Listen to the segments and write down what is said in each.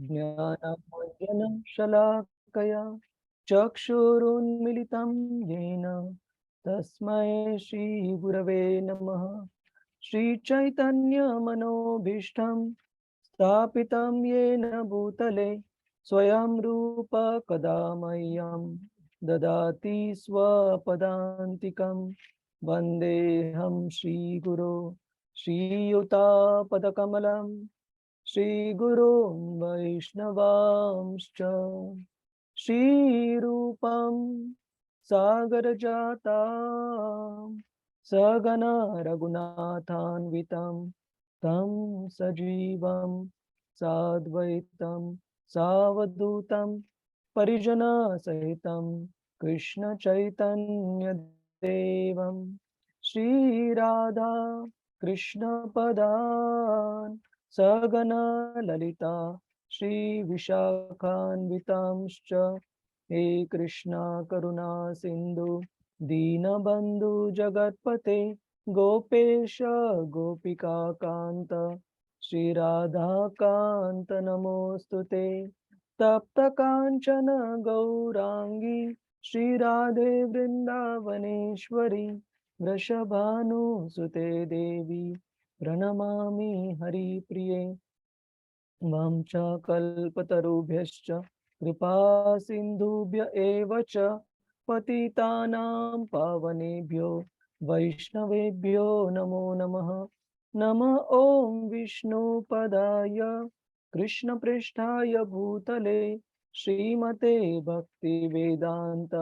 ज्ञानाञ्जनं शलाकया चक्षुरुन्मिलितं येन तस्मै श्रीगुरवे नमः। श्रीचैतन्यमनोभीष्टं स्थापितं येन भूतले स्वयं रूप कदा मह्यं ददाति स्वपदान्तिकं। वन्देऽहं श्रीगुरो श्रीयुतापदकमलं श्रीगुरुं वैष्णवांश्च। श्रीरूपं सागरजातं सगना रघुनाथान्वितं तं सजीवं साद्वैतं सावधूतं परिजनसहितं कृष्णचैतन्यदेवं श्रीराधा कृष्णपदान् सगना ललिता श्रीविशाखान्वितांश्च। हे कृष्णा करुणा सिन्धु दीनबन्धु जगत्पते गोपेश गोपिका कान्त श्रीराधा कान्त नमोऽस्तुते। तप्त काञ्चन गौरांगी श्रीराधे वृन्दावनेश्वरी वृषभानुसुते देवी प्रणमामि हरिप्रिये। मां च कल्पतरुभ्यश्च कृपा सिन्धुभ्य एव च पतितानां पावनेभ्यो वैष्णवेभ्यो नमो नमः। नमः ॐ विष्णुपदाय कृष्णपृष्ठाय भूतले श्रीमते भक्तिवेदान्त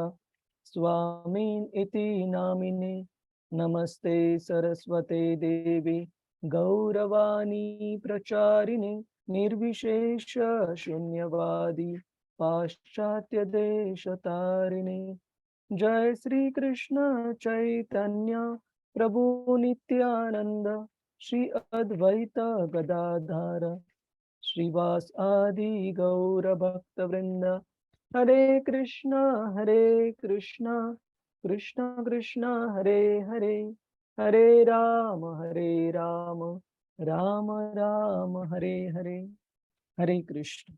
स्वामिन् इति नामिने। नमस्ते सरस्वते देवी गौरवाणी प्रचारिणे निर्विशेष शून्यवादी पाश्चात्य देश तारिणे। जय श्री कृष्ण चैतन्य प्रभु नित्यानंद श्री अद्वैत गदाधर श्रीवास आदि गौर भक्त वृंद। हरे कृष्णा कृष्ण कृष्ण हरे हरे, हरे राम राम राम हरे हरे। हरे कृष्ण।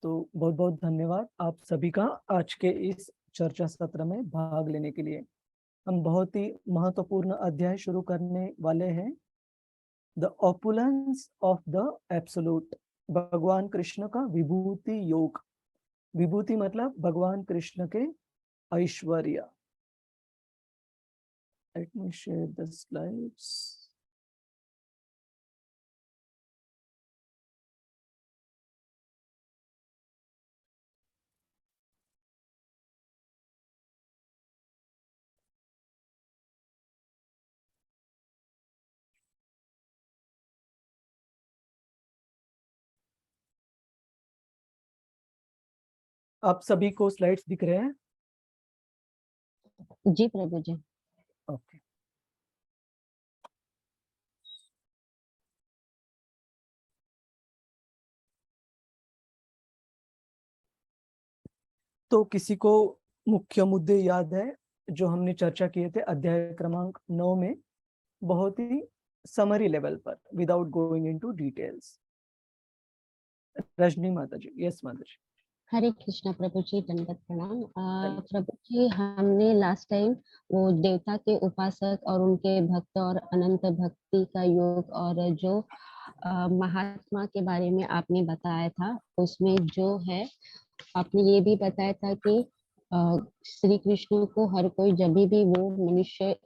तो बहुत बहुत धन्यवाद आप सभी का आज के इस चर्चा सत्र में भाग लेने के लिए। हम बहुत ही महत्वपूर्ण अध्याय शुरू करने वाले हैं, the opulence of the absolute. भगवान कृष्ण का विभूति योग। विभूति मतलब भगवान कृष्ण के ऐश्वर्य। Let me share the slides. आप सभी को स्लाइड्स दिख रहे हैं? जी प्रभु जी। ओके। तो किसी को मुख्य मुद्दे याद है जो हमने चर्चा किए थे अध्याय क्रमांक 9 में, बहुत ही समरी लेवल पर, without going into details. Rajni माता जी। यस माता जी। हरे कृष्णा प्रभु जी, दंडवत प्रणाम। प्रभु जी, हमने लास्ट टाइम वो देवता के उपासक और उनके भक्त और अनंत भक्ति का योग और जो महात्मा के बारे में आपने बताया था, उसमें जो है आपने ये भी बताया था कि श्री कृष्ण को हर कोई जब भी वो मनुष्य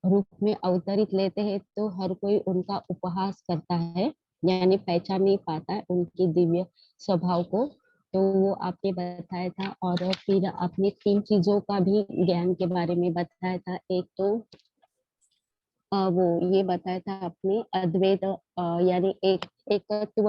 रूप में अवतरित लेते हैं तो हर कोई उनका उपहास करता है, यानी पहचान नहीं पाता है उनकी दिव्य स्वभाव को। तो वो आपने बताया था और फिर आपने 3 चीजों का भी ज्ञान के बारे में बताया था। एक तो वो ये बताया था आपने अद्वैत यानी एक एकत्व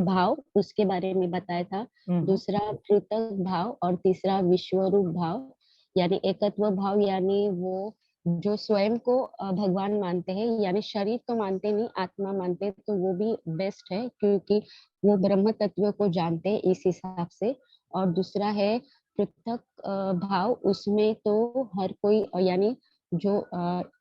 भाव, उसके बारे में बताया था। दूसरा पृथक भाव और तीसरा विश्वरूप भाव। यानी एकत्व भाव यानी वो जो स्वयं को भगवान मानते हैं, यानी शरीर तो मानते नहीं, आत्मा मानते हैं, तो वो भी बेस्ट है क्योंकि वो ब्रह्म तत्व को जानते हैं इस हिसाब से। और दूसरा है पृथक भाव, उसमें तो हर कोई यानी जो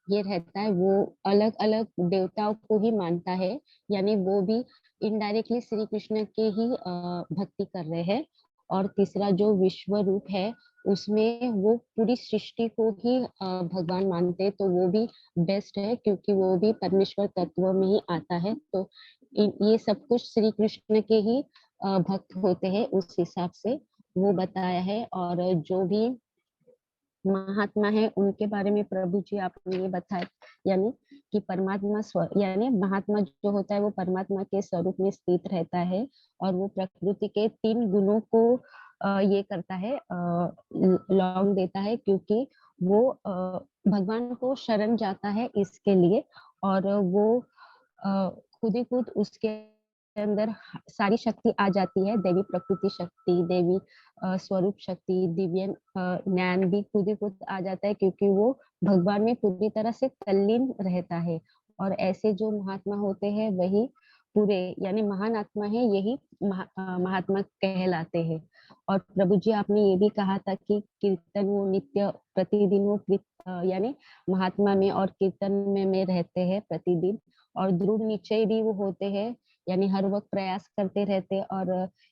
ये रहता है, वो अलग अलग देवताओं को ही मानता है, यानी वो भी इनडायरेक्टली श्री कृष्ण के ही भक्ति कर रहे हैं। और तीसरा जो विश्व रूप है, उसमें वो पूरी सृष्टि को ही भगवान मानते हैं, तो वो भी बेस्ट है, क्योंकि वो भी परमेश्वर तत्व में ही आता है। तो ये सब कुछ श्री कृष्ण के ही भक्त होते हैं, उस हिसाब से वो बताया है। और जो भी महात्मा है उनके बारे में प्रभु जी आपने ये बताया, यानी कि परमात्मा यानी महात्मा जो होता है वो परमात्मा के स्वरूप में स्थित रहता है, और वो प्रकृति के 3 गुणों को ये करता है, लौंग देता है, क्योंकि वो भगवान को शरण जाता है इसके लिए। और वो खुद ही खुद उसके अंदर सारी शक्ति आ जाती है, देवी प्रकृति शक्ति, देवी स्वरूप शक्ति, दिव्य ज्ञान भी खुद ही खुद आ जाता है, क्योंकि वो भगवान में पूरी तरह से तल्लीन रहता है। और ऐसे जो महात्मा होते हैं वही पूरे, यानी महान आत्मा है, यही महात्मा कहलाते हैं। और प्रभु जी आपने ये भी कहा था कि कीर्तन वो नित्य प्रतिदिन वो यानी महात्मा में और कीर्तन में रहते हैं प्रतिदिन, और दृढ़ निश्चय भी वो होते हैं, यानी हर वक्त प्रयास करते रहते। और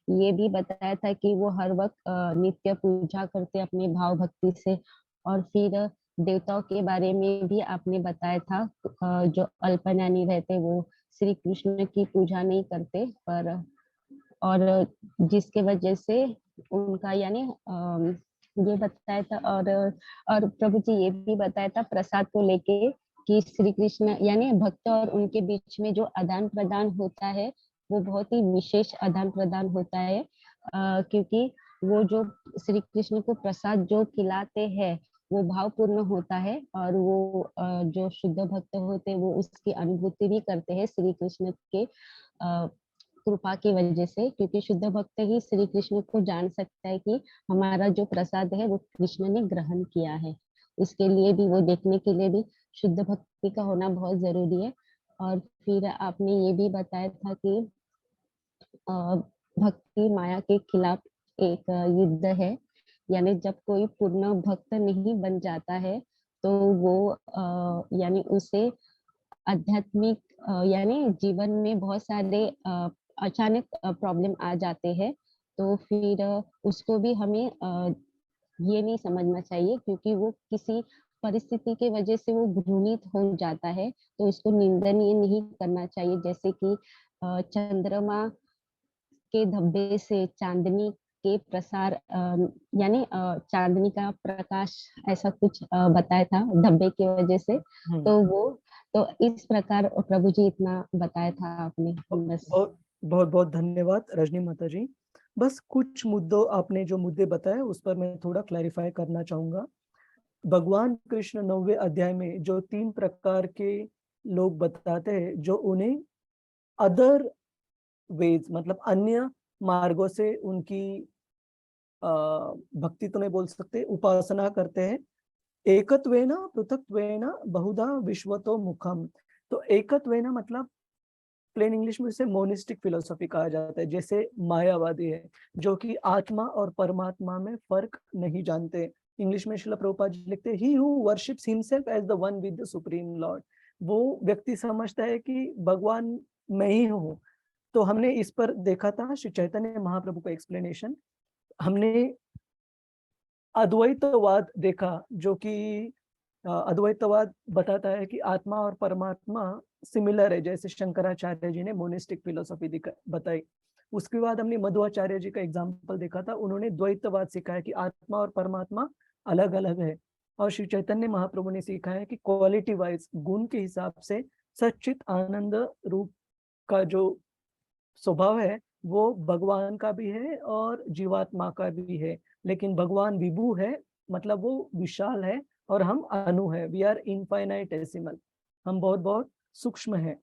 ये भी बताया था कि वो हर वक्त नित्य पूजा करते अपने भाव भक्ति से। और फिर देवताओं के बारे में भी आपने बताया था, जो अल्पज्ञानी रहते वो श्री कृष्ण की पूजा नहीं करते, पर और जिसके वजह से उनका, यानी ये बताया था। और प्रभु जी ये भी बताया था प्रसाद को लेके, कि श्री कृष्ण यानी भक्त और उनके बीच में जो आदान प्रदान होता है, वो बहुत ही विशेष आदान प्रदान होता है, क्योंकि वो जो श्री कृष्ण को प्रसाद जो खिलाते हैं वो भावपूर्ण होता है, और वो जो शुद्ध भक्त होते हैं वो उसकी अनुभूति भी करते हैं श्री कृष्ण के कृपा की वजह से, क्योंकि शुद्ध भक्त ही श्री कृष्ण को जान सकता है कि हमारा जो प्रसाद है वो कृष्ण ने ग्रहण किया है। इसके लिए भी, वो देखने के लिए भी शुद्ध भक्ति का होना बहुत जरूरी है। और फिर आपने ये भी बताया था कि भक्ति माया के खिलाफ एक युद्ध है, यानी जब कोई पूर्ण भक्त नहीं बन जाता है तो वो यानी उसे आध्यात्मिक यानी जीवन में बहुत सारे अचानक प्रॉब्लम आ जाते हैं। तो फिर उसको भी हमें ये नहीं समझना चाहिए, क्योंकि वो किसी परिस्थिति के वजह से वो घृणित हो जाता है, तो इसको निंदनीय नहीं करना चाहिए। जैसे कि चंद्रमा के धब्बे से चांदनी के प्रसार, यानी चांदनी का प्रकाश, ऐसा कुछ बताया था धब्बे की वजह से। हम्म। तो वो, तो इस प्रकार प्रभु जी इतना बताया था आपने, बस। बहुत बहुत बहुत धन्यवाद रजनी माता जी। बस कुछ मुद्दों, आपने जो मुद्दे बताए उस पर मैं थोड़ा क्लैरिफाई करना चाहूंगा। भगवान कृष्ण 9वें अध्याय में जो 3 प्रकार के लोग बताते हैं, जो उन्हें अदर वेज मतलब अन्य मार्गों से उनकी भक्ति तो नहीं बोल सकते, उपासना करते हैं। एकत्वेन पृथक्त्वेन बहुधा विश्वतो मुखम। तो एकत्वेन मतलब प्लेन इंग्लिश में इसे मोनिस्टिक फिलोसॉफी कहा जाता है, जैसे मायावादी है जो कि आत्मा और परमात्मा में फर्क नहीं जानते। इंग्लिश में श्रील प्रभुपाद जी लिखते हैं, he who worships himself as the one with the supreme lord. वो व्यक्ति समझता है कि भगवान मैं ही हूँ। तो हमने इस पर देखा था श्री चैतन्य महाप्रभु का एक्सप्लेनेशन। हमने अद्वैतवाद देखा, जो कि अद्वैतवाद बताता है कि आत्मा और परमात्मा सिमिलर है, जैसे शंकराचार्य जी ने मोनिस्टिक फिलोसॉफी बताई। उसके बाद हमने मध्वाचार्य जी का एग्जाम्पल देखा था, उन्होंने द्वैतवाद सिखाया कि आत्मा और परमात्मा अलग अलग है। और श्री चैतन्य महाप्रभु ने सिखाया कि क्वालिटी वाइज, गुण के हिसाब से सच्चित आनंद रूप का जो स्वभाव है वो भगवान का भी है और जीवात्मा का भी है। लेकिन भगवान विभु है, मतलब वो विशाल है, और हम अणु है, वी आर इनफाइनाइटेसिमल, हम बहुत बहुत सूक्ष्म है।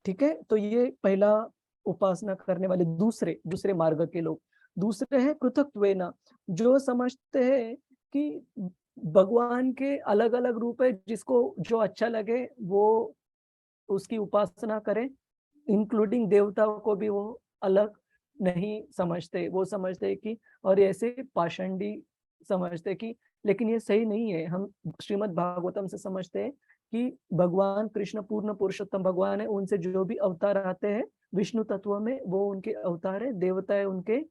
ठीक है, तो ये पहला उपासना करने वाले दूसरे दूसरे मार्ग के लोग। दूसरे है पृथक्त्वेन, जो समझते हैं कि भगवान के अलग अलग रूप है, जिसको जो अच्छा लगे वो उसकी उपासना करें। इंक्लूडिंग देवताओं को भी वो अलग नहीं समझते, वो समझते कि, और ऐसे पाषंडी समझते कि, लेकिन ये सही नहीं है। हम श्रीमद् भागवतम से समझते हैं कि भगवान कृष्ण पूर्ण पुरुषोत्तम भगवान है, उनसे जो भी अवतार आते हैं विष्णु तत्व में, वो उनके अवतार है, देवता है उनके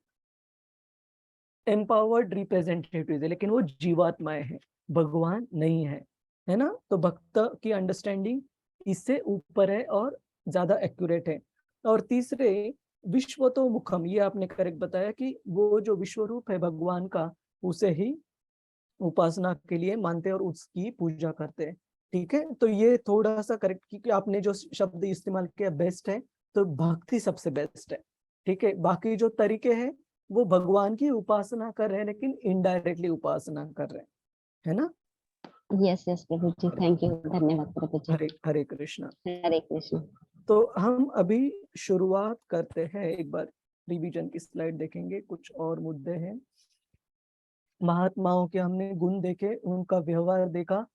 एम्पावर्ड रिप्रेजेंटेटिव है, लेकिन वो जीवात्माएं हैं, भगवान नहीं है ना। तो भक्त की अंडरस्टैंडिंग इससे ऊपर है और ज्यादा एक्यूरेट है। और तीसरे, विश्वतो मुखम, ये आपने करेक्ट बताया कि वो जो विश्व रूप है भगवान का, उसे ही उपासना के लिए मानते हैं और उसकी पूजा करते हैं। ठीक है, तो ये थोड़ा सा करेक्ट, क्योंकि आपने जो शब्द इस्तेमाल किया बेस्ट है, तो भक्ति सबसे बेस्ट है। ठीक है, बाकी जो तरीके हैं वो भगवान की उपासना कर रहे हैं, लेकिन इनडायरेक्टली उपासना कर रहे हैं, है ना। यस यस प्रभु जी, थैंक यू, धन्यवाद प्रभु जी। हरे हरे कृष्णा। हरे कृष्ण। तो हम अभी शुरुआत करते हैं, एक बार रिवीजन की स्लाइड देखेंगे, कुछ और मुद्दे हैं। महात्माओं के हमने गुण देखे, उनका व्यवहार देखा,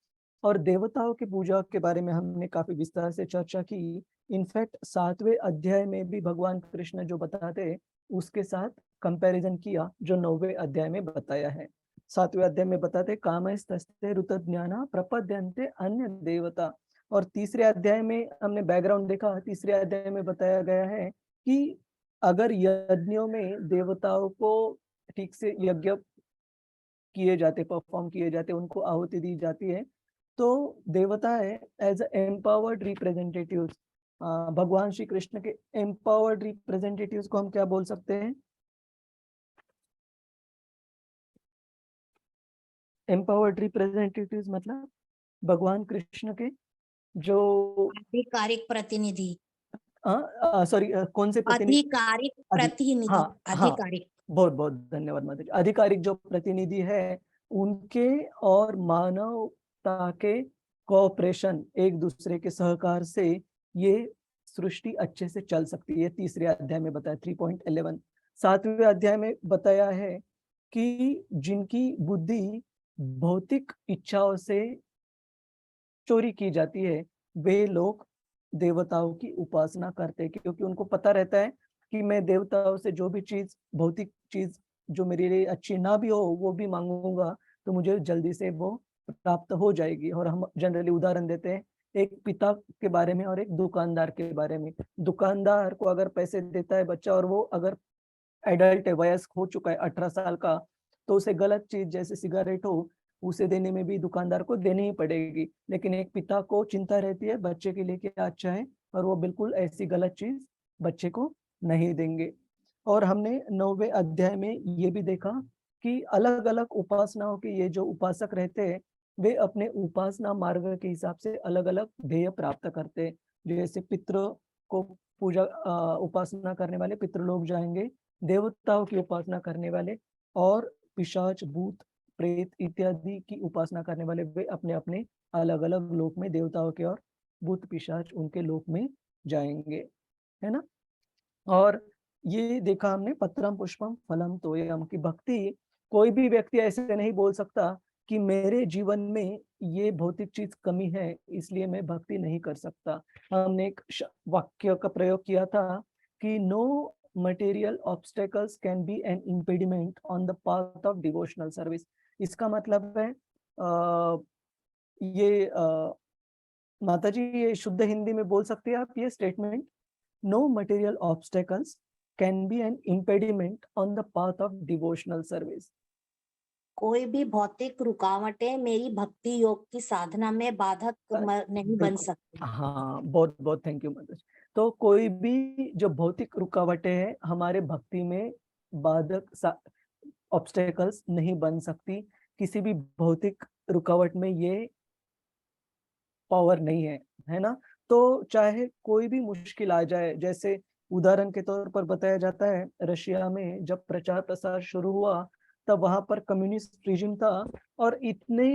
और देवताओं की पूजा के बारे में हमने काफी विस्तार से चर्चा की। इनफैक्ट 7वें अध्याय में भी भगवान कृष्ण जो बताते, उसके साथ कंपैरिजन किया जो 9वें अध्याय में बताया है। 7वें अध्याय में बताते कामस्तस्ते ऋतज्ञाना प्रपद्यन्ते अन्य देवता। और तीसरे अध्याय में हमने बैकग्राउंड देखा, तीसरे अध्याय में बताया गया है कि अगर यज्ञों में देवताओं को ठीक से यज्ञ किए जाते, परफॉर्म किए जाते, उनको आहुति दी जाती है, तो देवता है एज एम्पावर्ड रिप्रेजेंटेटिव। भगवान श्री कृष्ण के एम्पावर्ड रिप्रेजेंटेटिव्स को हम क्या बोल सकते हैं? एम्पावर्ड रिप्रेजेंटेटिव्स मतलब भगवान कृष्ण के जो आधिकारिक प्रतिनिधि, सॉरी, कौन से प्रतिनिधि? आधिकारिक प्रतिनिधि, हाँ हाँ, आधिकारिक। बहुत बहुत धन्यवाद माता जी। आधिकारिक जो प्रतिनिधि है, उनके और मानवता के कोऑपरेशन, एक दूसरे के सहकार से ये सृष्टि अच्छे से चल सकती है। तीसरे अध्याय में बताया 3.11। 7वें अध्याय में बताया है कि जिनकी बुद्धि भौतिक इच्छाओं से चोरी की जाती है, वे लोग देवताओं की उपासना करते हैं, क्योंकि उनको पता रहता है कि मैं देवताओं से जो भी चीज, भौतिक चीज जो मेरे लिए अच्छी ना भी हो, वो भी मांगूंगा तो मुझे जल्दी से वो प्राप्त हो जाएगी। और हम जनरली उदाहरण देते हैं एक पिता के बारे में और एक दुकानदार के बारे में। दुकानदार को अगर पैसे देता है बच्चा, और वो अगर एडल्ट है, वयस्क हो चुका है 18 साल का, तो उसे गलत चीज जैसे सिगरेट हो, उसे देने में भी दुकानदार को देनी ही पड़ेगी। लेकिन एक पिता को चिंता रहती है बच्चे के लिए क्या अच्छा है, और वो बिल्कुल ऐसी गलत चीज बच्चे को नहीं देंगे। और हमने 9वें अध्याय में ये भी देखा कि अलग अलग उपासनाओं के ये जो उपासक रहते हैं, वे अपने उपासना मार्ग के हिसाब से अलग अलग ध्येय प्राप्त करते हैं। जैसे पितृ को पूजा, उपासना करने वाले पितृलोक जाएंगे, देवताओं की उपासना करने वाले और पिशाच, भूत, प्रेत इत्यादि की उपासना करने वाले, वे अपने अपने अलग अलग लोक में, देवताओं के और भूत पिशाच उनके लोक में जाएंगे, है ना। और ये देखा हमने पत्रम पुष्पम फलम तोयम की भक्ति, कोई भी व्यक्ति ऐसे नहीं बोल सकता कि मेरे जीवन में ये भौतिक चीज कमी है इसलिए मैं भक्ति नहीं कर सकता। हमने एक वाक्य का प्रयोग किया था कि no material obstacles can be an impediment on the path of devotional service. इसका मतलब है ये माता जी, ये शुद्ध हिंदी में बोल सकते हैं आप ये statement? No material obstacles can be an impediment on the path of devotional service. कोई भी भौतिक रुकावटें मेरी भक्ति योग की साधना में बाधक नहीं बन सकती। हाँ, बहुत बहुत थैंक यू माता जी। तो कोई भी जो भौतिक रुकावटें हैं हमारे भक्ति में बाधक, ऑब्स्टेकल्स नहीं बन सकती। किसी भी भौतिक रुकावट में ये पावर नहीं है ना। तो चाहे कोई भी मुश्किल आ जाए, जैसे उदाहरण के तौर पर बताया जाता है रशिया में जब प्रचार प्रसार शुरू हुआ, तब वहां पर कम्युनिस्ट रिजिम था, और इतने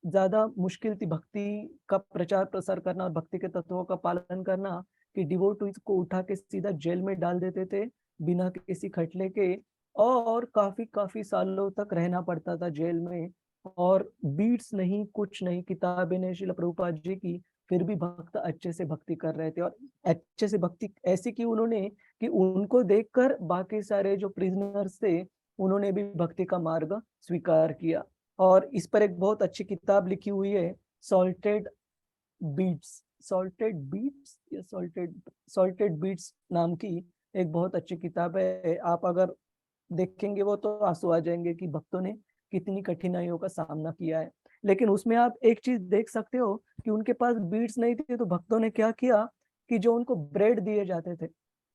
ज्यादा मुश्किल थी भक्ति का प्रचार प्रसार करना और भक्ति के तत्वों का पालन करना, कि डिवोटीज को उठा के सीधा जेल में डाल देते थे बिना किसी खटले के, और काफी काफी सालों तक रहना पड़ता था जेल में। और बीट्स नहीं, कुछ नहीं, किताबें नहीं श्रील प्रभुपाद जी की, फिर भी भक्त अच्छे से भक्ति कर रहे थे। और अच्छे से भक्ति ऐसी की उन्होंने कि उनको देखकर बाकी सारे जो प्रिजनर्स थे, उन्होंने भी भक्ति का मार्ग स्वीकार किया। और इस पर एक बहुत अच्छी किताब लिखी हुई है, सॉल्टेड बीट्स, सॉल्टेड बीट्स नाम की एक बहुत अच्छी किताब है। आप अगर देखेंगे वो तो आंसू आ जाएंगे कि भक्तों ने कितनी कठिनाइयों का सामना किया है। लेकिन उसमें आप एक चीज देख सकते हो कि उनके पास बीट्स नहीं थे तो भक्तों ने क्या किया कि जो उनको ब्रेड दिए जाते थे,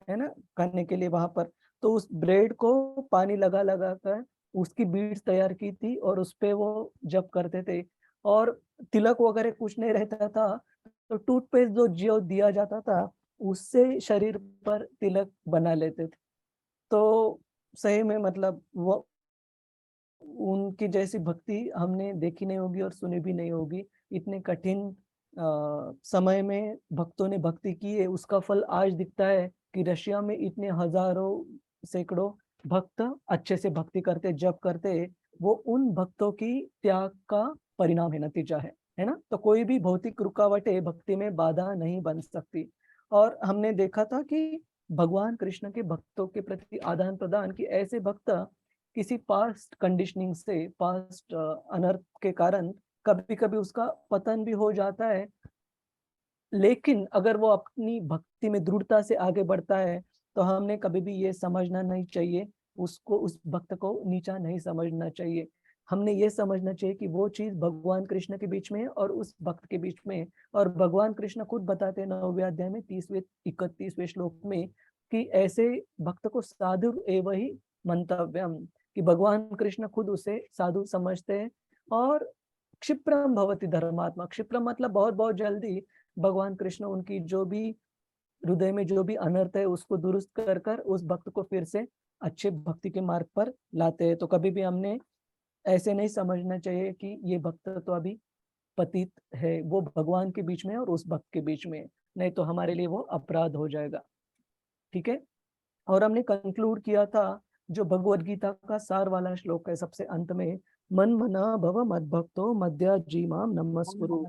है ना, खाने के लिए वहां पर, तो उस ब्रेड को पानी लगा लगा कर उसकी बीट्स तैयार की थी और उस पे वो जप करते थे। और तिलक वगैरह कुछ नहीं रहता था तो टूथपेस्ट जो दिया जाता था उससे शरीर पर तिलक बना लेते थे। तो सही में मतलब वो उनकी जैसी भक्ति हमने देखी नहीं होगी और सुनी भी नहीं होगी। इतने कठिन समय में भक्तों ने भक्ति की है, उसका फल आज दिखता है कि रशिया में इतने हजारों सैकड़ों भक्त अच्छे से भक्ति करते, जप करते, वो उन भक्तों की त्याग का परिणाम है, नतीजा है ना। तो कोई भी भौतिक रुकावटें भक्ति में बाधा नहीं बन सकती। और हमने देखा था कि भगवान कृष्ण के भक्तों के प्रति आदान प्रदान की ऐसे भक्त किसी पास्ट कंडीशनिंग से, पास्ट अनर्थ के कारण कभी कभी उसका पतन भी हो जाता है। लेकिन अगर वो अपनी भक्ति में दृढ़ता से आगे बढ़ता है तो हमने कभी भी ये समझना नहीं चाहिए, उसको, उस भक्त को नीचा नहीं समझना चाहिए। हमने ये समझना चाहिए कि वो चीज भगवान कृष्ण के बीच में है और उस भक्त के बीच में है। और भगवान कृष्ण खुद बताते हैं 9वें अध्याय में 30वें 31वें श्लोक में कि ऐसे भक्त को साधु एव ही मंतव्यम, कि भगवान कृष्ण खुद उसे साधु समझते हैं। और क्षिप्रम भवति धर्मात्मा, क्षिप्रम मतलब बहुत बहुत जल्दी भगवान कृष्ण उनकी जो भी हृदय में जो भी अनर्थ है उसको दुरुस्त कर कर उस भक्त को फिर से अच्छे भक्ति के मार्ग पर लाते हैं। तो कभी भी हमने ऐसे नहीं समझना चाहिए कि ये भक्त तो अभी पतित है, वो भगवान के बीच में है और उस भक्त के बीच में है, नहीं तो हमारे लिए वो अपराध हो जाएगा। ठीक है। और हमने कंक्लूड किया था जो भगवत गीता का सार वाला श्लोक है सबसे अंत में, मन मना भव मद भक्तो मध्या जी माम नमस्कुरु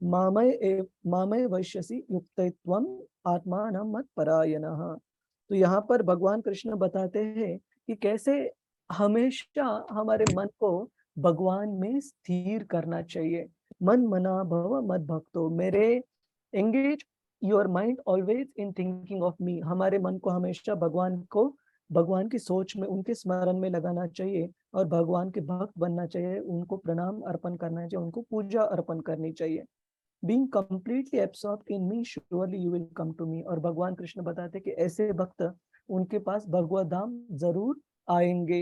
मामय वैश्यसि युक्तत्वम आत्मानं मत्परायणः। तो यहाँ पर भगवान कृष्ण बताते हैं कि कैसे हमेशा हमारे मन को भगवान में स्थिर करना चाहिए। मन मना भव मद भक्तो, मेरे engage your mind always in thinking of me, हमारे मन को हमेशा भगवान की सोच में, उनके स्मरण में लगाना चाहिए और भगवान के भक्त बनना चाहिए, उनको प्रणाम अर्पण करना चाहिए, उनको पूजा अर्पण करनी चाहिए। Being completely absorbed in me, surely you will come to me। और भगवान कृष्ण बताते कि ऐसे भक्त उनके पास भगवत धाम जरूर आएंगे।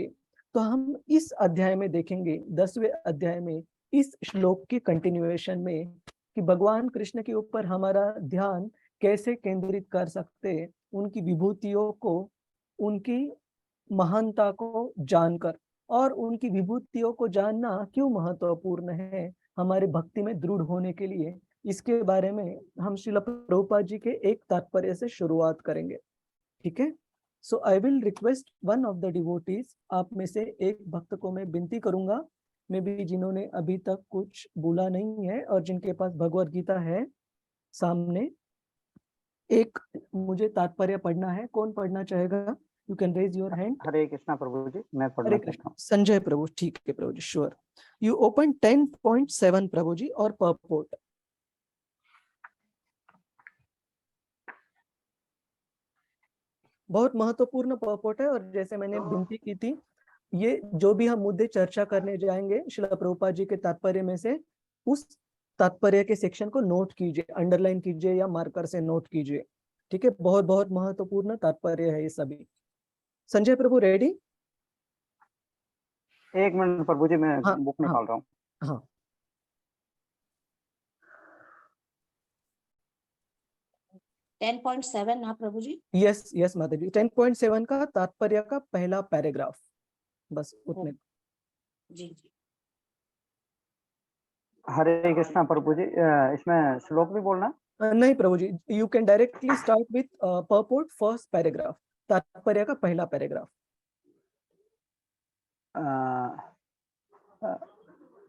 तो हम इस अध्याय में देखेंगे, 10वें अध्याय में, इस श्लोक की कंटिन्यूएशन में, कि भगवान कृष्ण के ऊपर हमारा ध्यान कैसे केंद्रित कर सकते हैं, उनकी विभूतियों को, उनकी महानता को जानकर। और उनकी विभूतियों को जानना क्यों महत्वपूर्ण है हमारे भक्ति में दृढ़ होने के लिए, इसके बारे में हम श्रील प्रभुपाद जी के एक तात्पर्य से शुरुआत करेंगे। ठीक है। So I will request one of the devotees, आप में से एक भक्त को मैं विनती करूंगा, मे बी जिन्होंने अभी तक कुछ बोला नहीं है और जिनके पास भगवत गीता है सामने, एक मुझे तात्पर्य पढ़ना है। कौन पढ़ना चाहेगा? You can raise your hand. Hare Krishna प्रभु जी, मैं पढ़ना हरे चाहता कृष्ण। हूँ। संजय प्रभु, ठीक है प्रभु जी, श्योर। यू ओपन 10.7 प्रभु जी और परपोर्ट। बहुत महत्वपूर्ण परपोर्ट है और जैसे मैंने विनती की थी, ये जो भी हम मुद्दे चर्चा करने जाएंगे श्रील प्रभुपाद जी के तात्पर्य में से, उस तात्पर्य के सेक्शन को नोट कीजिए, अंडरलाइन कीजिए या मार्कर से नोट कीजिए। ठीक है, बहुत बहुत महत्वपूर्ण तात्पर्य है ये सभी। संजय प्रभु रेडी? एक मिनट प्रभु जी, मैं हाँ बुक हाँ निकाल रहा हूँ। हाँ। टेन 10.7 हाँ प्रभु जी। यस यस माता जी, 10.7 का तात्पर्य का पहला पैराग्राफ, बस उतने। जी जी। हरे कृष्णा प्रभु जी, इसमें श्लोक भी बोलना? नहीं प्रभु जी, you can directly start with purport first paragraph, तात्पर्य का पहला पैराग्राफ।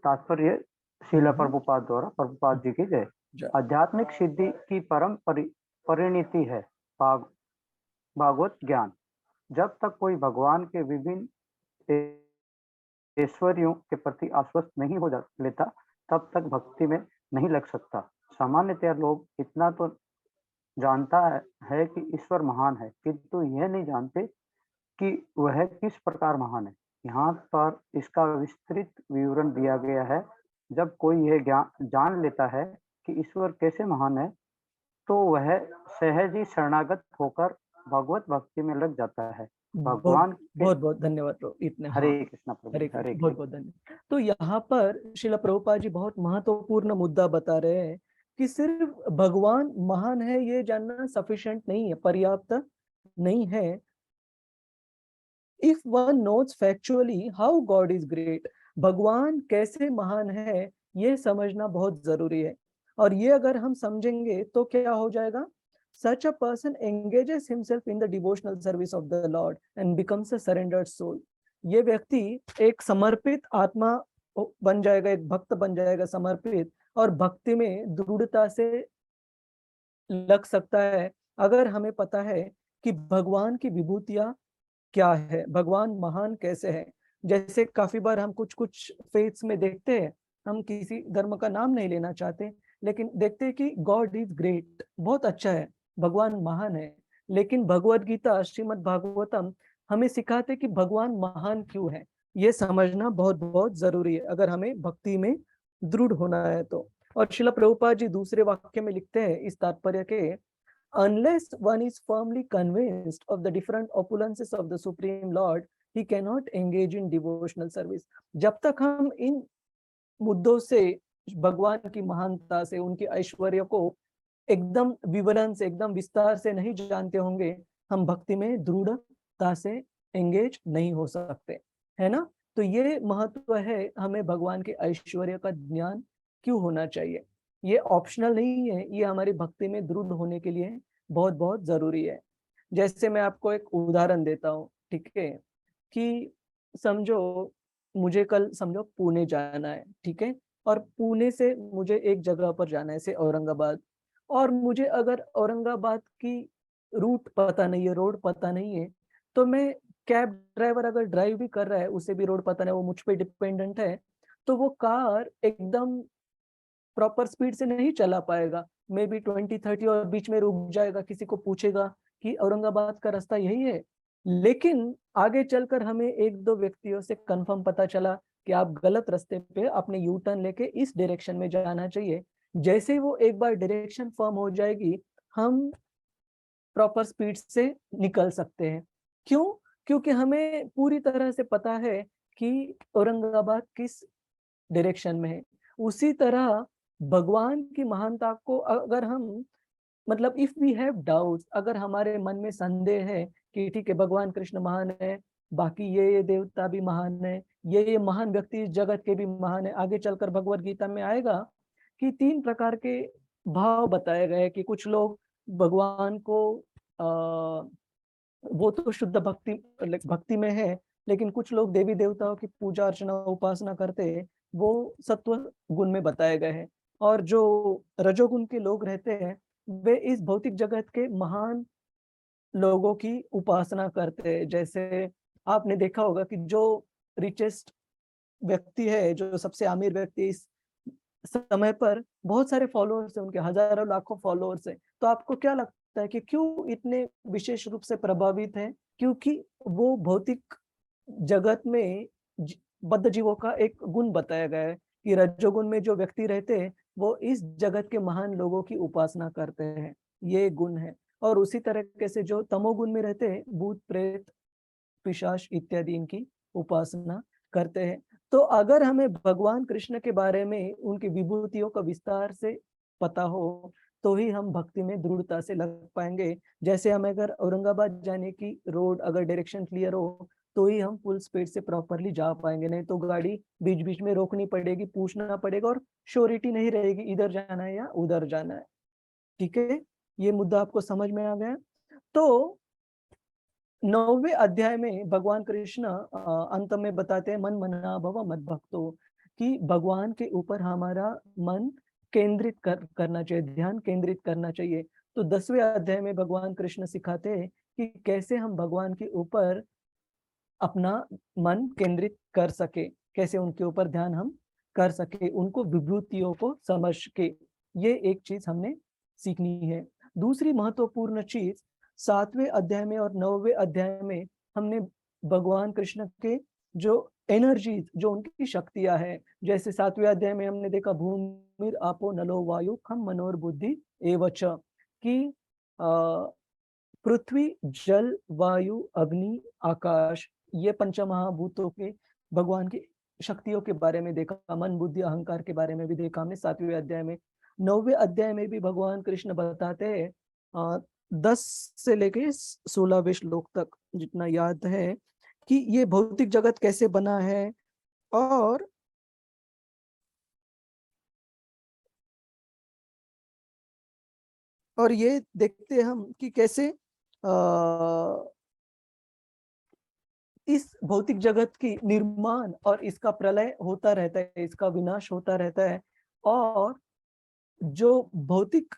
तात्पर्य श्रील प्रभुपाद द्वारा, प्रभुपाद जी की जय। आध्यात्मिक सिद्धि की परम परिणति है भागवत ज्ञान। जब तक कोई भगवान के विभिन्न ऐश्वर्यों के प्रति आश्वस्त नहीं हो लेता, तब तक भक्ति में नहीं लग सकता। सामान्यतया लोग इतना तो जानता है कि ईश्वर महान है, किंतु यह नहीं जानते कि वह किस प्रकार महान है। यहाँ पर इसका विस्तृत विवरण दिया गया है। जब कोई यह जान लेता है कि ईश्वर कैसे महान है, तो वह सहज ही शरणागत होकर भगवत भक्ति में लग जाता है। भगवान के बहुत बहुत धन्यवाद प्रभु, इतने। हरे हाँ, कृष्णा प्रभु, हरे हरे कृष्ण, बहुत बहुत धन्यवाद। तो यहाँ पर श्रील प्रभुपाद जी बहुत महत्वपूर्ण मुद्दा बता रहे हैं कि सिर्फ भगवान महान है ये जानना सफिशिएंट नहीं है, पर्याप्त नहीं है। If one notes factually how God is great, भगवान कैसे महान है ये समझना बहुत जरूरी है। और ये अगर हम समझेंगे तो क्या हो जाएगा, such a person engages himself in the devotional service of the Lord and becomes a surrendered soul. ये व्यक्ति एक समर्पित आत्मा बन जाएगा, एक भक्त बन जाएगा समर्पित, और भक्ति में दृढ़ता से लग सकता है अगर हमें पता है कि भगवान की विभूतियां क्या है, भगवान महान कैसे है। जैसे काफी बार हम कुछ कुछ फेथ्स में देखते हैं, हम किसी धर्म का नाम नहीं लेना चाहते, लेकिन देखते हैं कि गॉड इज ग्रेट, बहुत अच्छा है, भगवान महान है। लेकिन भगवत गीता, श्रीमद् भागवतम हमें सिखाते कि भगवान महान क्यों है, ये समझना बहुत बहुत जरूरी है अगर हमें भक्ति में दृढ़ होना है तो। और श्रील प्रभुपाद जी दूसरे वाक्य में लिखते हैं इस तात्पर्य के, unless one is firmly convinced of the different opulences of the Supreme Lord, he cannot engage in devotional service. जब तक हम इन मुद्दों से, भगवान की महानता से, उनके ऐश्वर्य को एकदम विवरण से, एकदम विस्तार से नहीं जानते होंगे, हम भक्ति में दृढ़ता से एंगेज नहीं हो सकते, है ना। तो ये महत्व है, हमें भगवान के ऐश्वर्य का ज्ञान क्यों होना चाहिए, ये ऑप्शनल नहीं है, ये हमारी भक्ति में दृढ़ होने के लिए बहुत बहुत जरूरी है। जैसे मैं आपको एक उदाहरण देता हूँ, ठीक है, कि समझो मुझे कल समझो पुणे जाना है, ठीक है, और पुणे से मुझे एक जगह पर जाना है, से औरंगाबाद, और मुझे अगर औरंगाबाद की रूट पता नहीं है, रोड पता नहीं है, तो मैं कैब ड्राइवर अगर ड्राइव भी कर रहा है, उसे भी रोड पता नहीं, वो मुझ पे डिपेंडेंट है, तो वो कार एकदम प्रॉपर स्पीड से नहीं चला पाएगा, मे बी 20-30, और बीच में रुक जाएगा, किसी को पूछेगा कि औरंगाबाद का रास्ता यही है। लेकिन आगे चलकर हमें एक दो व्यक्तियों से कंफर्म पता चला कि आप गलत रास्ते पे, आपने यू टर्न लेके इस डायरेक्शन में जाना चाहिए। जैसे वो एक बार डायरेक्शन फर्म हो जाएगी, हम प्रॉपर स्पीड से निकल सकते हैं। क्यों? क्योंकि हमें पूरी तरह से पता है कि औरंगाबाद किस डायरेक्शन में है। उसी तरह भगवान की महानता को अगर हम, मतलब इफ वी हैव डाउट्स, अगर हमारे मन में संदेह है कि ठीक है भगवान कृष्ण महान है, बाकी ये देवता भी महान है, ये महान व्यक्ति इस जगत के भी महान है, आगे चलकर भगवत गीता में आएगा कि 3 प्रकार के भाव बताए गए कि कुछ लोग भगवान को वो तो शुद्ध भक्ति में है, लेकिन कुछ लोग देवी देवताओं की पूजा अर्चना उपासना करते हैं, वो सत्व गुण में बताए गए हैं। और जो रजोगुण के लोग रहते हैं, वे इस भौतिक जगत के महान लोगों की उपासना करते हैं। जैसे आपने देखा होगा कि जो रिचेस्ट व्यक्ति है, जो सबसे अमीर व्यक्ति इस समय पर, बहुत सारे फॉलोअर्स हैं, उनके हजारों लाखों फॉलोअर्स हैं। तो आपको क्या लगता है कि क्यों इतने विशेष रूप से प्रभावित हैं? क्योंकि वो भौतिक जगत में बद्ध जीवों का एक गुण बताया गया है कि रजोगुण में जो व्यक्ति रहते हैं, वो इस जगत के महान लोगों की उपासना करते हैं, ये गुण है। और उसी तरीके से जो तमोगुण में रहते हैं, भूत प्रेत पिशाच इत्यादि इनकी उपासना करते हैं। तो अगर हमें भगवान कृष्ण के बारे में, उनकी विभूतियों का विस्तार से पता हो, तो ही हम भक्ति में दृढ़ता से लग पाएंगे। जैसे हमें अगर औरंगाबाद जाने की रोड अगर डायरेक्शन क्लियर हो, तो ही हम फुल स्पीड से प्रॉपरली जा पाएंगे, नहीं तो गाड़ी बीच बीच में रोकनी पड़ेगी, पूछना पड़ेगा, और श्योरिटी नहीं रहेगी इधर जाना है या उधर जाना है। ठीक है, ये मुद्दा आपको समझ में आ गया। तो 9वें अध्याय में भगवान कृष्ण अंत में बताते हैं, मन मना भव मद भक्तो, कि भगवान के ऊपर हमारा मन केंद्रित करना चाहिए, ध्यान केंद्रित करना चाहिए। तो 10वें अध्याय में भगवान कृष्ण सिखाते हैं कि कैसे हम भगवान के ऊपर अपना मन केंद्रित कर सके, कैसे उनके ऊपर ध्यान हम कर सके, उनको विभूतियों को समझ के। ये एक चीज हमने सीखनी है। दूसरी महत्वपूर्ण चीज 7वें अध्याय में और 9वें अध्याय में हमने भगवान कृष्ण के जो एनर्जीज, जो उनकी शक्तियां हैं, जैसे 7वें अध्याय में हमने देखा भूमि आपो नलो वायु खम मनोर बुद्धि एवच, कि पृथ्वी जल वायु अग्नि आकाश, ये पंचमहाभूतों के भगवान की शक्तियों के बारे में देखा, मन बुद्धि अहंकार के बारे में भी देखा हमने 7वें अध्याय में। 9वें अध्याय में भी भगवान कृष्ण बताते हैं 10 से लेके 16वें श्लोक तक जितना याद है, कि ये भौतिक जगत कैसे बना है, और ये देखते हैं हम कि कैसे इस भौतिक जगत की निर्माण और इसका प्रलय होता रहता है, इसका विनाश होता रहता है, और जो भौतिक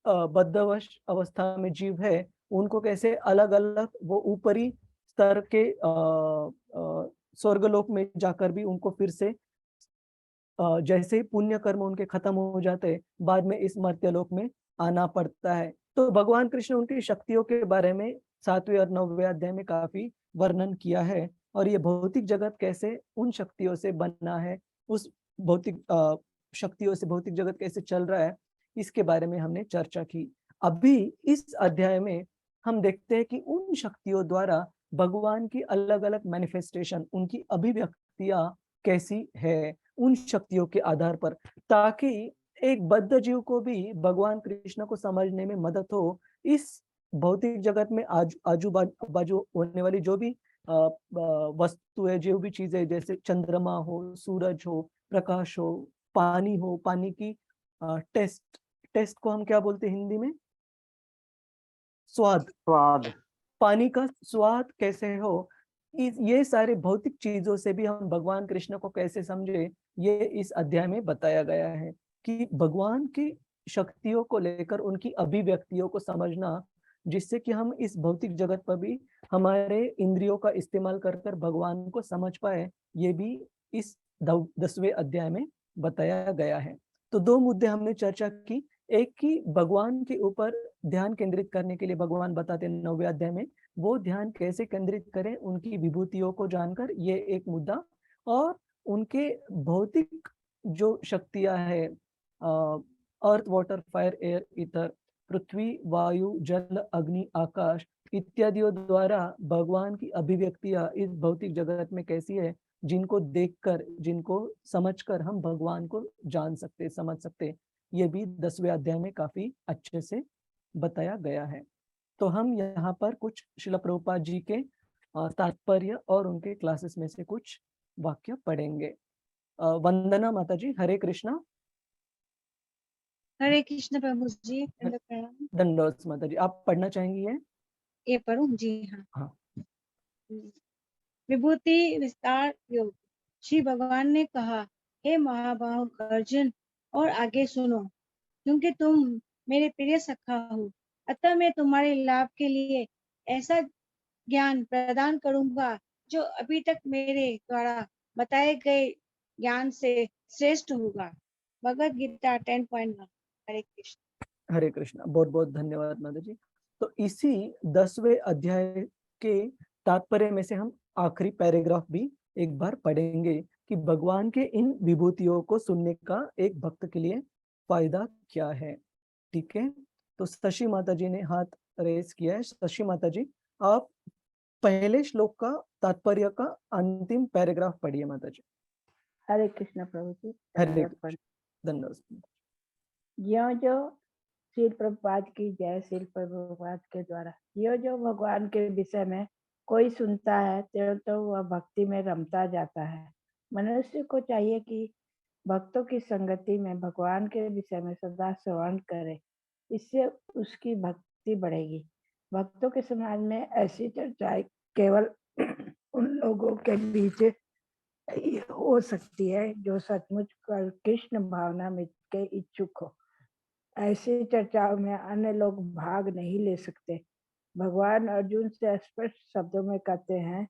बद्धवश अवस्था में जीव है उनको कैसे अलग अलग वो ऊपरी स्तर के स्वर्गलोक में जाकर भी उनको फिर से जैसे पुण्य कर्म उनके खत्म हो जाते हैं, बाद में इस मर्त्यलोक में आना पड़ता है। तो भगवान कृष्ण उनकी शक्तियों के बारे में 7वें और 9वें अध्याय में काफी वर्णन किया है, और ये भौतिक जगत कैसे उन शक्तियों से बना है, उस भौतिक शक्तियों से भौतिक जगत कैसे चल रहा है, इसके बारे में हमने चर्चा की। अभी इस अध्याय में हम देखते हैं कि उन शक्तियों द्वारा भगवान की अलग अलग मैनिफेस्टेशन, उनकी अभिव्यक्तियां कैसी है उन शक्तियों के आधार पर, ताकि एक बद्ध जीव को भी भगवान कृष्ण को समझने में मदद हो। इस भौतिक जगत में आजू बाजू होने वाली जो भी वस्तु है, जो भी चीजें, जैसे चंद्रमा हो, सूरज हो, प्रकाश हो, पानी हो, पानी की टेस्ट को हम क्या बोलते हैं हिंदी में? स्वाद। पानी का स्वाद कैसे हो, ये सारे भौतिक चीजों से भी हम भगवान कृष्ण को कैसे समझे, ये इस अध्याय में बताया गया है कि भगवान की शक्तियों को लेकर उनकी अभिव्यक्तियों को समझना, जिससे कि हम इस भौतिक जगत पर भी हमारे इंद्रियों का इस्तेमाल कर कर भगवान को समझ पाए, ये भी इस 10वें अध्याय में बताया गया है। तो 2 मुद्दे हमने चर्चा की, एक की भगवान के ऊपर ध्यान केंद्रित करने के लिए भगवान बताते हैं 9वें अध्याय में, वो ध्यान कैसे केंद्रित करें उनकी विभूतियों को जानकर, ये एक मुद्दा, और उनके भौतिक जो शक्तियां है, earth water fire air ether, पृथ्वी वायु जल अग्नि आकाश इत्यादियों द्वारा भगवान की अभिव्यक्तियां इस भौतिक जगत में कैसी है, जिनको देखकर, जिनको समझकर हम भगवान को जान सकते, समझ सकते, ये भी 10वें अध्याय में काफी अच्छे से बताया गया है। तो हम यहाँ पर कुछ श्रील प्रभुपाद जी के तात्पर्य और उनके क्लासेस में से कुछ वाक्य पढ़ेंगे। वंदना माता जी, हरे कृष्णा। हरे कृष्ण प्रभु जी, दंडवत प्रणाम। दंडवत माता जी, आप पढ़ना चाहेंगी? ये पढ़ूं? जी हाँ। हाँ। विभूति विस्तार योग। श्री भगवान ने कहा, हे महाबाहु अर्जुन, और आगे सुनो, क्योंकि तुम मेरे प्रिय सखा हो, अतः मैं तुम्हारे लाभ के लिए ऐसा ज्ञान प्रदान करूंगा जो अभी तक मेरे द्वारा बताए गए ज्ञान से श्रेष्ठ होगा। भगवद गीता 10.1। हरे कृष्ण। हरे कृष्णा, बहुत बहुत धन्यवाद माता जी। तो इसी 10वें अध्याय के तात्पर्य में से हम आखिरी पैराग्राफ भी एक बार पढ़ेंगे कि भगवान के इन विभूतियों को सुनने का एक भक्त के लिए फायदा क्या है। ठीक है, तो शशि माता जी ने हाथ रेस किया है। शशि माता जी, आप पहले श्लोक का तात्पर्य का अंतिम पैराग्राफ पढ़िए माता जी। हरे कृष्ण प्रभु जी। हरे धन्यवाद। यो जो श्री प्रभुपाद की जय, श्री प्रभुपाद के द्वारा यो जो भगवान के विषय में कोई सुनता है तो वह भक्ति में रमता जाता है। मनुष्य को चाहिए कि भक्तों की संगति में भगवान के विषय में सदा श्रवण करे, इससे उसकी भक्ति बढ़ेगी। भक्तों के समाज में ऐसी चर्चाएं केवल उन लोगों के बीच हो सकती है जो सचमुच कृष्ण भावना में के इच्छुक हो। ऐसी चर्चाओं में अन्य लोग भाग नहीं ले सकते। भगवान अर्जुन से स्पष्ट शब्दों में कहते हैं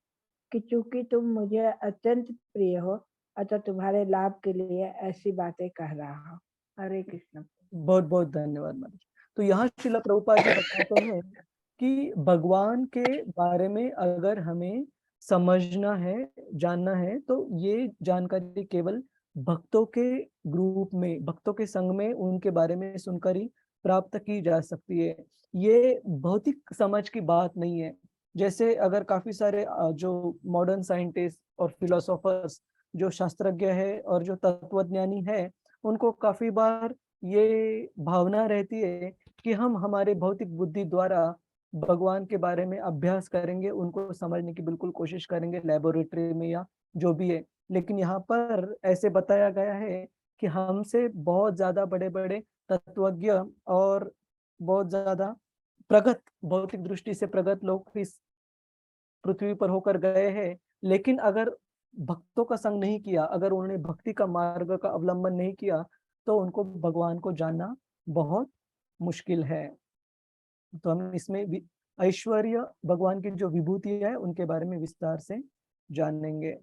कि चूंकि तुम मुझे अत्यंत प्रिय हो, अतः तुम्हारे लाभ के लिए ऐसी बातें कह रहा हूँ। हरे कृष्ण। बहुत बहुत धन्यवाद माता जी। तो यहाँ श्रील प्रभुपाद जी बताते हैं कि भगवान के बारे में अगर हमें समझना है, जानना है, तो ये जानकारी केवल भक्तों के ग्रुप में, भक्तों के संग में उनके बारे में सुनकर ही प्राप्त की जा सकती है। ये भौतिक समझ की बात नहीं है। जैसे अगर काफी सारे जो मॉडर्न साइंटिस्ट और फिलोसोफर्स, जो शास्त्रज्ञ है और जो तत्वज्ञानी है, उनको काफी बार ये भावना रहती है कि हम हमारे भौतिक बुद्धि द्वारा भगवान के बारे में अभ्यास करेंगे, उनको समझने की बिल्कुल कोशिश करेंगे लेबोरेटरी में या जो भी है। लेकिन यहाँ पर ऐसे बताया गया है कि हमसे बहुत ज्यादा बड़े बड़े तत्वज्ञ और बहुत ज्यादा प्रगत, भौतिक दृष्टि से प्रगत लोग इस पृथ्वी पर होकर गए हैं। लेकिन अगर भक्तों का संग नहीं किया, अगर उन्होंने भक्ति का मार्ग का अवलंबन नहीं किया, तो उनको भगवान को जानना बहुत मुश्किल है। तो हम इसमें ऐश्वर्य, भगवान की जो विभूति है, उनके बारे में विस्तार से जानेंगे।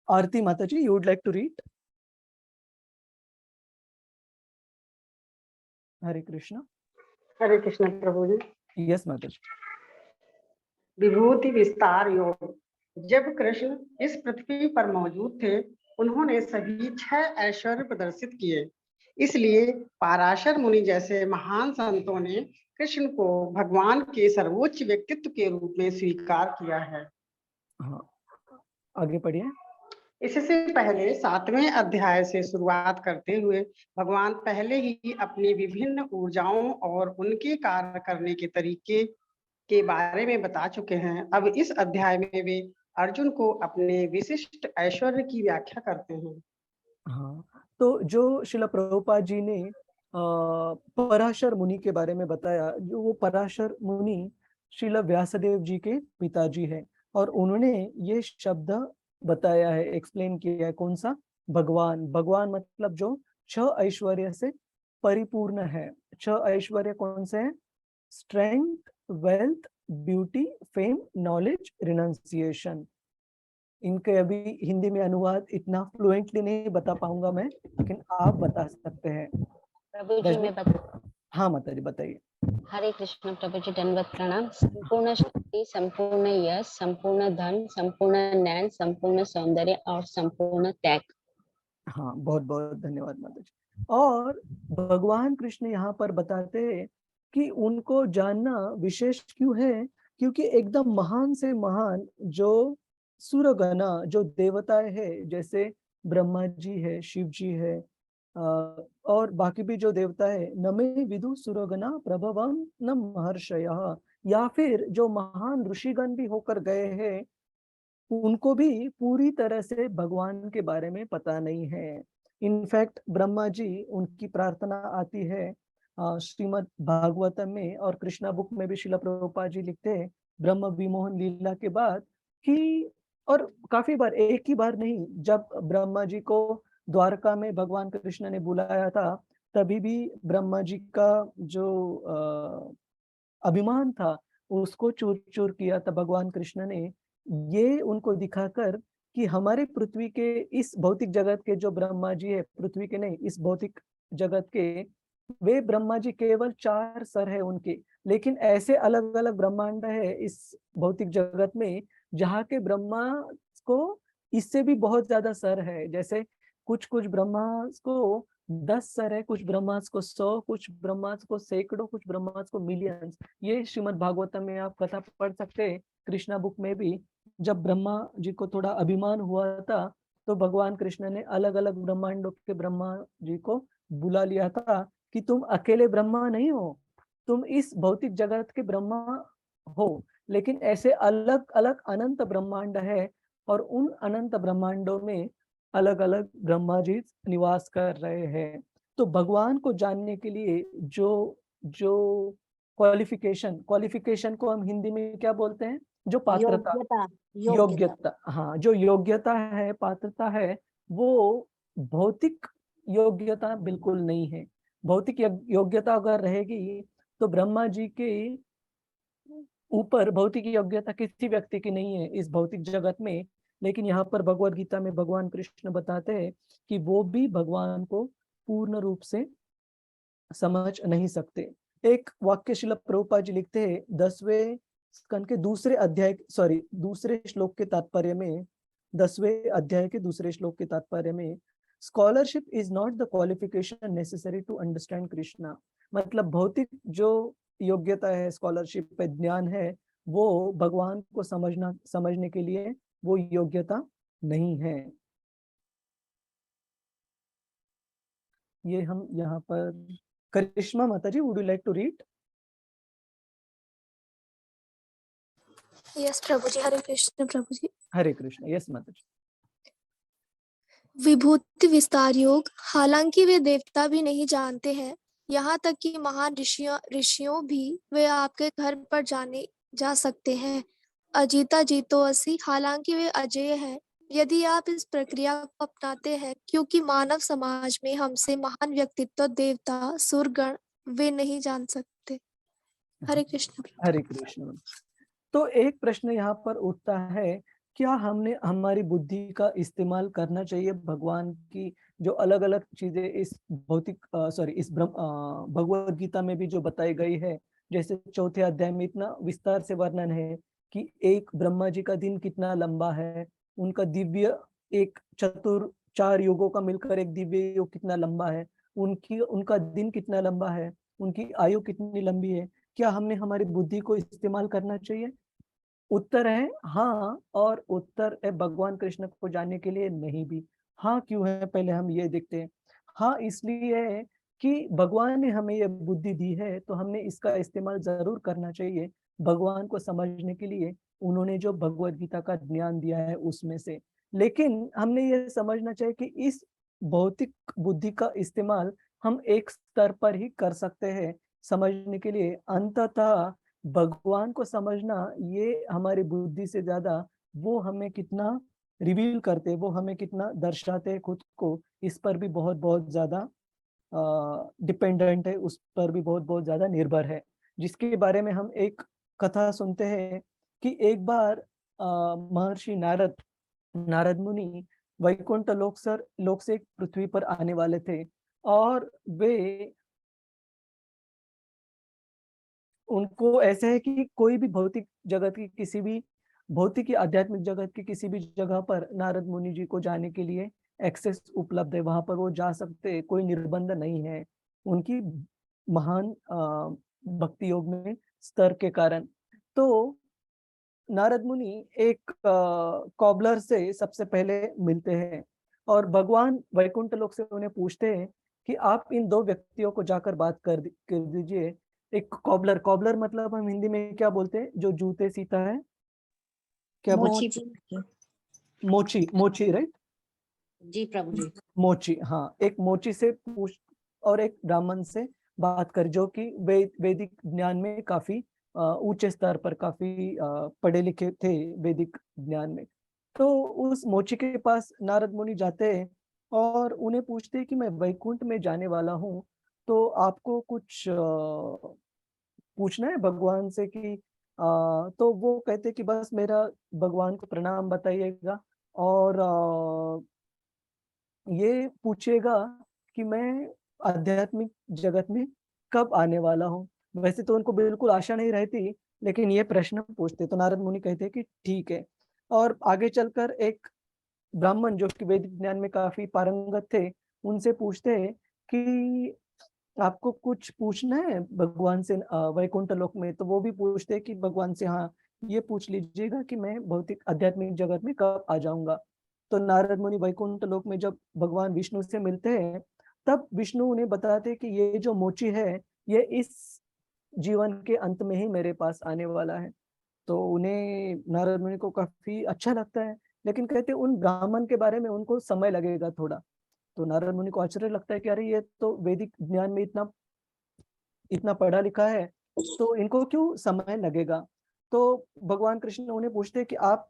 आरती माता जी, you would like to read? Hare Krishna. Hare Krishna प्रभु जी। यस माता जी। विभूति विस्तार योग। जब कृष्ण इस पृथ्वी पर मौजूद थे, उन्होंने सभी 6 ऐश्वर्य प्रदर्शित किए। इसलिए पाराशर मुनि जैसे महान संतों ने कृष्ण को भगवान के सर्वोच्च व्यक्तित्व के रूप में स्वीकार किया है। हाँ, आगे पढ़िए। इससे पहले 7वें अध्याय से शुरुआत करते हुए भगवान पहले ही अपनी विभिन्न ऊर्जाओं और उनके कार्य करने के तरीके के बारे में बता चुके हैं। अब इस अध्याय में वे अर्जुन को अपने विशिष्ट ऐश्वर्य की व्याख्या करते हैं। हाँ, तो जो श्रील प्रभुपाद जी ने पराशर मुनि के बारे में बताया, जो वो पराशर मुनि श्रील व्यासदेव जी के पिताजी हैं, और उन्होंने ये शब्द बताया है, एक्सप्लेन किया है। कौन सा? भगवान। भगवान मतलब जो 6 ऐश्वर्य से परिपूर्ण है। 6 ऐश्वर्य कौन से हैं? Strength, wealth, beauty, fame, knowledge, renunciation. इनके अभी हिंदी में अनुवाद इतना फ्लुएंटली नहीं बता पाऊंगा मैं, लेकिन आप बता सकते हैं। प्रभु जी मैं बता। हाँ माता जी, बताइए। हरे कृष्ण प्रभु जी, दंडवत प्रणाम। संपूर्ण शक्ति, संपूर्ण यश, संपूर्ण धन, संपूर्ण ज्ञान, संपूर्ण सौंदर्य और संपूर्ण त्याग। हाँ, बहुत बहुत धन्यवाद माता जी। और भगवान कृष्ण यहाँ पर बताते हैं कि उनको जानना विशेष क्यों है, क्योंकि एकदम महान से महान जो सुरगना, जो देवताएं है, जैसे ब्रह्मा जी है, शिव जी है, और बाकी भी जो देवता है, नमे विदु सुरगना प्रभवम न महर्षयः, या फिर जो महान ऋषिगण भी होकर गए हैं, उनको भी पूरी तरह से भगवान के बारे में पता नहीं है। इनफैक्ट ब्रह्मा जी, उनकी प्रार्थना आती है श्रीमद् भागवतम में, और कृष्णा बुक में भी श्रील प्रभुपाद जी लिखते हैं ब्रह्म विमोहन लीला के बाद कि, और काफी बार, एक ही बार नहीं, जब ब्रह्मा जी को द्वारका में भगवान कृष्ण ने बुलाया था, तभी भी ब्रह्मा जी का जो अभिमान था, उसको चूर चूर किया था भगवान कृष्ण ने, ये उनको दिखाकर कि हमारे पृथ्वी के, इस भौतिक जगत के जो ब्रह्मा जी है, पृथ्वी के नहीं, इस भौतिक जगत के, वे ब्रह्मा जी केवल 4 सर है उनके, लेकिन ऐसे अलग अलग ब्रह्मांड है इस भौतिक जगत में, जहाँ के ब्रह्मा को इससे भी बहुत ज्यादा सर है। जैसे कुछ कुछ ब्रह्मास को 10 सर है, कुछ ब्रह्मास को 100, कुछ ब्रह्मास को सैकड़ों, कुछ ब्रह्मास को मिलियंस। ये श्रीमद् भागवतम में आप कथा पढ़ सकते हैं, कृष्णा बुक में भी। जब ब्रह्मा जी को थोड़ा अभिमान हुआ था, तो भगवान कृष्ण ने अलग अलग ब्रह्मांडों के ब्रह्मा जी को बुला लिया था कि तुम अकेले ब्रह्मा नहीं हो, तुम इस भौतिक जगत के ब्रह्मा हो, लेकिन ऐसे अलग अलग अनंत ब्रह्मांड है, और उन अनंत ब्रह्मांडों में अलग अलग ब्रह्मा जी निवास कर रहे हैं। तो भगवान को जानने के लिए जो जो क्वालिफिकेशन को हम हिंदी में क्या बोलते हैं? जो पात्रता, योग्यता, हाँ, जो योग्यता है, पात्रता है, वो भौतिक योग्यता बिल्कुल नहीं है। भौतिक योग्यता अगर रहेगी, तो ब्रह्मा जी के ऊपर भौतिक योग्यता किसी व्यक्ति की नहीं है इस भौतिक जगत में। लेकिन यहाँ पर भगवद गीता में भगवान कृष्ण बताते हैं कि वो भी भगवान को पूर्ण रूप से समझ नहीं सकते। एक वाक्य शिला प्रभुपाद जी लिखते हैं 10वें स्कंद के दूसरे श्लोक के तात्पर्य में, 10वें अध्याय के दूसरे श्लोक के तात्पर्य में, scholarship is not the qualification necessary to understand Krishna. मतलब भौतिक जो योग्यता है, स्कॉलरशिप पे ज्ञान है, वो भगवान को समझने के लिए वो योग्यता नहीं है। ये हम यहाँ पर करिश्मा माता जी, would you like to read? Yes प्रभु जी, हरे कृष्ण प्रभु जी। हरे कृष्ण। यस माता जी। विभूति विस्तार योग, हालांकि वे देवता भी नहीं जानते हैं, यहाँ तक कि महान ऋषियों भी वे आपके घर पर जा सकते हैं। अजीता जीतो असी, हालांकि वे अजेय हैं। यदि आप इस प्रक्रिया को अपनाते हैं, क्योंकि मानव समाज में हमसे महान व्यक्तित्व, देवता, सुरगण वे नहीं जान सकते। हरे कृष्ण। हरे कृष्ण। तो एक प्रश्न यहाँ पर उठता है, क्या हमने हमारी बुद्धि का इस्तेमाल करना चाहिए भगवान की जो अलग अलग चीजें इस भगवद गीता में भी जो बताई गई है, जैसे चौथे अध्याय में इतना विस्तार से वर्णन है कि एक ब्रह्मा जी का दिन कितना लंबा है, उनका दिव्य एक चार युगों का मिलकर एक दिव्य युग कितना लंबा है, उनका दिन कितना लंबा है, उनकी आयु कितनी लंबी है। क्या हमने हमारी बुद्धि को इस्तेमाल करना चाहिए? उत्तर है हाँ, और उत्तर है भगवान कृष्ण को जानने के लिए नहीं भी। हाँ क्यों है, पहले हम ये देखते हैं। हाँ इसलिए है कि भगवान ने हमें ये बुद्धि दी है, तो हमने इसका इस्तेमाल जरूर करना चाहिए भगवान को समझने के लिए। उन्होंने जो भगवद गीता का ज्ञान दिया है उसमें से, लेकिन हमने ये समझना चाहिए कि इस भौतिक बुद्धि का इस्तेमाल हम एक स्तर पर ही कर सकते हैं समझने के लिए। अंततः भगवान को समझना ये हमारी बुद्धि से ज्यादा वो हमें कितना रिवील करते, वो हमें कितना दर्शाते खुद को, इस पर भी बहुत बहुत ज्यादा डिपेंडेंट है, उस पर भी बहुत बहुत ज्यादा निर्भर है। जिसके बारे में हम एक कथा सुनते हैं कि एक बार महर्षि नारद मुनि वैकुंठ लोक से पृथ्वी पर आने वाले थे, और वे उनको ऐसे है कि कोई भी भौतिक जगत की किसी भी भौतिक या आध्यात्मिक जगत की किसी भी जगह पर नारद मुनि जी को जाने के लिए एक्सेस उपलब्ध है, वहां पर वो जा सकते हैं, कोई निर्बंध नहीं है उनकी महान भक्ति योग में स्तर के कारण। तो नारद मुनि एक कॉबलर से सबसे पहले मिलते हैं, और भगवान वैकुंठ लोक से उन्हें पूछते हैं कि आप इन दो व्यक्तियों को जाकर बात कर दीजिए। एक कॉबलर मतलब हम हिंदी में क्या बोलते हैं, जो जूते सीता है, क्या मोची राइट जी प्रभु जी। मोची, हाँ, एक मोची से पूछ और एक ब्राह्मण से बात कर, जो कि वैदिक ज्ञान में काफी ऊंचे स्तर पर, काफी पढ़े लिखे थे वैदिक ज्ञान में। तो उस मोची के पास नारद मुनि जाते हैं और उन्हें पूछते हैं कि मैं वैकुंठ में जाने वाला हूँ, तो आपको कुछ पूछना है भगवान से कि तो वो कहते कि बस मेरा भगवान को प्रणाम बताइएगा, और ये पूछेगा कि मैं आध्यात्मिक जगत में कब आने वाला हूँ। वैसे तो उनको बिल्कुल आशा नहीं रहती, लेकिन ये प्रश्न पूछते। तो नारद मुनि कहते कि ठीक है, और आगे चलकर एक ब्राह्मण जो कि वैदिक ज्ञान में काफी पारंगत थे, उनसे पूछते हैं कि आपको कुछ पूछना है भगवान से वैकुंठ लोक में। तो वो भी पूछते हैं कि भगवान से हाँ ये पूछ लीजिएगा कि मैं भौतिक आध्यात्मिक जगत में कब आ जाऊंगा। तो नारद मुनि वैकुंठ लोक में जब भगवान विष्णु से मिलते हैं, तब विष्णु उन्हें बताते हैं कि ये जो मोची है ये इस जीवन के अंत में ही मेरे पास आने वाला है। तो उन्हें नारद मुनि को काफी अच्छा लगता है, लेकिन कहते उन ब्राह्मण के बारे में उनको समय लगेगा थोड़ा। तो नारद मुनि को आश्चर्य लगता है कि अरे ये तो वैदिक ज्ञान में इतना इतना पढ़ा लिखा है, तो इनको क्यों समय लगेगा। तो भगवान कृष्ण उन्हें पूछते हैं कि आप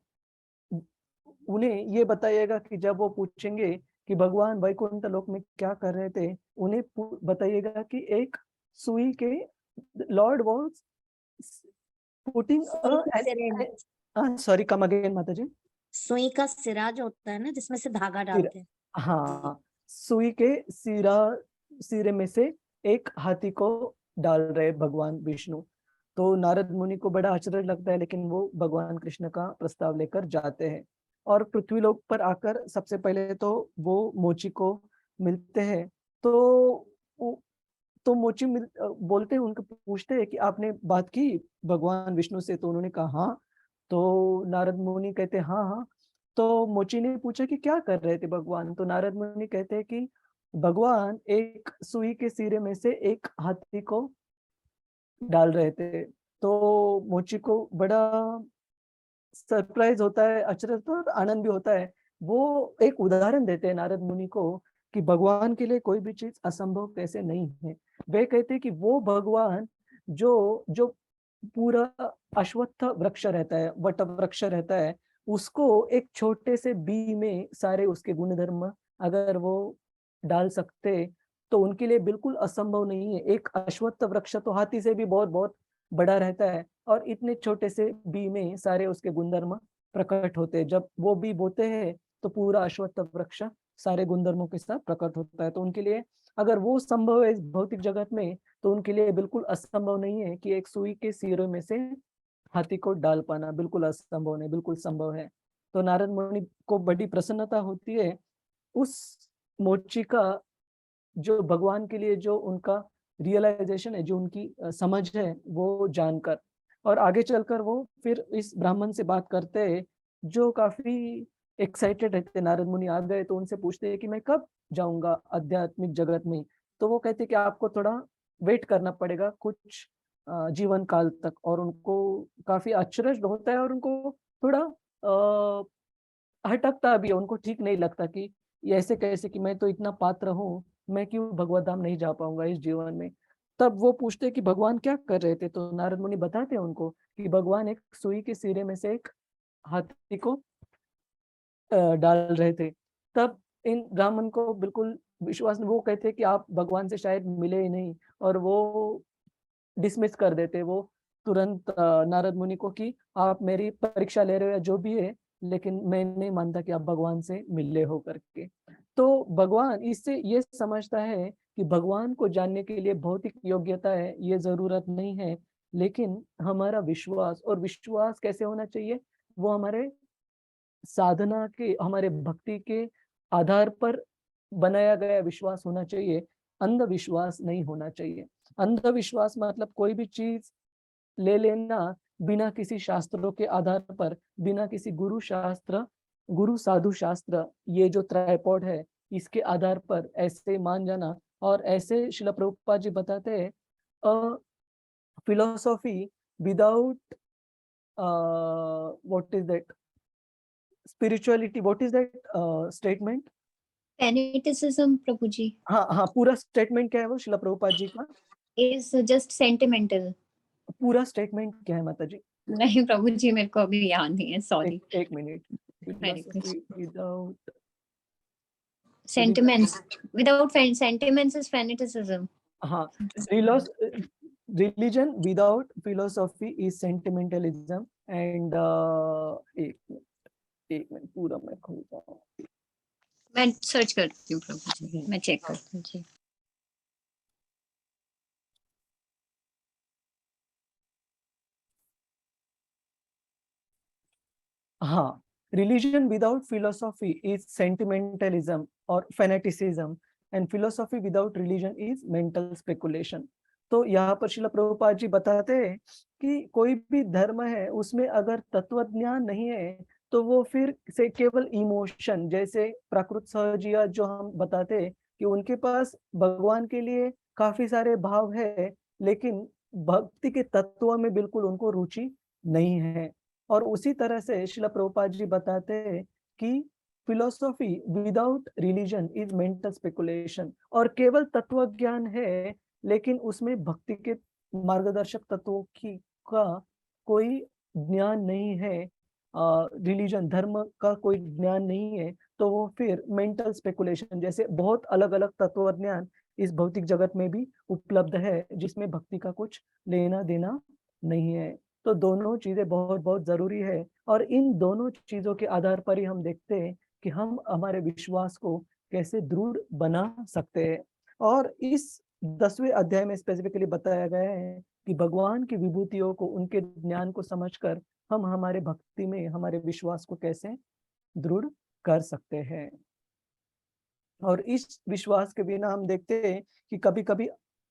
उन्हें ये बताइएगा कि जब वो पूछेंगे कि भगवान वैकुंठ लोक में क्या कर रहे थे, उन्हें बताइएगा कि एक सुई के Lord was putting sorry come again माता जी। सुई का सिरा जो होता है ना, जिसमें से धागा डालते हैं। हाँ, सुई के सिरे में से एक हाथी को डाल रहे भगवान विष्णु। तो नारद मुनि को बड़ा आश्चर्य लगता है, लेकिन वो भगवान कृष्ण का प्रस्ताव लेकर जाते हैं और पृथ्वीलोक पर आकर सबसे पहले तो वो मोची को मिलते हैं। तो मोची बोलते हैं, उनको पूछते हैं कि आपने बात की भगवान विष्णु से? तो उन्होंने कहा हाँ। तो नारद मुनि कहते हैं हाँ हाँ। तो मोची ने पूछा कि क्या कर रहे थे भगवान? तो नारद मुनि कहते हैं कि भगवान एक सुई के सिरे में से एक हाथी को डाल रहे थे। तो मोची को बड़ा सरप्राइज होता है, अचरज और आनंद भी होता है। वो एक उदाहरण देते हैं नारद मुनि को कि भगवान के लिए कोई भी चीज असंभव कैसे नहीं है। वे कहते हैं कि वो भगवान जो जो पूरा अश्वत्थ वृक्ष रहता है, वट वृक्ष रहता है, उसको एक छोटे से बी में सारे उसके गुणधर्म अगर वो डाल सकते, तो उनके लिए बिल्कुल असंभव नहीं है। एक अश्वत्थ वृक्ष तो हाथी से भी बहुत बहुत बड़ा रहता है, और इतने छोटे से बी में सारे उसके गुणधर्म प्रकट होते हैं। जब वो बी बोते हैं तो पूरा अश्वत्थ वृक्ष सारे गुणधर्मों के साथ प्रकट होता है। तो उनके लिए अगर वो संभव है इस भौतिक जगत में, तो उनके लिए बिल्कुल असंभव नहीं है कि एक सुई के सिरे में से हाथी को डाल पाना। बिल्कुल असंभव नहीं, बिल्कुल संभव है। तो नारद मुनि को बड़ी प्रसन्नता होती है उस मोची का, जो भगवान के लिए जो उनका रियलाइजेशन है, जो उनकी समझ है, वो जानकर। और आगे चलकर वो फिर इस ब्राह्मण से बात करते हैं, जो काफी एक्साइटेड रहते। नारद मुनि आ गए तो उनसे पूछते हैं कि मैं कब जाऊंगा आध्यात्मिक जगत में? तो वो कहते हैं कि आपको थोड़ा वेट करना पड़ेगा कुछ जीवन काल तक। और उनको काफी आश्चर्य होता है, और उनको थोड़ा हटकता भी है। उनको ठीक नहीं लगता कि ये ऐसे कैसे, कि मैं तो इतना पात्र हूँ, मैं क्यों भगवत धाम नहीं जा पाऊंगा इस जीवन में। तब वो पूछते कि भगवान क्या कर रहे थे? तो नारद मुनि बताते हैं उनको कि भगवान एक सुई के सिरे में से एक हाथी को डाल रहे थे। तब इन ब्राह्मण को बिल्कुल विश्वास नहीं। वो कहते हैं कि आप भगवान से शायद मिले ही नहीं, और वो डिसमिस कर देते वो तुरंत नारद मुनि को कि आप मेरी परीक्षा ले रहे हो या जो भी है, लेकिन मैं नहीं मानता कि आप भगवान से मिले हो करके। तो भगवान इससे ये समझता है कि भगवान को जानने के लिए भौतिक योग्यता है, ये जरूरत नहीं है, लेकिन हमारा विश्वास। और विश्वास कैसे होना चाहिए? वो हमारे साधना के, हमारे भक्ति के आधार पर बनाया गया विश्वास होना चाहिए, अंधविश्वास नहीं होना चाहिए। अंधविश्वास मतलब कोई भी चीज ले लेना बिना किसी शास्त्रों के आधार पर, बिना किसी गुरु साधु शास्त्र, ये जो ट्राइपॉड है, इसके आधार पर ऐसे मान जाना। और ऐसे श्रील प्रभुपाद जी बताते हैं, philosophy without what is that spirituality, what is that statement? Fanaticism, Prabhuji, हाँ हाँ, पूरा स्टेटमेंट क्या है वो श्रील प्रभुपाद जी का? is just sentimental. पूरा स्टेटमेंट क्या है माता जी? नहीं प्रभुजी, मेरे को अभी याद नहीं है, सॉरी। एक minute. Without Sentiments, without sentiments is fanaticism. हाँ, religion without philosophy is sentimentalism. And एक मिनट पूरा मैं खोलता हूँ। मैं सर्च करती हूँ प्रभुजी, मैं चेक करती हूँ जी। हाँ, religion without philosophy is sentimentalism or fanaticism, and philosophy without religion is mental speculation. तो यहाँ पर श्रील प्रभुपाद जी बताते हैं कि कोई भी धर्म है, उसमें अगर तत्व ज्ञान नहीं है, तो वो फिर से केवल इमोशन, जैसे प्राकृत सहजिया जो हम बताते हैं कि उनके पास भगवान के लिए काफी सारे भाव है, लेकिन भक्ति के तत्व में बिल्कुल उनको रुचि नहीं है। और उसी तरह से श्रील प्रभुपाद जी बताते हैं कि philosophy without religion is mental speculation. और केवल तत्व ज्ञान है, लेकिन उसमें भक्ति के मार्गदर्शक तत्वों की का कोई ज्ञान नहीं है, रिलीजन धर्म का कोई ज्ञान नहीं है, तो वो फिर मेंटल स्पेकुलेशन। जैसे बहुत अलग अलग तत्व ज्ञान इस भौतिक जगत में भी उपलब्ध है, जिसमें भक्ति का कुछ लेना देना नहीं है। तो दोनों चीजें बहुत बहुत जरूरी है, और इन दोनों चीजों के आधार पर ही हम देखते हैं कि हम हमारे विश्वास को कैसे दृढ़ बना सकते हैं। और इस 10वें अध्याय में स्पेसिफिकली बताया गया है कि भगवान की विभूतियों को, उनके ज्ञान को समझकर हम हमारे भक्ति में हमारे विश्वास को कैसे दृढ़ कर सकते हैं। और इस विश्वास के बिना हम देखते हैं कि कभी कभी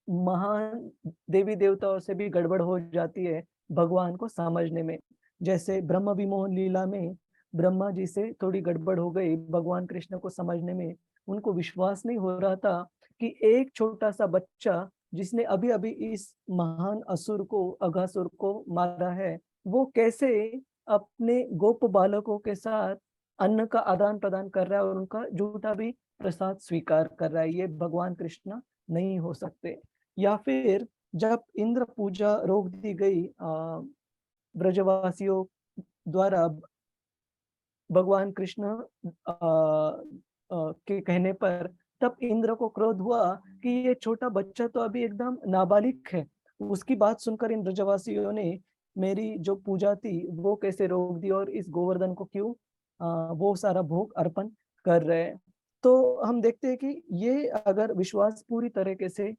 महान देवी देवताओं से भी गड़बड़ हो जाती है भगवान को समझने में। जैसे ब्रह्म विमोहन लीला में ब्रह्मा जी से थोड़ी गड़बड़ हो गई भगवान कृष्ण को समझने में। उनको विश्वास नहीं हो रहा था कि एक छोटा सा बच्चा जिसने अभी अभी इस महान असुर को, अघासुर को मारा है, वो कैसे अपने गोप बालकों के साथ अन्न का आदान प्रदान कर रहा है और उनका झूठा भी प्रसाद स्वीकार कर रहा है। ये भगवान कृष्ण नहीं हो सकते। या फिर जब इंद्र पूजा रोक दी गई ब्रजवासियों द्वारा भगवान कृष्ण के कहने पर, तब इंद्र को क्रोध हुआ कि ये छोटा बच्चा तो अभी एकदम नाबालिग है। उसकी बात सुनकर इन ब्रजवासियों ने मेरी जो पूजा थी वो कैसे रोक दी और इस गोवर्धन को क्यों वो सारा भोग अर्पण कर रहे हैं। तो हम देखते हैं कि ये अगर विश्वास पूरी तरीके से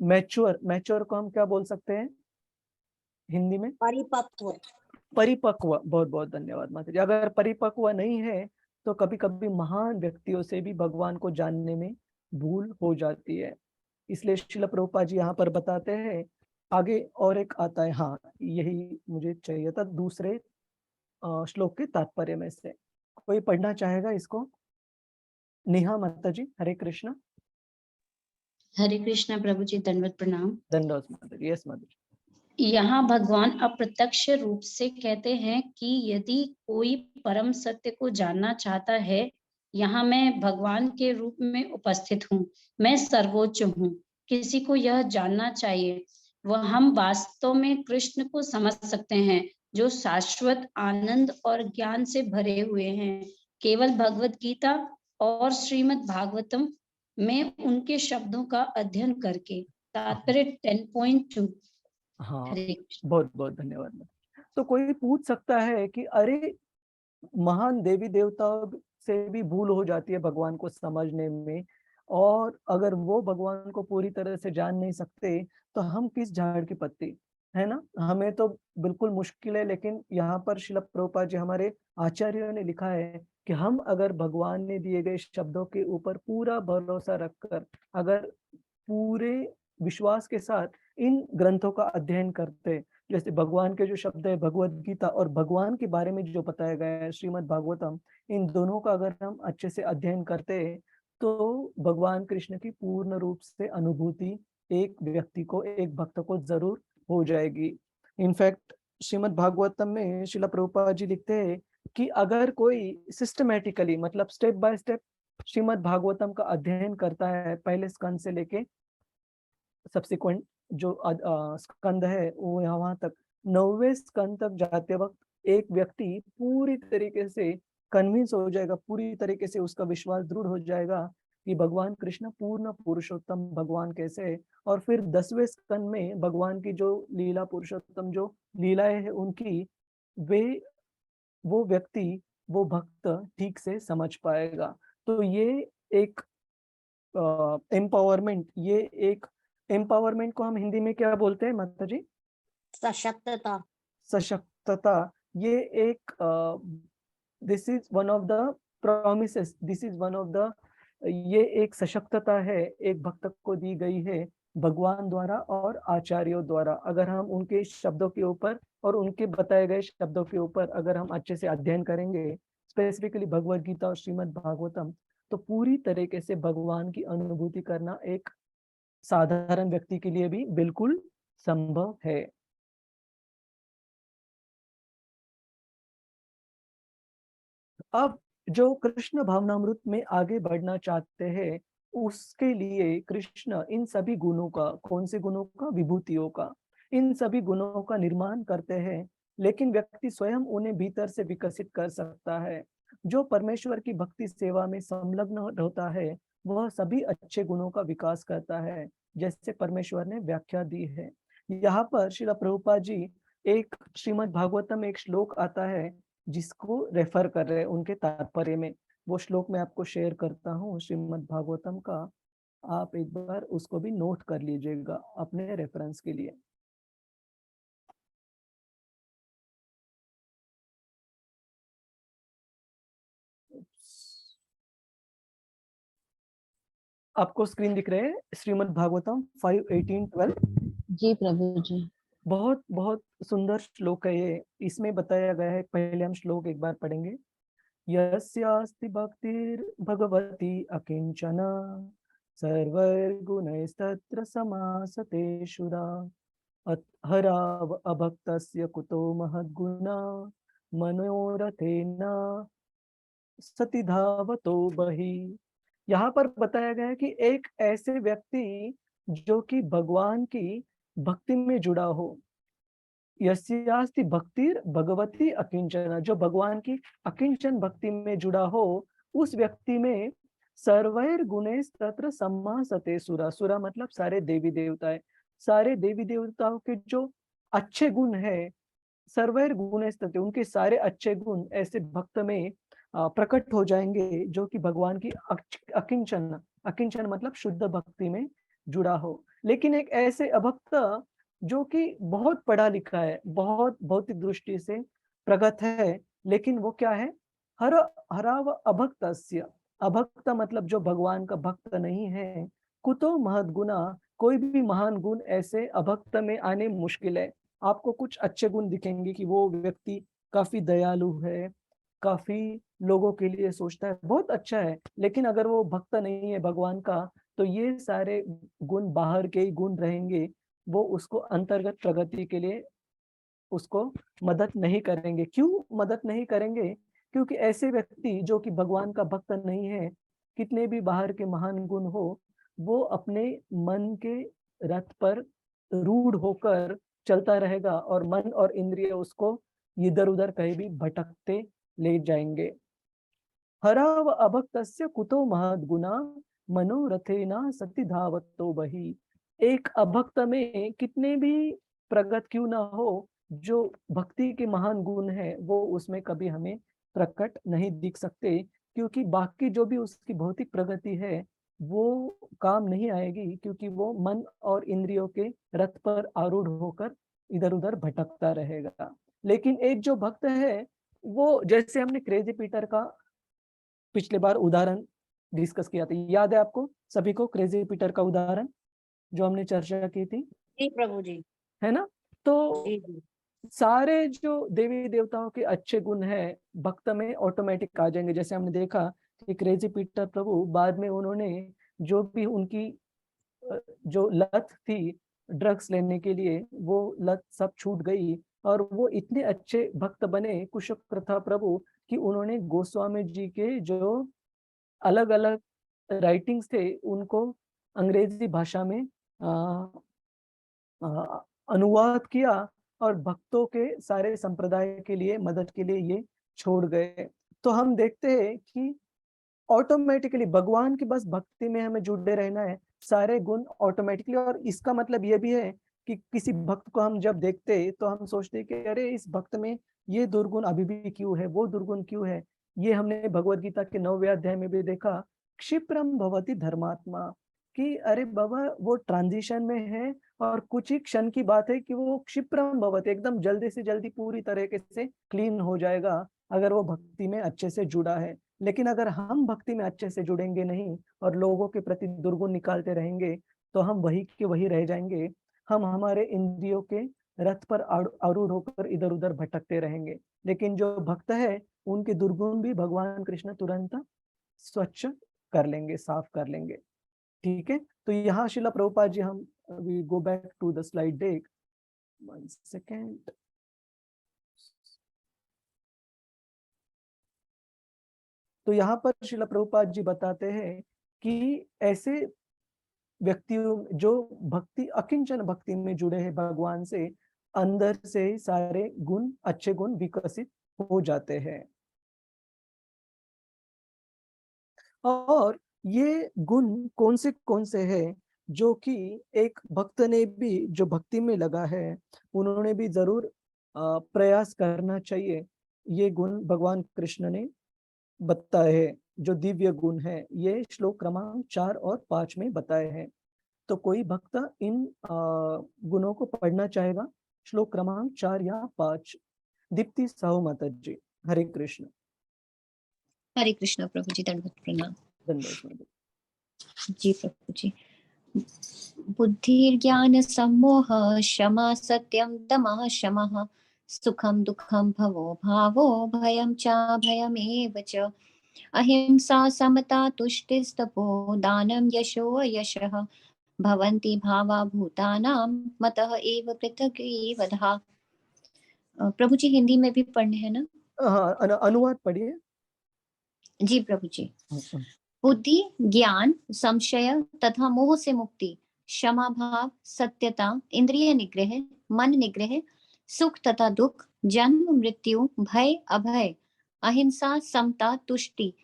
मैच्योर को हम क्या बोल सकते हैं हिंदी में? परिपक्व। परिपक्व। बहुत बहुत धन्यवाद माता जी। अगर परिपक्व नहीं है तो कभी कभी महान व्यक्तियों से भी भगवान को जानने में भूल हो जाती है। इसलिए श्रील प्रभुपाद जी यहाँ पर बताते हैं आगे, और एक आता है, हाँ यही मुझे चाहिए था, दूसरे श्लोक के तात्पर्य में से कोई पढ़ना चाहेगा इसको? नेहा माता जी, हरे कृष्ण। हरे कृष्णा प्रभु जी, दंडवत प्रणाम। दंडवत माता जी। यस माता जी। यहाँ भगवान अप्रत्यक्ष रूप से कहते हैं कि यदि कोई परम सत्य को जानना चाहता है, यहाँ मैं भगवान के रूप में उपस्थित हूँ, मैं सर्वोच्च हूँ, किसी को यह जानना चाहिए, वह हम वास्तव में कृष्ण को समझ सकते हैं जो शाश्वत आनंद और ज्ञान से भरे हुए हैं। केवल भगवत गीता और श्रीमद् भागवतम में उनके शब्दों का अध्ययन करके। तात्पर्य 10.2। हाँ, बहुत बहुत धन्यवाद। तो कोई पूछ सकता है कि अरे महान देवी देवताओं से भी भूल हो जाती है भगवान को समझने में, और अगर वो भगवान को पूरी तरह से जान नहीं सकते तो हम किस झाड़ की पत्ती, है ना? हमें तो बिल्कुल मुश्किल है। लेकिन यहाँ पर श्रील प्रभुपाद जी हमारे आचार्यों ने लिखा है कि हम अगर भगवान ने दिए गए शब्दों के ऊपर पूरा भरोसा रखकर, अगर पूरे विश्वास के साथ इन ग्रंथों का अध्ययन करते, जैसे भगवान के जो शब्द है भगवत गीता और भगवान के बारे में जो बताया गया है श्रीमद् भागवतम, इन दोनों का अगर हम अच्छे से अध्ययन करते तो भगवान कृष्ण की पूर्ण रूप से अनुभूति एक व्यक्ति को, एक भक्त को जरूर हो जाएगी। इनफैक्ट श्रीमद् भागवतम में श्रील प्रभुपाद जी लिखते हैं कि अगर कोई सिस्टमेटिकली, मतलब step by step Shrimad Bhagavatam का अध्ययन करता है, पहले स्कंद से लेके सब्सिक्वेंट जो स्कंद है वो यहाँ तक 9वें स्कंद तक जाते वक्त एक व्यक्ति पूरी तरीके से कन्विंस हो जाएगा, पूरी तरीके से उसका विश्वास दृढ़ हो जाएगा कि भगवान कृष्ण पूर्ण पुरुषोत्तम भगवान कैसे है। और फिर 10वें स्कंद में भगवान की जो लीला पुरुषोत्तम जो लीलाएं है उनकी, वो व्यक्ति, वो भक्त ठीक से समझ पाएगा। तो ये एक एम्पावरमेंट, ये एक एम्पावरमेंट को हम हिंदी में क्या बोलते हैं माता जी? सशक्तता। सशक्तता। ये एक this is one of the promises, this is one of the, ये एक सशक्तता है एक भक्त को दी गई है भगवान द्वारा और आचार्यों द्वारा। अगर हम उनके शब्दों के ऊपर और उनके बताए गए शब्दों के ऊपर अगर हम अच्छे से अध्ययन करेंगे, स्पेसिफिकली भगवत गीता और श्रीमद् भागवतम, तो पूरी तरीके से भगवान की अनुभूति करना एक साधारण व्यक्ति के लिए भी बिल्कुल संभव है। अब जो कृष्ण भावनामृत में आगे बढ़ना चाहते हैं उसके लिए कृष्ण इन सभी गुणों का, कौन से गुणों का? विभूतियों का, इन सभी गुणों का निर्माण करते हैं, लेकिन व्यक्ति स्वयं उन्हें भीतर से विकसित कर सकता है। जो परमेश्वर की भक्ति सेवा में संलग्न होता है वह सभी अच्छे गुणों का विकास करता है, जैसे परमेश्वर ने व्याख्या दी है। यहाँ पर श्रील प्रभुपाद जी एक श्रीमद् भागवतम में एक श्लोक आता है जिसको रेफर कर रहे हैं उनके तात्पर्य में। वो श्लोक मैं आपको शेयर करता हूँ श्रीमद् भागवतम का, आप एक बार उसको भी नोट कर लीजिएगा अपने रेफरेंस के लिए। आपको स्क्रीन दिख रहे हैं श्रीमद् भागवतम 5:18-12। जी प्रभु जी। बहुत बहुत सुंदर श्लोक है ये। इसमें बताया गया है, पहले हम श्लोक एक बार पढ़ेंगे। यस्यास्ति भक्तिर् भगवती अकिंचना सर्वैर्गुणैस्तत्र समासते शुरा हराव अभक्तस्य कुतो महद्गुणा मनोरथेन सति धावतो बहि। यहाँ पर बताया गया है कि एक ऐसे व्यक्ति जो कि भगवान की भक्ति में जुड़ा हो, यस्यास्ति भक्तिर् भगवती अकिंचना, जो भगवान की अकिंचन भक्ति में जुड़ा हो, उस व्यक्ति में सर्वैर गुणैः तत्र समासते सुरा। सुरा मतलब सारे देवी देवता है। सारे देवी देवताओं के जो अच्छे गुण है, सर्वैर गुणैः तत्र, उनके सारे अच्छे गुण ऐसे भक्त में प्रकट हो जाएंगे जो कि भगवान की अकिंचन, अकिंचन मतलब शुद्ध भक्ति में जुड़ा हो। लेकिन एक ऐसे अभक्त जो कि बहुत पढ़ा लिखा है, बहुत भौतिक दृष्टि से प्रगत है, लेकिन वो क्या है, हराव अभक्तस्य, अभक्त मतलब जो भगवान का भक्त नहीं है, कुतो महद्गुणा, कोई भी महान गुण ऐसे अभक्त में आने मुश्किल है। आपको कुछ अच्छे गुण दिखेंगे कि वो व्यक्ति काफी दयालु है, काफी लोगों के लिए सोचता है, बहुत अच्छा है, लेकिन अगर वो भक्त नहीं है भगवान का, तो ये सारे गुण बाहर के ही गुण रहेंगे, वो उसको अंतर्गत प्रगति के लिए उसको मदद नहीं करेंगे। क्यों मदद नहीं करेंगे? क्योंकि ऐसे व्यक्ति जो कि भगवान का भक्त नहीं है, कितने भी बाहर के महान गुण हो, वो अपने मन के रथ पर रूढ़ होकर चलता रहेगा और मन और इंद्रिय उसको इधर उधर कहीं भी भटकते ले जाएंगे। हराव अभक्तस्य कुतो महद्गुणा मनोरथेना सति धावतो बहि। एक अभक्त में कितने भी प्रगत क्यों ना हो, जो भक्ति के महान गुण है वो उसमें कभी हमें प्रकट नहीं दिख सकते, क्योंकि बाकी जो भी उसकी भौतिक प्रगति है वो काम नहीं आएगी, क्योंकि वो मन और इंद्रियों के रथ पर आरूढ़ होकर इधर उधर भटकता रहेगा। लेकिन एक जो भक्त है, वो जैसे हमने क्रेजी पीटर का पिछले बार उदाहरण डिस्कस किया था, याद है आपको सभी को क्रेजी पीटर का उदाहरण जो हमने चर्चा की थी? जी प्रभु जी। है ना? तो जी जी। सारे जो देवी देवताओं के अच्छे गुण है भक्त में ऑटोमेटिक आ जाएंगे। जैसे हमने देखा कि क्रेजी पीटर प्रभु बाद में उन्होंने जो भी उनकी जो लत थी ड्रग्स लेने के लिए, वो लत सब छूट गई और वो इतने अच्छे भक्त बने कुशक था प्रभु कि उन्होंने गोस्वामी जी के जो अलग अलग राइटिंग्स थे उनको अंग्रेजी भाषा में अनुवाद किया और भक्तों के सारे संप्रदाय के लिए मदद के लिए ये छोड़ गए। तो हम देखते हैं कि ऑटोमेटिकली भगवान की बस भक्ति में हमें जुड़े रहना है, सारे गुण ऑटोमेटिकली। और इसका मतलब ये भी है कि किसी भक्त को हम जब देखते हैं तो हम सोचते हैं कि अरे इस भक्त में ये दुर्गुण अभी भी क्यों है, वो दुर्गुण क्यों है। ये हमने भगवद गीता के 9वें अध्याय में भी देखा, क्षिप्रम भवति धर्मात्मा, कि अरे बाबा वो ट्रांजिशन में है और कुछ ही क्षण की बात है कि वो क्षिप्रम भवति, एकदम जल्दी से जल्दी पूरी तरीके से क्लीन हो जाएगा अगर वो भक्ति में अच्छे से जुड़ा है। लेकिन अगर हम भक्ति में अच्छे से जुड़ेंगे नहीं और लोगों के प्रति दुर्गुण निकालते रहेंगे तो हम वही के वही रह जाएंगे। हम हमारे इंद्रियों के रथ पर आरूढ़ होकर इधर उधर भटकते रहेंगे। लेकिन जो भक्त है उनके दुर्गुण भी भगवान कृष्ण तुरंत स्वच्छ कर लेंगे, साफ कर लेंगे। ठीक है, तो यहाँ शिला प्रभुपाद जी, हम we go back to the slide deck, 1 second. तो यहाँ पर शिला प्रभुपाद जी बताते हैं कि ऐसे व्यक्तियों जो भक्ति अकिंचन भक्ति में जुड़े हैं भगवान से, अंदर से सारे गुण, अच्छे गुण विकसित हो जाते हैं। और ये गुण कौन से हैं जो कि एक भक्त ने भी जो भक्ति में लगा है उन्होंने भी जरूर प्रयास करना चाहिए। ये गुण भगवान कृष्ण ने बताए हैं, जो दिव्य गुण है, ये श्लोक क्रमांक 4 और 5 में बताए हैं। तो कोई भक्त इन गुणों को पढ़ना चाहेगा, श्लोक क्रमांक 4 या 5। दीप्ति साहू माता जी, हरे कृष्ण। हरे कृष्ण प्रभु जी, दंडवत प्रणाम। धन्यवाद जी प्रभु जी। बुद्धिर्ज्ञान सम्मोह क्षमा सत्यम दमः शमः सुखम दुखम भवो भावो भयम च भयमेव च अहिंसा समता तुष्टिस्तपो दानं यशो यशः भवन्ति भावा भूतानां मतः एव पृथग्वधा। प्रभु जी हिंदी में भी पढ़ने हैं ना? हाँ, अनुवाद पढ़िए। जी प्रभु जी। बुद्धि, ज्ञान, संशय तथा मोह से मुक्ति, क्षमा भाव, सत्यता, इंद्रिय निग्रह, मन निग्रह, सुख तथा दुख, जन्म मृत्यु, भय अभय, अहिंसा, समता, तुष्टि,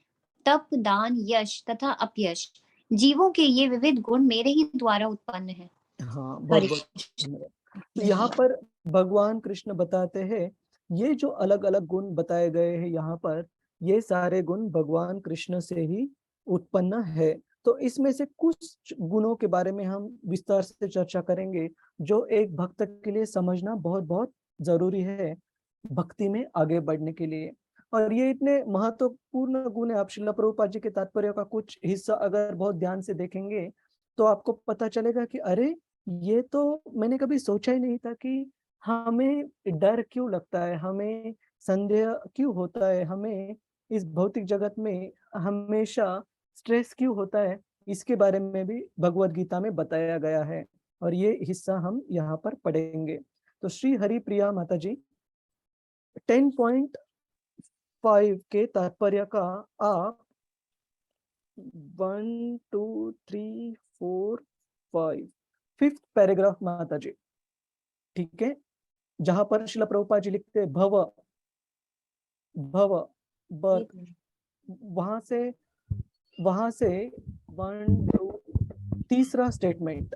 तप, दान, यश तथा अपयश, जीवों के ये विविध गुण मेरे ही द्वारा उत्पन्न है। हाँ, बहुत बहुत धन्यवाद। तो यहाँ पर भगवान कृष्ण बताते हैं, ये जो अलग अलग गुण बताए गए हैं यहाँ पर, ये सारे गुण भगवान कृष्ण से ही उत्पन्न है। तो इसमें से कुछ गुणों के बारे में हम विस्तार से चर्चा करेंगे, जो एक भक्त के लिए समझना बहुत बहुत जरूरी है भक्ति में आगे बढ़ने के लिए। और ये इतने महत्वपूर्ण गुण है, आप श्रील प्रभुपाद जी के तात्पर्य का कुछ हिस्सा अगर बहुत ध्यान से देखेंगे तो आपको पता चलेगा कि अरे, ये तो मैंने कभी सोचा ही नहीं था कि हमें डर क्यों लगता है, हमें संदेह क्यों होता है, हमें इस भौतिक जगत में हमेशा स्ट्रेस क्यों होता है, इसके बारे में भी भगवत गीता में बताया गया है। और ये हिस्सा हम यहाँ पर पढ़ेंगे। तो श्री हरि प्रिया माता जी 10.5 के तात्पर्य का आप 1 2 3 4 5 5th पैराग्राफ माता जी, ठीक है, जहां पर श्रील प्रभुपाद जी लिखते हैं भव भव बर्थ, वहां से 1 2 तीसरा स्टेटमेंट।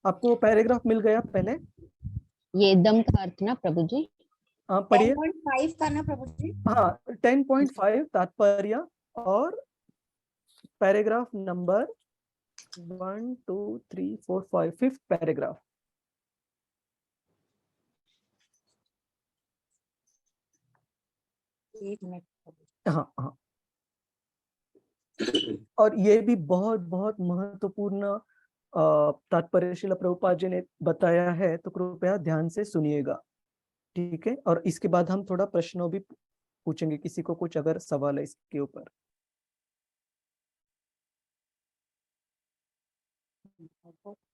आपको पैराग्राफ मिल गया पहले? ये दम का अर्थ ना प्रभु जी? पढ़िए। 10.5 का ना प्रभु जी? हाँ, 10.5 तात्पर्य और पैराग्राफ नंबर 1 2 3 4 5 5th पैराग्राफ। हाँ हाँ। और ये भी बहुत बहुत महत्वपूर्ण तात्पर्य श्रील प्रभुपाद जी ने बताया है, तो कृपया ध्यान से सुनिएगा, ठीक है। और इसके बाद हम थोड़ा प्रश्नों भी पूछेंगे, किसी को कुछ अगर सवाल है इसके ऊपर।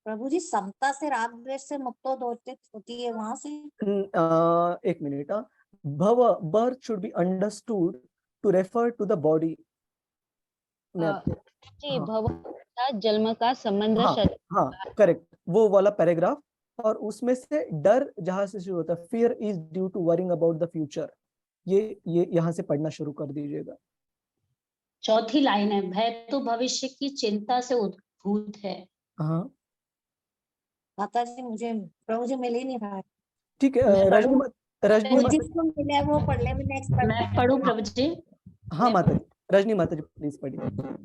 प्रभु जी, समता से राग द्वेष से मुक्त होती है वहां से? एक मिनट। भव birth should be understood to refer to the body. जी, भव का जन्म का संबंध। हाँ हाँ, करेक्ट, वो वाला पैराग्राफ। और उसमें से डर जहां से शुरू होता है, fear is due to worrying about the future, ये यहाँ से पढ़ना शुरू कर दीजिएगा। चौथी लाइन है, भय तो भविष्य की चिंता से उद्भूत है। हाँ माता जी, मुझे प्रभु जी मिल ही नहीं रहा है। ठीक है, रजनी जिसको मिला है वो पढ़ ले। मैं पढ़ूं प्रभु जी? हाँ माता जी, रजनी माता जी प्लीज पढ़िए।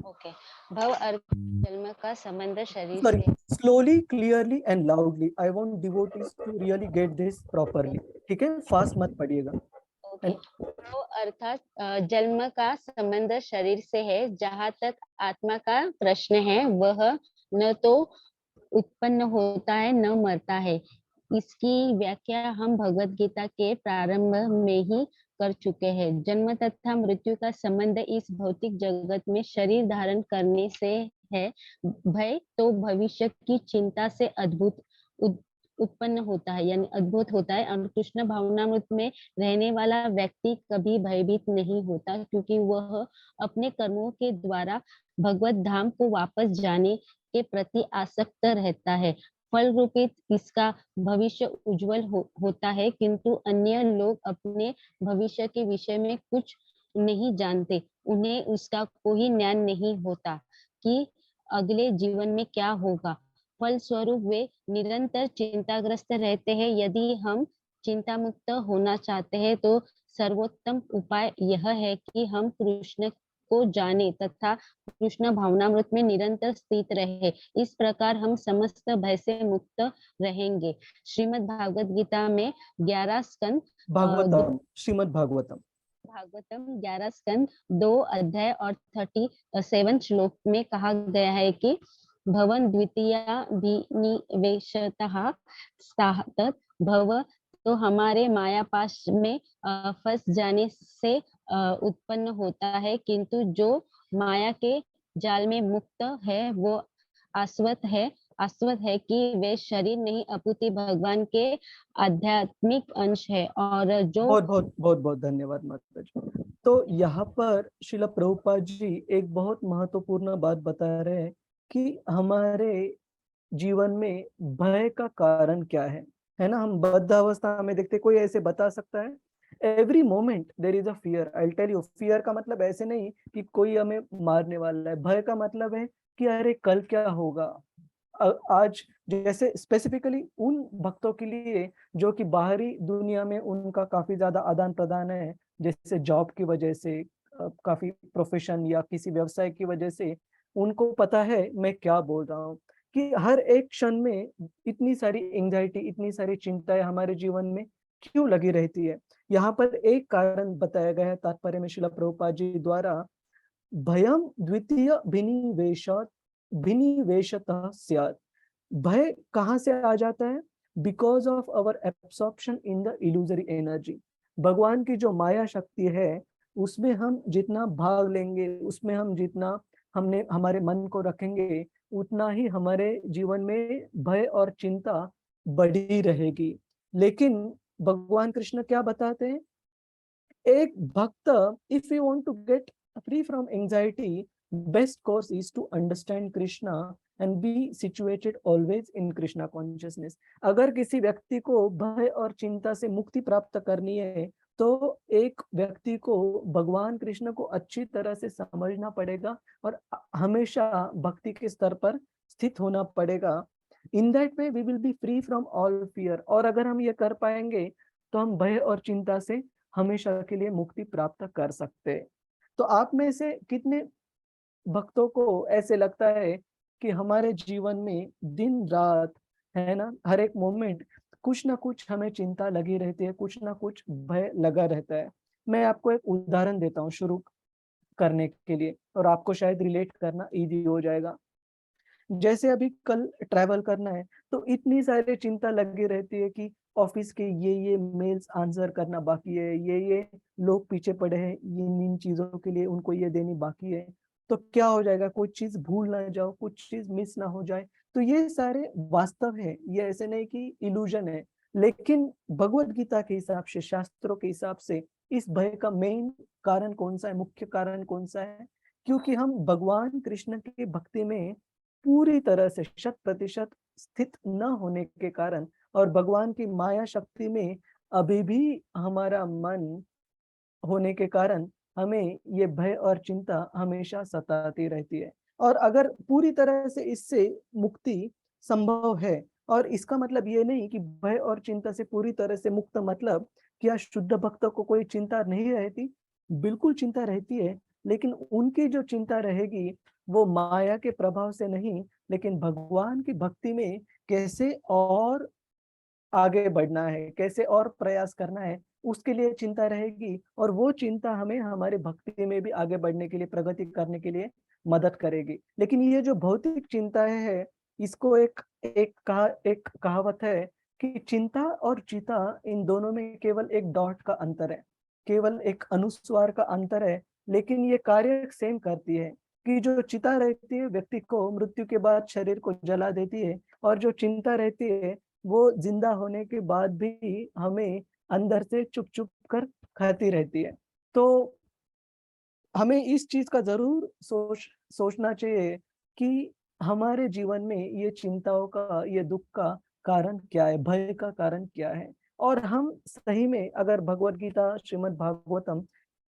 ओके। भव अर्थ जन्म का संबंध शरीर Sorry, से। slowly, clearly and loudly. I want devotees to really get this properly. ठीक है, फास्ट मत पढ़िएगा। ओके। भव अर्थात जन्म का संबंध शरीर से है। जहाँ तक आत्मा का प्रश्न है, वह न तो उत्पन्न होता है न मरता है। इसकी व्याख्या हम भगवत गीता के प्रारंभ में ही कर चुके हैं। जन्म तथा मृत्यु का संबंध इस भौतिक जगत में शरीर धारण करने से है। भय तो भविष्य की चिंता से अद्भुत उत्पन्न होता है, यानी अद्भुत होता है। और कृष्ण भावनामृत में रहने वाला व्यक्ति कभी भयभीत नहीं होता, क्योंकि वह अपने कर्मों के द्वारा भगवत धाम को वापस जाने के प्रति आसक्त रहता है। फल रूपित इसका भविष्य उज्जवल होता है, किंतु अन्य लोग अपने भविष्य के विषय में कुछ नहीं जानते। उन्हें उसका कोई ज्ञान नहीं होता कि अगले जीवन में क्या होगा। फल स्वरूप वे निरंतर चिंताग्रस्त रहते हैं। यदि हम चिंता मुक्त होना चाहते हैं तो सर्वोत्तम उपाय यह है कि हम कृष्ण को जाने तथा कृष्ण भावनामृत में निरंतर स्थित रहे। इस प्रकार हम समस्त भय से मुक्त रहेंगे। श्रीमद् भागवत गीता में 11 स्कंद भागवतम, श्रीमद् भागवतम 11 स्कंद 2 अध्याय और 37 श्लोक में कहा गया है कि भवन द्वितीया विनिवेशतः साहतत् भव, तो हमारे माया पाश में फंस जाने से उत्पन्न होता है, किंतु जो माया के जाल में मुक्त है वो आश्वत है कि वे शरीर नहीं अपितु भगवान के आध्यात्मिक अंश है। और जो बहुत धन्यवाद माता जी। तो यहाँ पर श्रील प्रभुपाद जी एक बहुत महत्वपूर्ण बात बता रहे हैं कि हमारे जीवन में भय का कारण क्या है ना। हम बद्ध अवस्था में देखते, कोई ऐसे बता सकता है? Every moment there is a fear. I tell you, fear का मतलब ऐसे नहीं कि कोई हमें मारने वाला है। भय का मतलब है कि अरे कल क्या होगा। आज जैसे स्पेसिफिकली उन भक्तों के लिए जो कि बाहरी दुनिया में उनका काफी ज्यादा आदान प्रदान है, जैसे जॉब की वजह से, काफी प्रोफेशन या किसी व्यवसाय की वजह से, उनको पता है मैं क्या बोल रहा हूँ कि हर एक क्षण में इतनी सारी एंजाइटी, इतनी सारी चिंताएं हमारे जीवन में क्यों लगी रहती है। यहाँ पर एक कारण बताया गया है तात्पर्य में श्रील प्रभुपाद जी द्वारा, भयम द्वितीय विनिवेशतः स्यात्। भय कहाँ से आ जाता है? Because of our absorption in the illusory energy. भगवान की जो माया शक्ति है उसमें हम जितना भाग लेंगे, उसमें हम जितना हमारे मन को रखेंगे, उतना ही हमारे जीवन में भय और चिंता बढ़ी रहेगी। लेकिन भगवान कृष्ण क्या बताते हैं? एक भक्त, if you want to get free from anxiety, best course is to understand Krishna and be situated always in Krishna consciousness. अगर किसी व्यक्ति को भय और चिंता से मुक्ति प्राप्त करनी है तो एक व्यक्ति को भगवान कृष्ण को अच्छी तरह से समझना पड़ेगा और हमेशा भक्ति के स्तर पर स्थित होना पड़ेगा। In that way we will be free from all fear. और अगर हम ये कर पाएंगे तो हम भय और चिंता से हमेशा के लिए मुक्ति प्राप्त कर सकते हैं। तो आप में से कितने भक्तों को ऐसे लगता है कि हमारे जीवन में दिन रात, है ना, हर एक मोमेंट कुछ ना कुछ हमें चिंता लगी रहती है, कुछ ना कुछ भय लगा रहता है। मैं आपको एक उदाहरण देता हूँ शुरू करने के लिए, और आपको शायद रिलेट करना इजी हो जाएगा। जैसे अभी कल ट्रैवल करना है तो इतनी सारी चिंता लगी रहती है कि ऑफिस के ये मेल्स आंसर करना बाकी है, ये लोग पीछे पड़े हैं इन चीजों के लिए, उनको ये देनी बाकी है, तो क्या हो जाएगा, कोई चीज भूल ना जाओ, कुछ चीज मिस ना हो जाए। तो ये सारे वास्तव है, ये ऐसे नहीं कि इल्यूजन है। लेकिन भगवत गीता के हिसाब से, शास्त्रों के हिसाब से इस भय का मेन कारण कौन सा है, मुख्य कारण कौन सा है? क्योंकि हम भगवान कृष्ण की भक्ति में पूरी तरह से 100% स्थित न होने के कारण और भगवान की माया शक्ति में अभी भी हमारा मन होने के कारण हमें ये भय और चिंता हमेशा सताती रहती है। और अगर पूरी तरह से इससे मुक्ति संभव है, और इसका मतलब ये नहीं कि भय और चिंता से पूरी तरह से मुक्त मतलब क्या शुद्ध भक्तों को कोई चिंता नहीं रहती? बिल्कुल चिंता रहती है, लेकिन उनकी जो चिंता रहेगी वो माया के प्रभाव से नहीं, लेकिन भगवान की भक्ति में कैसे और आगे बढ़ना है, कैसे और प्रयास करना है, उसके लिए चिंता रहेगी। और वो चिंता हमें हमारे भक्ति में भी आगे बढ़ने के लिए, प्रगति करने के लिए मदद करेगी। लेकिन ये जो भौतिक चिंता है, इसको एक कहावत है कि चिंता और चिता, इन दोनों में केवल एक डॉट का अंतर है, केवल एक अनुस्वार का अंतर है, लेकिन ये कार्य सेम करती है। कि जो चिता रहती है व्यक्ति को मृत्यु के बाद शरीर को जला देती है, और जो चिंता रहती है वो जिंदा होने के बाद भी हमें अंदर से चुप चुप कर खाती रहती है। तो हमें इस चीज का जरूर सोचना चाहिए कि हमारे जीवन में ये चिंताओं का, ये दुख का कारण क्या है, भय का कारण क्या है। और हम सही में अगर भगवत गीता, श्रीमद् भागवतम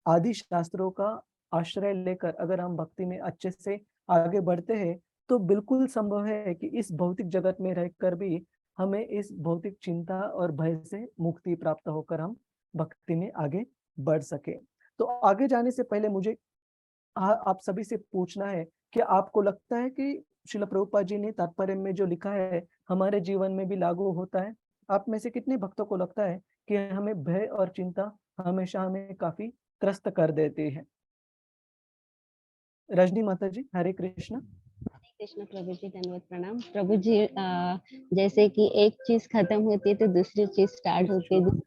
आदि शास्त्रों का आश्रय लेकर अगर हम भक्ति में अच्छे से आगे बढ़ते हैं तो बिल्कुल संभव है कि इस भौतिक जगत में रहकर भी हमें इस भौतिक चिंता और भय से मुक्ति प्राप्त होकर हम भक्ति में आगे बढ़ सके। तो आगे जाने से पहले मुझे आप सभी से पूछना है कि आपको लगता है कि श्रील प्रभुपाद जी ने तात्पर्य में जो लिखा है हमारे जीवन में भी लागू होता है? आप में से कितने भक्तों को लगता है कि हमें भय और चिंता हमेशा हमें काफी त्रस्त कर देती है? रजनी माता जी, हरे कृष्ण। हरे कृष्ण प्रभु जी, धन्यवाद प्रणाम प्रभु जी। जैसे कि एक चीज खत्म होती है तो दूसरी चीज स्टार्ट होती है,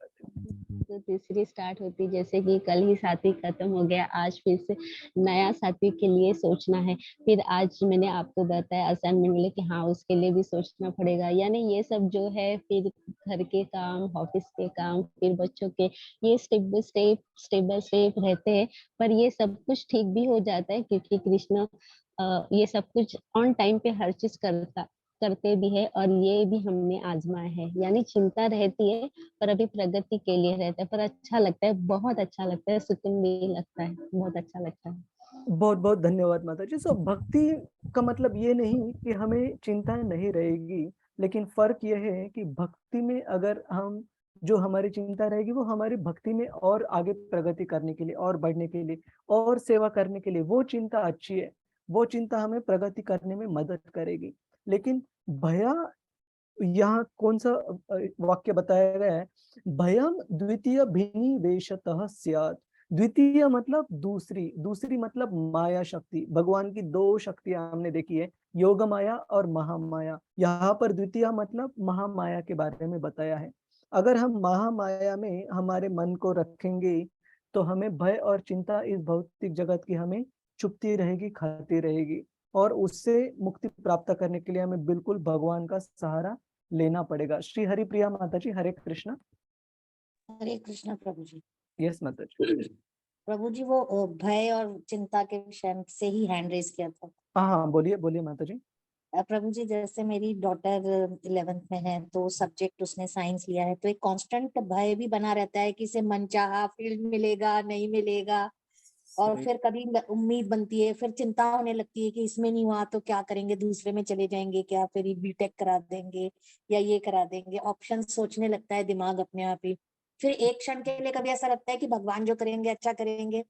तो तीसरी स्टार्ट होती है। जैसे कि कल ही साथी खत्म हो गया, आज फिर से नया साथी के लिए सोचना है। फिर आज मैंने आपको बताया असाइनमेंट मिले कि हाँ उसके लिए भी सोचना पड़ेगा। यानी ये सब जो है, फिर घर के काम, ऑफिस के काम, फिर बच्चों के, ये स्टेप बाय स्टेप रहते हैं। पर ये सब कुछ ठीक भी हो जाता है क्योंकि कृष्ण ये सब कुछ ऑन टाइम पे हर चीज करते भी है, और ये भी हमने आजमाया है। यानी चिंता रहती है पर अभी प्रगति के लिए रहता है, पर अच्छा लगता है, बहुत अच्छा लगता है, सुकून भी लगता है, बहुत अच्छा लगता है। बहुत बहुत धन्यवाद माता जी। सो भक्ति का मतलब ये नहीं कि हमें चिंता नहीं रहेगी, लेकिन फर्क यह है कि भक्ति में अगर हम जो हमारी चिंता रहेगी वो हमारी भक्ति में और आगे प्रगति करने के लिए और बढ़ने के लिए और सेवा करने के लिए वो चिंता अच्छी है, वो चिंता हमें प्रगति करने में मदद करेगी। लेकिन भया, यहाँ कौन सा वाक्य बताया गया है? भयम द्वितीय भिनिवेशतः स्यात्। द्वितीय मतलब दूसरी, दूसरी मतलब माया शक्ति। भगवान की दो शक्तियां हमने देखी है, योग माया और महामाया। यहाँ पर द्वितीय मतलब महामाया के बारे में बताया है। अगर हम महामाया में हमारे मन को रखेंगे तो हमें भय और चिंता इस भौतिक जगत की हमें चुपती रहेगी, खाती रहेगी, और उससे मुक्ति प्राप्त करने के लिए हमें बिल्कुल भगवान का सहारा लेना पड़ेगा। श्री हरिप्रिया माता जी, हरे कृष्ण। हरे कृष्ण प्रभु जी। यस माता जी। प्रभु जी, वो भय और चिंता के विषय से ही हैंड रेज किया था। हाँ, बोलिए बोलिए माता जी। प्रभु जी, जैसे मेरी डॉटर 11th में है, तो सब्जेक्ट उसने साइंस लिया है, तो एक कांस्टेंट भय भी बना रहता है कि इसे मनचाहा फील्ड मिलेगा नहीं मिलेगा, और फिर कभी उम्मीद बनती है, फिर चिंता होने लगती है कि इसमें नहीं हुआ तो क्या करेंगे, दूसरे में चले जाएंगे क्या, फिर बीटेक करा देंगे या ये करा देंगे, ऑप्शन सोचने लगता है दिमाग अपने आप ही। फिर एक क्षण के लिए कभी ऐसा लगता है कि भगवान जो करेंगे अच्छा करेंगे,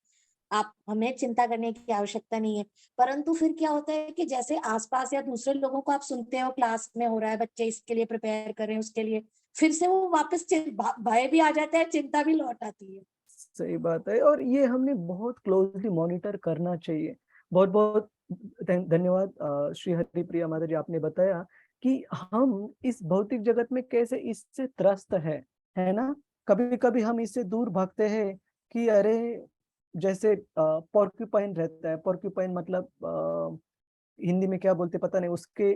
आप हमें चिंता करने की आवश्यकता नहीं है। परंतु फिर क्या होता है कि जैसे आसपास या दूसरे लोगों को आप सुनते हो, क्लास में हो रहा है, बच्चे इसके लिए प्रिपेयर कर रहे हैं, उसके लिए, फिर से वो वापस भय भी आ जाता है, चिंता भी लौट आती है। सही बात है, और ये हमने बहुत क्लोजली मॉनिटर करना चाहिए। बहुत बहुत धन्यवाद श्री हरिप्रिया माता जी, आपने बताया कि हम इस भौतिक जगत में कैसे इससे त्रस्त है ना। कभी कभी हम इससे दूर भागते हैं कि अरे, जैसे पोर्क्यूपाइन रहता है। पोर्क्यूपाइन मतलब हिंदी में क्या बोलते पता नहीं, उसके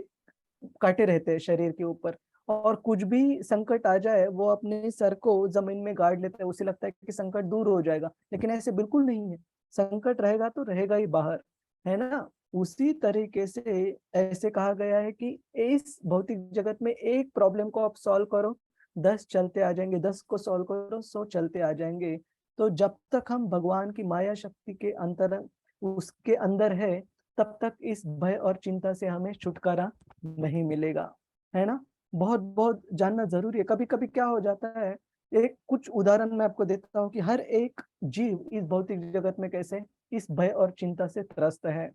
कांटे रहते हैं शरीर के ऊपर, और कुछ भी संकट आ जाए वो अपने सर को जमीन में गाड़ लेता है, उसे लगता है कि संकट दूर हो जाएगा, लेकिन ऐसे बिल्कुल नहीं है। संकट रहेगा तो रहेगा ही बाहर, है ना। उसी तरीके से ऐसे कहा गया है कि इस भौतिक जगत में एक प्रॉब्लम को आप सॉल्व करो, 10 चलते आ जाएंगे, 10 को सॉल्व करो, 100 चलते आ जाएंगे। तो जब तक हम भगवान की माया शक्ति के अंतर उसके अंदर है, तब तक इस भय और चिंता से हमें छुटकारा नहीं मिलेगा, है ना। बहुत बहुत जानना जरूरी है। कभी कभी क्या हो जाता है, एक कुछ उदाहरण मैं आपको देता हूँ कि हर एक जीव इस भौतिक जगत में कैसे इस भय और चिंता से त्रस्त है।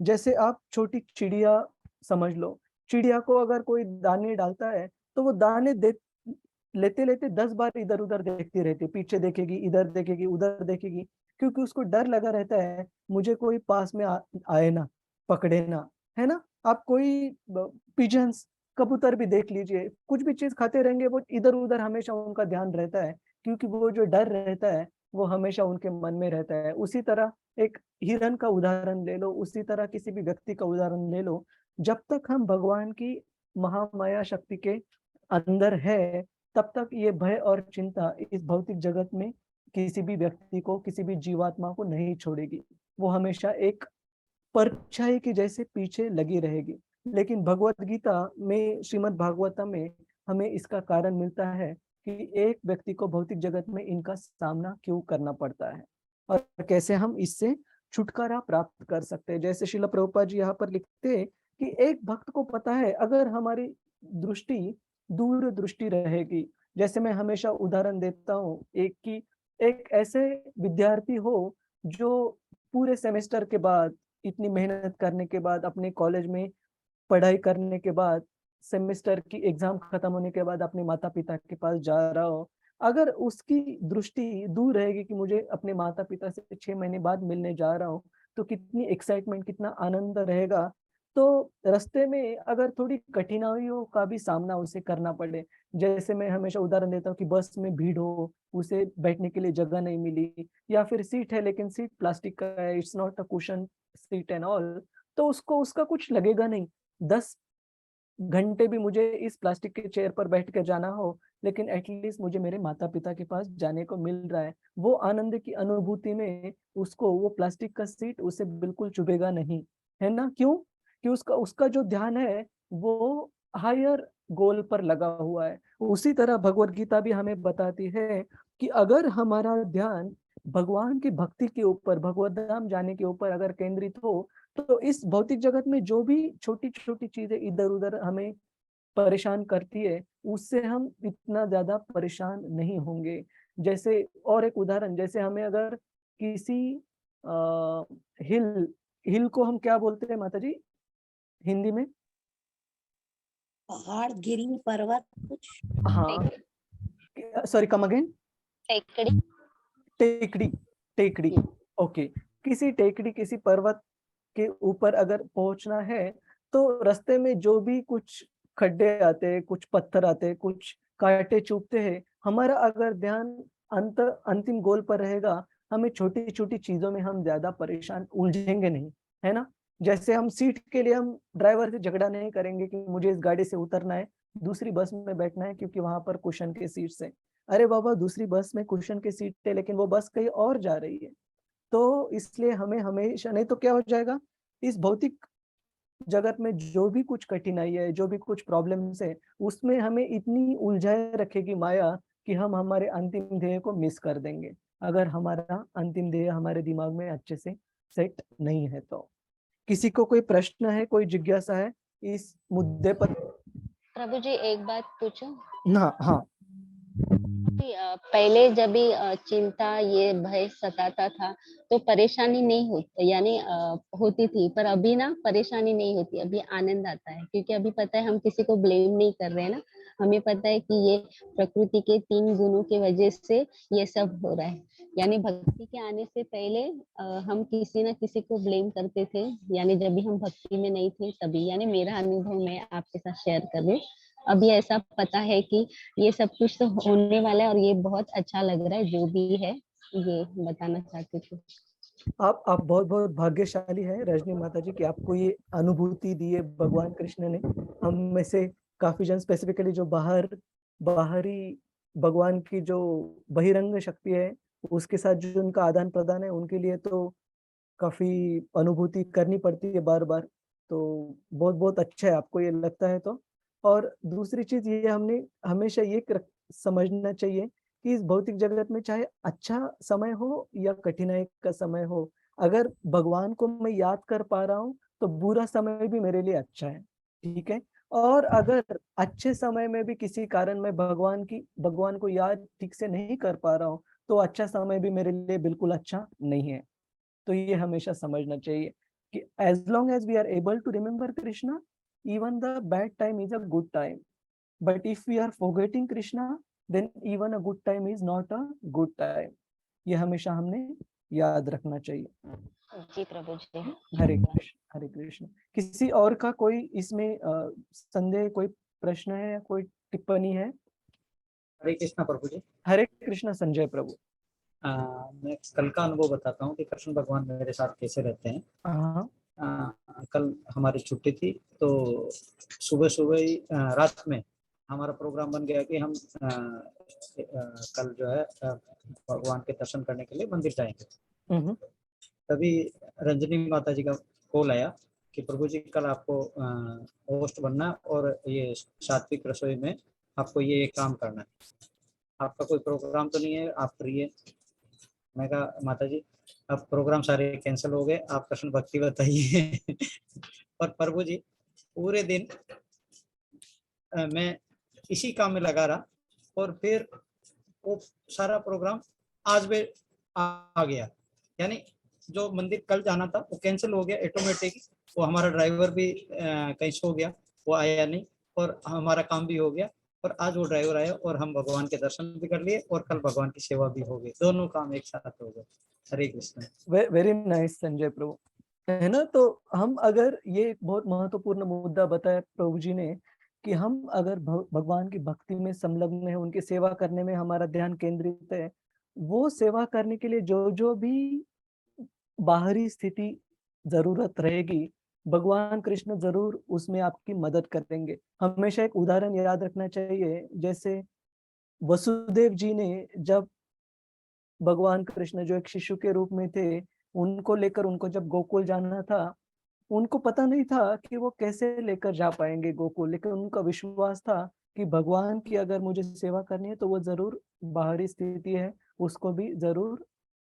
जैसे आप छोटी चिड़िया समझ लो, चिड़िया को अगर कोई दाने डालता है तो वो दाने लेते लेते 10 बार इधर उधर देखती रहती है, पीछे देखेगी, इधर देखेगी, उधर देखेगी, क्योंकि उसको डर लगा रहता है मुझे कोई पास में आए ना, पकड़े ना, है ना। आप कोई पिजन्स, कबूतर भी देख लीजिए, कुछ भी चीज खाते रहेंगे वो इधर उधर हमेशा उनका ध्यान रहता है, क्योंकि वो जो डर रहता है वो हमेशा उनके मन में रहता है। उसी तरह एक हिरन का उदाहरण ले लो, उसी तरह किसी भी व्यक्ति का उदाहरण ले लो। जब तक हम भगवान की महामाया शक्ति के अंदर है, तब तक ये भय और चिंता इस भौतिक जगत में किसी भी व्यक्ति को, किसी भी जीवात्मा को नहीं छोड़ेगी। वो हमेशा एक परछाई की जैसे पीछे लगी रहेगी। लेकिन भगवत गीता में, श्रीमद् भागवतम में हमें इसका कारण मिलता है कि एक व्यक्ति को भौतिक जगत में इनका सामना क्यों करना पड़ता है और कैसे हम इससे छुटकारा प्राप्त कर सकते हैं। जैसे श्रील प्रभुपाद जी यहाँ पर लिखते हैं कि एक भक्त को पता है, अगर हमारी दृष्टि दूर दृष्टि रहेगी। जैसे मैं हमेशा उदाहरण देता हूँ एक ऐसे विद्यार्थी हो जो पूरे सेमेस्टर के बाद, इतनी मेहनत करने के बाद, अपने कॉलेज में पढ़ाई करने के बाद, सेमेस्टर की एग्जाम खत्म होने के बाद अपने माता पिता के पास जा रहा हो, अगर उसकी दृष्टि दूर रहेगी कि मुझे अपने माता पिता से 6 महीने बाद मिलने जा रहा हूँ, तो कितनी एक्साइटमेंट, कितना आनंद रहेगा। तो रास्ते में अगर थोड़ी कठिनाइयों का भी सामना उसे करना पड़े, जैसे मैं हमेशा उदाहरण देता हूँ कि बस में भीड़ हो, उसे बैठने के लिए जगह नहीं मिली, या फिर सीट है लेकिन सीट प्लास्टिक का है, it's not a cushion seat and all, तो उसको उसका कुछ लगेगा नहीं। 10 घंटे भी मुझे इस प्लास्टिक के चेयर पर बैठ के जाना हो, लेकिन एटलीस्ट मुझे मेरे माता पिता के पास जाने को मिल रहा है। वो आनंद की अनुभूति में उसको वो प्लास्टिक का सीट उसे बिल्कुल चुभेगा नहीं, है ना? क्यों? कि उसका उसका जो ध्यान है वो हायर गोल पर लगा हुआ है। उसी तरह भगवत गीता भी हमें बताती है कि अगर हमारा ध्यान भगवान की भक्ति के ऊपर, भगवत धाम जाने के ऊपर अगर केंद्रित हो, तो इस भौतिक जगत में जो भी छोटी-छोटी चीजें इधर-उधर हमें परेशान करती है, उससे हम इतना ज़्यादा परेशान नहीं होंगे। जैसे और एक उदाहरण, जैसे हमें अगर किसी अ, हिल हिल को हम क्या बोलते हैं माताजी हिंदी में? पहाड़, गिरी, पर्वत कुछ? हाँ, सॉरी कम अगेन? टेकड़ी। टेकड़ी, टेकड़ी, ओके। किसी टेकड़ी, किसी पर्वत के ऊपर अगर पहुंचना है, तो रास्ते में जो भी कुछ खड्डे आते हैं, कुछ पत्थर आते हैं, कुछ कांटे चुभते हैं, हमारा अगर ध्यान अंतिम गोल पर रहेगा, हमें छोटी-छोटी चीजों में हम ज्यादा परेशान उलझेंगे नहीं, है ना? जैसे हम सीट के लिए हम ड्राइवर से झगड़ा नहीं करेंगे कि मुझे इस गाड़ी से उतरना है, दूसरी बस में बैठना है क्योंकि वहां पर कुशन के सीट्स है। अरे बाबा, दूसरी बस में कुशन की सीट है लेकिन वो बस कहीं और जा रही है। तो इसलिए हमें हमेशा, नहीं तो क्या हो जाएगा, इस भौतिक जगत में जो भी कुछ कठिनाई है, जो भी कुछ प्रॉब्लम्स है, उसमें हमें इतनी उलझाए रखेगी माया कि हम हमारे अंतिम ध्येय को मिस कर देंगे, अगर हमारा अंतिम ध्येय हमारे दिमाग में अच्छे से सेट नहीं है तो। किसी को कोई प्रश्न है, कोई जिज्ञासा है इस मुद्दे पर? प्रभु जी एक बात पूछूं? ना, हाँ। पहले जब भी चिंता, ये भय सताता था तो परेशानी नहीं होती, यानी होती थी, पर अभी ना परेशानी नहीं होती, अभी आनंद आता है, क्योंकि अभी पता है हम किसी को ब्लेम नहीं कर रहे हैं ना, हमें पता है कि ये प्रकृति के 3 गुणों की वजह से ये सब हो रहा है। यानी भक्ति के आने से पहले हम किसी ना किसी को ब्लेम करते थे, यानी जब भी हम भक्ति में नहीं थे तभी, यानी मेरा अनुभव मैं आपके साथ शेयर कर रही हूँ। अभी ऐसा पता है कि ये सब कुछ तो होने वाला है और ये बहुत अच्छा लग रहा है, जो भी है ये बताना चाहती थी। आप बहुत बहुत भाग्यशाली है रजनी माता जी कि आपको ये अनुभूति दी है भगवान कृष्ण ने। हम में से काफी जन, स्पेसिफिकली जो बाहरी भगवान की जो बहिरंग शक्ति है, उसके साथ जो उनका आदान प्रदान है, उनके लिए तो काफी अनुभूति करनी पड़ती है बार बार। तो बहुत बहुत अच्छा है आपको ये लगता है तो। और दूसरी चीज ये, हमने हमेशा ये समझना चाहिए कि इस भौतिक जगत में चाहे अच्छा समय हो या कठिनाई का समय हो, अगर भगवान को मैं याद कर पा रहा हूँ तो बुरा समय भी मेरे लिए अच्छा है, ठीक है? और अगर अच्छे समय में भी किसी कारण मैं भगवान को याद ठीक से नहीं कर पा रहा हूँ, तो अच्छा समय भी मेरे लिए बिल्कुल अच्छा नहीं है। तो ये हमेशा समझना चाहिए कि as long as we are able to remember Krishna, even the bad time is a good time. But if we are forgetting Krishna, then even a good time is not a good time. ये हमेशा हमने याद रखना चाहिए। जी प्रभु जी। हरे कृष्ण, हरे कृष्ण। किसी और का कोई इसमें संदेह, कोई प्रश्न है या कोई टिप्पणी है? हरे कृष्ण प्रभु जी। हरे कृष्ण संजय प्रभु। मैं कल का अनुभव बताता हूँ कि कृष्ण भगवान मेरे साथ कैसे रहते हैं। कल हमारी छुट्टी थी, तो सुबह सुबह ही रात में हमारा प्रोग्राम बन गया कि हम कल जो है भगवान के दर्शन करने के लिए मंदिर जाएंगे। तभी रंजनी माता जी का कॉल आया कि प्रभु जी कल आपको होस्ट बनना और ये सात्विक रसोई में आपको ये काम करना है, आपका कोई प्रोग्राम तो नहीं है, आप फ्री है? मैं कहा माता जी अब प्रोग्राम सारे कैंसिल हो गए, आप कृष्ण भक्ति बताइए। और प्रभु जी पूरे दिन मैं इसी काम में लगा रहा और फिर वो सारा प्रोग्राम आज भी आ गया। यानी जो मंदिर कल जाना था वो कैंसिल हो गया ऑटोमेटिक। वो हमारा ड्राइवर भी कहीं सो गया, वो आया नहीं, और हमारा काम भी हो गया। और आज वो ड्राइवर आया और हम भगवान के दर्शन भी कर लिए और कल भगवान की सेवा भी हो गई। दोनों काम एक साथ हो गए। हरे कृष्ण। वेरी नाइस संजय प्रभु, है ना। तो हम अगर ये एक बहुत महत्वपूर्ण मुद्दा बताया प्रभु जी ने कि हम अगर भगवान की भक्ति में संलग्न है, उनकी सेवा करने में हमारा ध्यान केंद्रित है, वो सेवा करने के लिए जो जो भी बाहरी स्थिति जरूरत रहेगी, भगवान कृष्ण जरूर उसमें आपकी मदद करेंगे। हमेशा एक उदाहरण याद रखना चाहिए, जैसे वसुदेव जी ने जब भगवान कृष्ण जो एक शिशु के रूप में थे, उनको लेकर उनको जब गोकुल जाना था, उनको पता नहीं था कि वो कैसे लेकर जा पाएंगे गोकुल, लेकिन उनका विश्वास था कि भगवान की अगर मुझे सेवा करनी है तो वो जरूर बाहरी स्थिति है उसको भी जरूर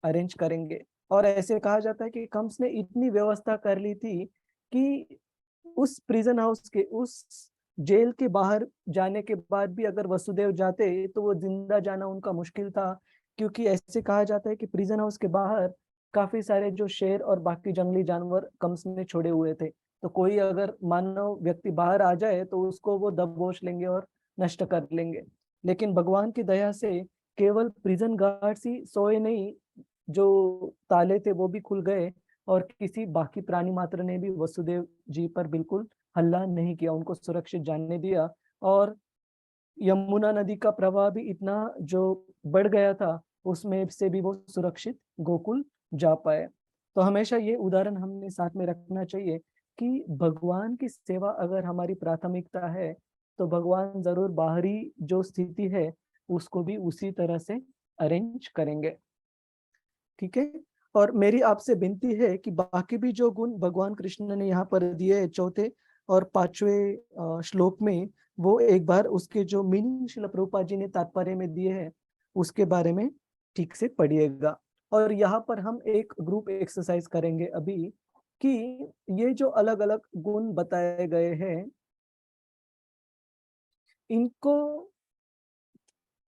अरेंज करेंगे। और ऐसे कहा जाता है कि कंस ने इतनी व्यवस्था कर ली थी कि उस प्रिजन हाउस के, उस जेल के बाहर जाने के बाद भी अगर वसुदेव जाते तो वो जिंदा जाना उनका मुश्किल था, क्योंकि ऐसे कहा जाता है कि प्रिजन हाउस के बाहर काफी सारे जो शेर और बाकी जंगली जानवर कंस ने छोड़े हुए थे। तो कोई अगर मानव व्यक्ति बाहर आ जाए तो उसको वो दबोच लेंगे और नष्ट कर लेंगे। लेकिन भगवान की दया से केवल प्रिजन गार्ड्स ही सोए नहीं, जो ताले थे वो भी खुल गए और किसी बाकी प्राणी मात्र ने भी वसुदेव जी पर बिल्कुल हल्ला नहीं किया, उनको सुरक्षित जाने दिया। और यमुना नदी का प्रवाह भी इतना जो बढ़ गया था, उसमें से भी वो सुरक्षित गोकुल जा पाए। तो हमेशा ये उदाहरण हमने साथ में रखना चाहिए कि भगवान की सेवा अगर हमारी प्राथमिकता है तो भगवान जरूर बाहरी जो स्थिति है उसको भी उसी तरह से अरेंज करेंगे। ठीक है। और मेरी आपसे विनती है कि बाकी भी जो गुण भगवान कृष्ण ने यहाँ पर दिए है चौथे और पांचवें श्लोक में, वो एक बार उसके जो मीनिंग श्रील प्रभुपाद जी ने तात्पर्य में दिए हैं उसके बारे में ठीक से पढ़िएगा। और यहाँ पर हम एक ग्रुप एक्सरसाइज करेंगे अभी कि ये जो अलग अलग गुण बताए गए हैं, इनको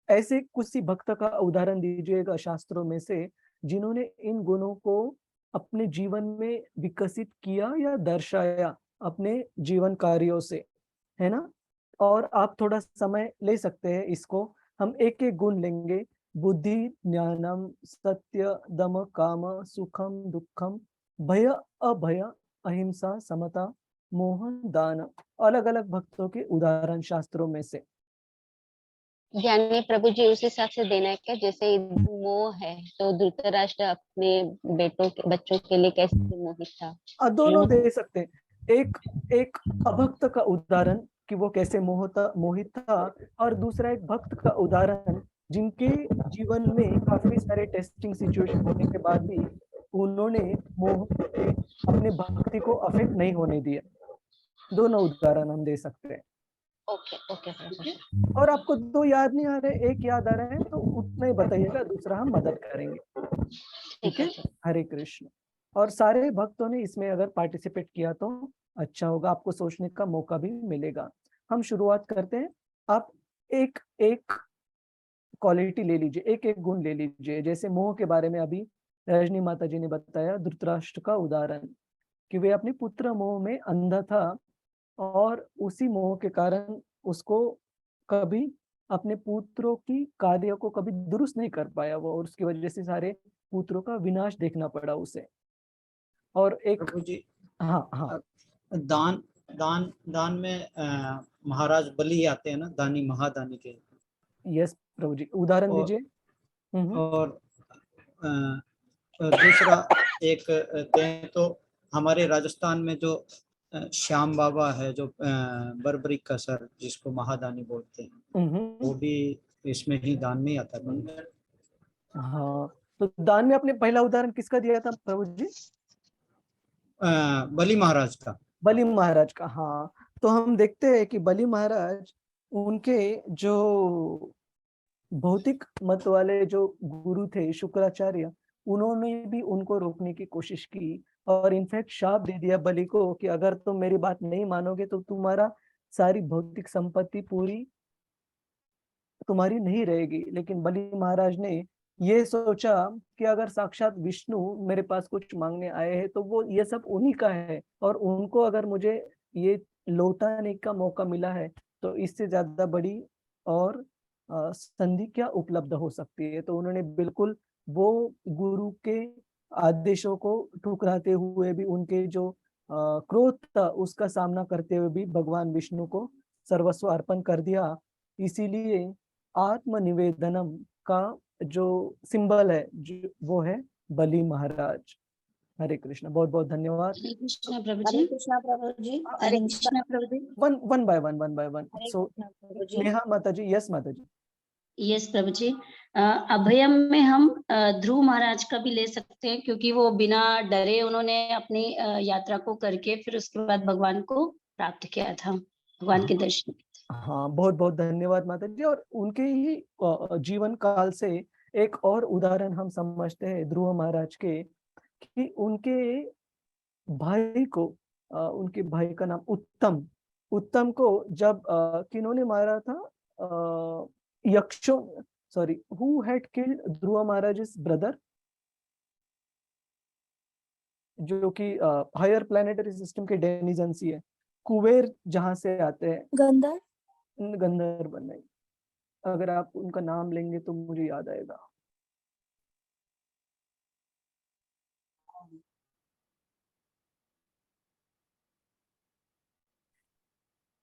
ऐसे किसी भक्त का उदाहरण दीजिएगा शास्त्रों में से जिन्होंने इन गुणों को अपने जीवन में विकसित किया या दर्शाया अपने जीवन कार्यों से, है ना। और आप थोड़ा समय ले सकते हैं इसको, हम एक एक गुण लेंगे। बुद्धि, ज्ञानम, सत्य, दम, काम, सुखम, दुखम, भय, अभय, अहिंसा, समता, मोह, दान। अलग अलग भक्तों के उदाहरण शास्त्रों में से। यानी प्रभु जी उस हिसाब से देना है क्या, जैसे मोह है तो धृतराष्ट्र अपने बच्चों के लिए कैसे मोहित था? दोनों दे सकते हैं। एक अभक्त का उदाहरण कि वो कैसे मोहित था, और दूसरा एक भक्त का उदाहरण जिनके जीवन में काफी सारे टेस्टिंग सिचुएशन होने के बाद भी उन्होंने मोह से अपने भक्ति को अफेक्ट नहीं होने दिया। दोनों उदाहरण हम दे सकते हैं। ओके। और आपको दो याद नहीं आ रहे, एक याद आ रहा है तो उतना ही बताइएगा, दूसरा हम मदद करेंगे। ठीक है। हरे कृष्ण। और सारे भक्तों ने इसमें अगर पार्टिसिपेट किया तो अच्छा होगा, आपको सोचने का मौका भी मिलेगा। हम शुरुआत करते हैं। आप एक एक क्वालिटी ले लीजिए, एक एक गुण ले लीजिए। जैसे मोह के बारे में अभी रजनी माता जी ने बताया धृतराष्ट्र का उदाहरण कि वे अपने पुत्र मोह में अंधा था और उसी मोह के कारण उसको कभी अपने पुत्रों की कार्य को कभी दुरुस्त नहीं कर पाया वो, और उसकी वजह से सारे पुत्रों का विनाश देखना पड़ा उसे। और एक प्रभु जी, हाँ दान दान दान में महाराज बलि आते हैं ना, दानी महादानी के। यस प्रभु जी, उदाहरण दीजिए। और दूसरा एक कहें तो हमारे राजस्थान में जो श्याम बाबा है, जो बर्बरिक का सर जिसको महादानी बोलते हैं, वो भी इसमें ही दान में आता है। हाँ, तो दान में आपने पहला उदाहरण किसका दिया था प्रभु जी? बलि महाराज का। बलि महाराज का, हाँ। तो हम देखते हैं कि बलि महाराज, उनके जो भौतिक मत वाले जो गुरु थे शुक्राचार्य, उन्होंने भी उनको रोकने की कोशिश की और इनफैक्ट शाप दे दिया बलि को कि अगर तुम मेरी बात नहीं मानोगे तो तुम्हारा सारी भौतिक संपत्ति पूरी तुम्हारी नहीं रहेगी। लेकिन बलि महाराज ने ये सोचा कि अगर साक्षात विष्णु मेरे पास कुछ मांगने आए हैं तो वो ये सब उन्हीं का है, और उनको अगर मुझे ये लौटाने का मौका मिला है तो इससे ज्यादा बड़ी और संधि क्या उपलब्ध हो सकती है। तो उन्होंने बिल्कुल वो गुरु के आदेशों को ठुकराते हुए भी, उनके जो क्रोध था उसका सामना करते हुए भी भगवान विष्णु को सर्वस्व अर्पण कर दिया। इसीलिए आत्मनिवेदनम का जो सिंबल है वो है बलि महाराज। हरे कृष्ण, बहुत बहुत धन्यवाद। हरे कृष्णा प्रभु हरे जी। कृष्णा प्रभु जी। हरे कृष्णा प्रभु जी। One by one. हरे सो कृष्णा प्रभु जी। नेहा माता जी, यस माता जी। यस प्रभु जी। अभयम में हम ध्रुव महाराज का भी ले सकते हैं, क्योंकि वो बिना डरे उन्होंने अपनी यात्रा को करके फिर उसके बाद भगवान को प्राप्त किया था, भगवान के दर्शन। हाँ, बहुत बहुत धन्यवाद माता जी। और उनके ही जीवन काल से एक और उदाहरण हम समझते हैं ध्रुव महाराज के, कि उनके भाई को, उनके भाई का नाम उत्तम को जब किन्होंने मारा था, यक्षों, sorry, who had killed Dhruv Maharaj brother, जो कि हायर प्लैनेटरी सिस्टम के डेनिजेंस ही है, कुबेर जहां से आते हैं, गंधर्व नहीं, अगर आप उनका नाम लेंगे तो मुझे याद आएगा।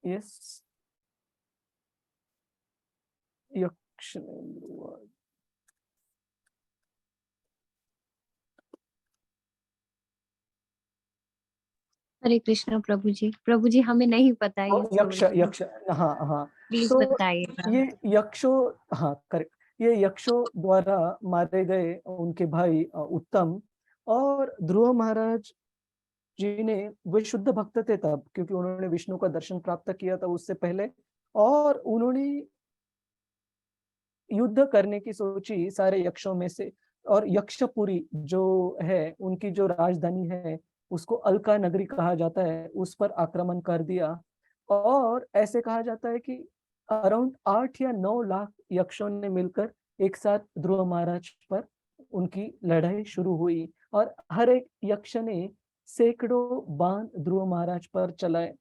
यस, यक्ष, हरे कृष्ण प्रभु जी हमें नहीं पता ये यक्ष, हाँ, प्लीज तो बताइएगा। ये यक्षों, हाँ करेक्ट, ये यक्षों द्वारा मारे गए उनके भाई उत्तम, और ध्रुव महाराज जी ने, वे शुद्ध भक्त थे तब, क्योंकि उन्होंने विष्णु का दर्शन प्राप्त किया था उससे पहले, और उन्होंने युद्ध करने की सोची सारे यक्षों में से, और यक्षपुरी जो है उनकी जो राजधानी है उसको अलका नगरी कहा जाता है, उस पर आक्रमण कर दिया। और ऐसे कहा जाता है कि अराउंड 8 या 9 लाख यक्षों ने मिलकर एक साथ ध्रुव महाराज पर उनकी लड़ाई शुरू हुई, और हर एक यक्ष ने सैकड़ों बाण ध्रुव महाराज पर चलाए।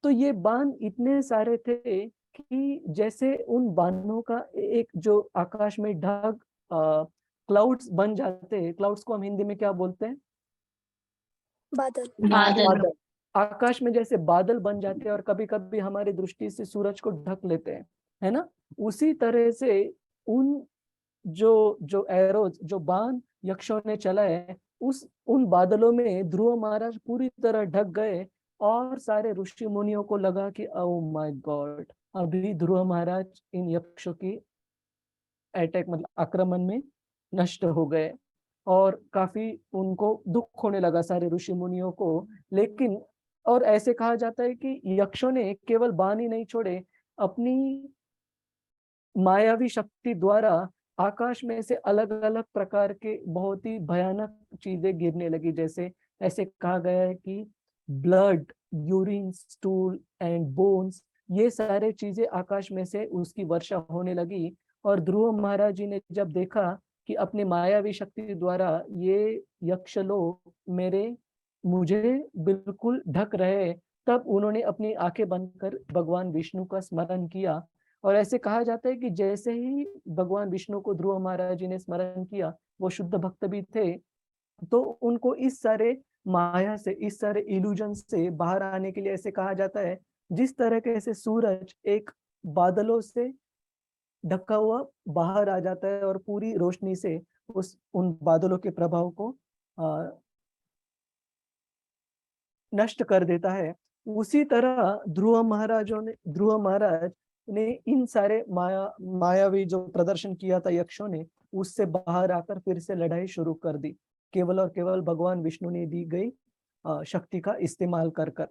तो ये बाण इतने सारे थे कि जैसे उन बाणों का एक जो आकाश में ढग, क्लाउड्स बन जाते हैं, क्लाउड्स को हम हिंदी में क्या बोलते हैं? बादल। आकाश में जैसे बादल बन जाते हैं और कभी कभी हमारी दृष्टि से सूरज को ढक लेते हैं, है ना, उसी तरह से उन जो एरोज, जो बाण यक्षों ने चलाए, उन बादलों में ध्रुव महाराज पूरी तरह ढक गए, और सारे ऋषि मुनियों को लगा कि ओ माय गॉड, अभी ध्रुव महाराज इन यक्षों की अटैक, मतलब आक्रमण में नष्ट हो गए, और काफी उनको दुख होने लगा सारे ऋषि मुनियों को। लेकिन और ऐसे कहा जाता है कि यक्षों ने केवल बाण ही नहीं छोड़े, अपनी मायावी शक्ति द्वारा आकाश में से अलग अलग प्रकार के बहुत ही भयानक चीजें गिरने लगी। जैसे ऐसे कहा गया है कि blood, urine, stool and bones, ये सारे चीजें आकाश में से उसकी वर्षा होने लगी। और ध्रुव महाराज जी ने जब देखा कि अपनी मायावी शक्ति द्वारा ये यक्ष लोग मुझे बिल्कुल ढक रहे, तब उन्होंने अपनी आंखें बंद कर भगवान विष्णु का स्मरण किया। और ऐसे कहा जाता है कि जैसे ही भगवान विष्णु को ध्रुव महाराज जी ने स्मरण किया, वो शुद्ध भक्त भी थे, तो उनको इस सारे माया से, इस सारे इल्यूजन से बाहर आने के लिए, ऐसे कहा जाता है जिस तरह से सूरज एक बादलों से ढका हुआ बाहर आ जाता है और पूरी रोशनी से उन बादलों के प्रभाव को नष्ट कर देता है, उसी तरह ध्रुव महाराज ने इन सारे मायावी जो प्रदर्शन किया था यक्षों ने, उससे बाहर आकर फिर से लड़ाई शुरू कर दी, केवल और केवल भगवान विष्णु ने दी गई शक्ति का इस्तेमाल कर।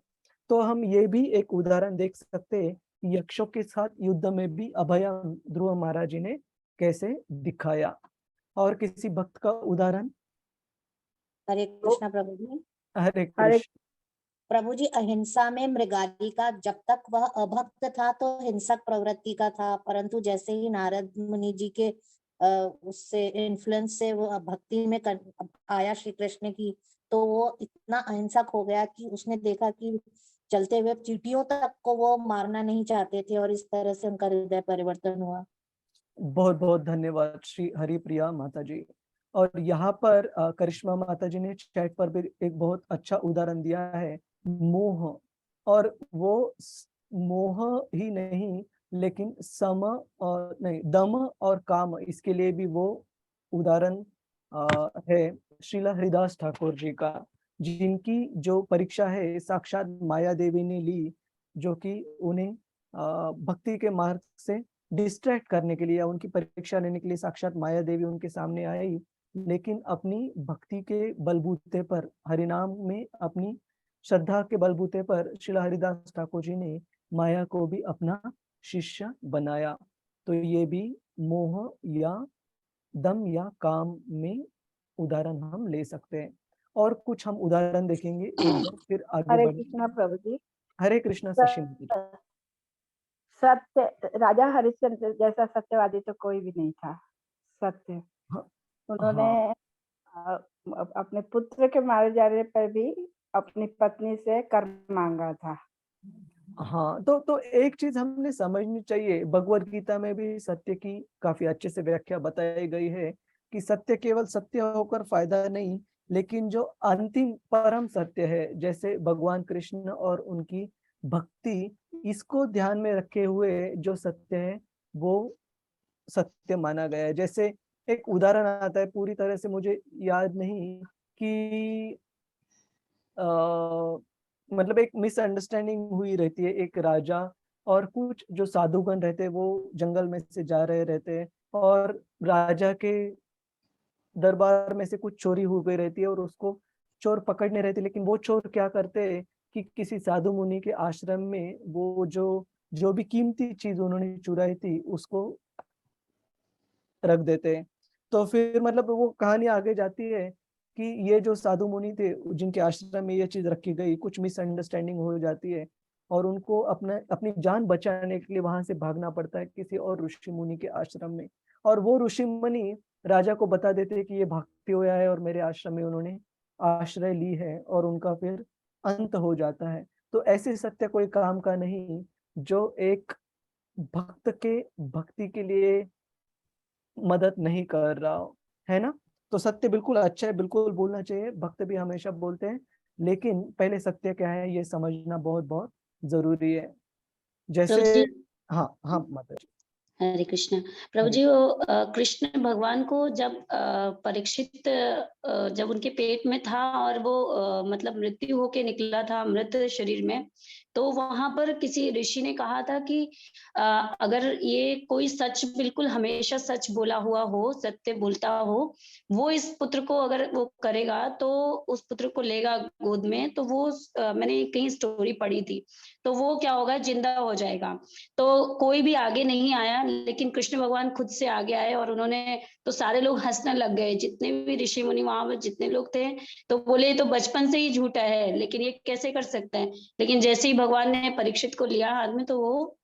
तो हम ये भी एक उदाहरण देख सकते हैं, यक्षों के साथ युद्ध में भी अभयम ध्रुव महाराज जी ने कैसे दिखाया। और किसी भक्त का उदाहरण? हरे कृष्णा प्रभु जी। हरे कृष्ण। प्रभु जी, अहिंसा में मृगारी का जब तक वह अभक्त था तो हिंसक प्रवृत्ति का था, परंतु जैसे ही नारद मुनि जी के उससे इन्फ्लुएंस से वो भक्ति में आया श्री कृष्ण की, तो वो इतना अहिंसक हो गया कि उसने देखा कि चलते हुए चींटियों तक को वो मारना नहीं चाहते थे, और इस तरह से उनका हृदय परिवर्तन हुआ। बहुत बहुत धन्यवाद श्री हरिप्रिया माता जी। और यहाँ पर करिश्मा माता जी ने चैट पर भी एक बहुत अच्छा उदाहरण दिया है, मोह। और वो मोह ही नहीं, लेकिन सम और नहीं, दम और काम, इसके लिए भी वो उदाहरण है श्रीला हरिदास ठाकुर जी का, जिनकी जो परीक्षा है साक्षात माया देवी ने ली, जो कि उन्हें भक्ति के मार्ग से डिस्ट्रैक्ट करने के लिए या उनकी परीक्षा लेने के लिए साक्षात माया देवी उनके सामने आई। लेकिन अपनी भक्ति के बलबूते पर, हरिनाम में अपनी श्रद्धा के बलबूते पर श्रीला हरिदास ठाकुर जी ने माया को भी अपना शिष्य बनाया। तो ये भी मोह या दम या काम में उदाहरण हम ले सकते हैं। और कुछ हम उदाहरण देखेंगे एक बार, फिर आगे हरे बढ़। कृष्णा प्रभु जी। हरे कृष्णा शशि। सत्य, राजा हरिश्चंद्र जैसा सत्यवादी तो कोई भी नहीं था। सत्य, उन्होंने अपने पुत्र के मारे जाने पर भी अपनी पत्नी से कर मांगा था। हाँ, तो एक चीज हमने समझनी चाहिए, भगवत गीता में भी सत्य की काफी अच्छे से व्याख्या बताई गई है कि सत्य केवल सत्य होकर फायदा नहीं, लेकिन जो अंतिम परम सत्य है, जैसे भगवान कृष्ण और उनकी भक्ति, इसको ध्यान में रखे हुए जो सत्य है वो सत्य माना गया है। जैसे एक उदाहरण आता है, पूरी तरह से मुझे याद नहीं, कि मतलब एक मिसअंडरस्टैंडिंग हुई रहती है, एक राजा और कुछ जो साधुगण रहते हैं वो जंगल में से जा रहे रहते हैं, और राजा के दरबार में से कुछ चोरी हो गई रहती है और उसको चोर पकड़ने रहते, लेकिन वो चोर क्या करते हैं कि किसी साधु मुनि के आश्रम में वो जो भी कीमती चीज उन्होंने चुराई थी उसको रख देते हैं। तो फिर मतलब वो कहानी आगे जाती है कि ये जो साधु मुनि थे जिनके आश्रम में ये चीज रखी गई, कुछ मिसअंडरस्टैंडिंग हो जाती है और उनको अपनी जान बचाने के लिए वहां से भागना पड़ता है किसी और ऋषि मुनि के आश्रम में। और वो ऋषि मुनि राजा को बता देते हैं कि ये भक्ति हुआ है और मेरे आश्रम में उन्होंने आश्रय ली है, और उनका फिर अंत हो जाता है। तो ऐसे सत्य कोई काम का नहीं जो एक भक्त के भक्ति के लिए मदद नहीं कर रहा हो, है ना। तो सत्य बिल्कुल अच्छा है, बिल्कुल बोलना चाहिए, भक्त भी हमेशा बोलते हैं, लेकिन पहले सत्य क्या है ये समझना बहुत बहुत जरूरी है। जैसे हाँ हाँ माता जी। हरे कृष्ण प्रभु जी, वो कृष्ण भगवान को जब परीक्षित जब उनके पेट में था और वो मतलब मृत्यु होके निकला था मृत शरीर में, तो वहां पर किसी ऋषि ने कहा था कि अगर ये कोई सच, बिल्कुल हमेशा सच बोला हुआ हो, सत्य बोलता हो, वो इस पुत्र को अगर वो करेगा तो उस पुत्र को लेगा गोद में, तो वो मैंने कहीं स्टोरी पढ़ी थी, तो वो क्या होगा, जिंदा हो जाएगा। तो कोई भी आगे नहीं आया, लेकिन कृष्ण भगवान खुद से आगे आए और उन्होंने, तो सारे लोग हंसने लग गए, जितने भी ऋषि मुनि वहां पर जितने लोग थे, तो बोले तो बचपन से ही झूठा है, लेकिन ये कैसे कर सकते हैं। लेकिन जैसे ही भगवान ने परीक्षित को लिया हाथ में, तो वो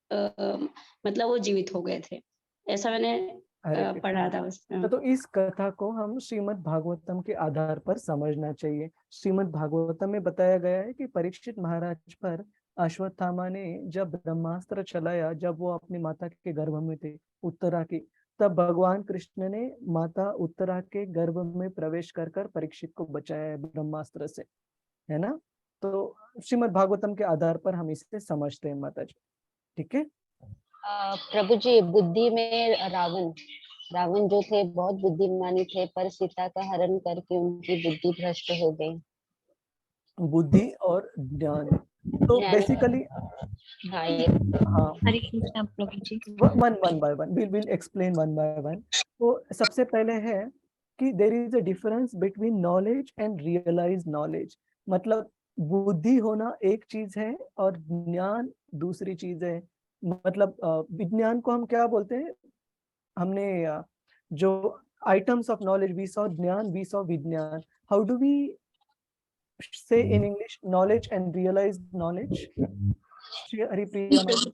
मतलब वो जीवित हो गए थे। ऐसा मैंने पढ़ा था उसमें। तो इस कथा को हम श्रीमद् भागवतम के आधार पर समझना चाहिए। श्रीमद् भागवतम में बताया गया है कि परीक्षित महाराज पर अश्वत्थामा ने जब ब्रह्मास्त्र चलाया, जब वो अपनी माता के गर्भ में थे उत्तरा की, तब भगवान कृष्ण ने माता उत्तरा के गर्भ में प्रवेश कर परीक्षित को बचाया है ब्रह्मास्त्र से, है ना। तो श्रीमद् भागवतम के आधार पर हम इसे समझते हैं माता जी, ठीक है। प्रभु जी, बुद्धि में रावण जो थे बहुत बुद्धिमानी थे, पर सीता का हरण करके उनकी बुद्धि भ्रष्ट हो गई। बुद्धि और ज्ञान, तो बेसिकली हरे कृष्णा प्रभु जी। One by one will explain one by one. तो सबसे पहले है कि there is a difference between knowledge and realize knowledge. मतलब बुद्धि होना एक चीज है और ज्ञान दूसरी चीज है। मतलब विज्ञान को हम क्या बोलते हैं, हमने जो items of knowledge we saw gyan, we saw vigyan. How do we say in English knowledge and realized knowledge? Shri Haripriya ma'am.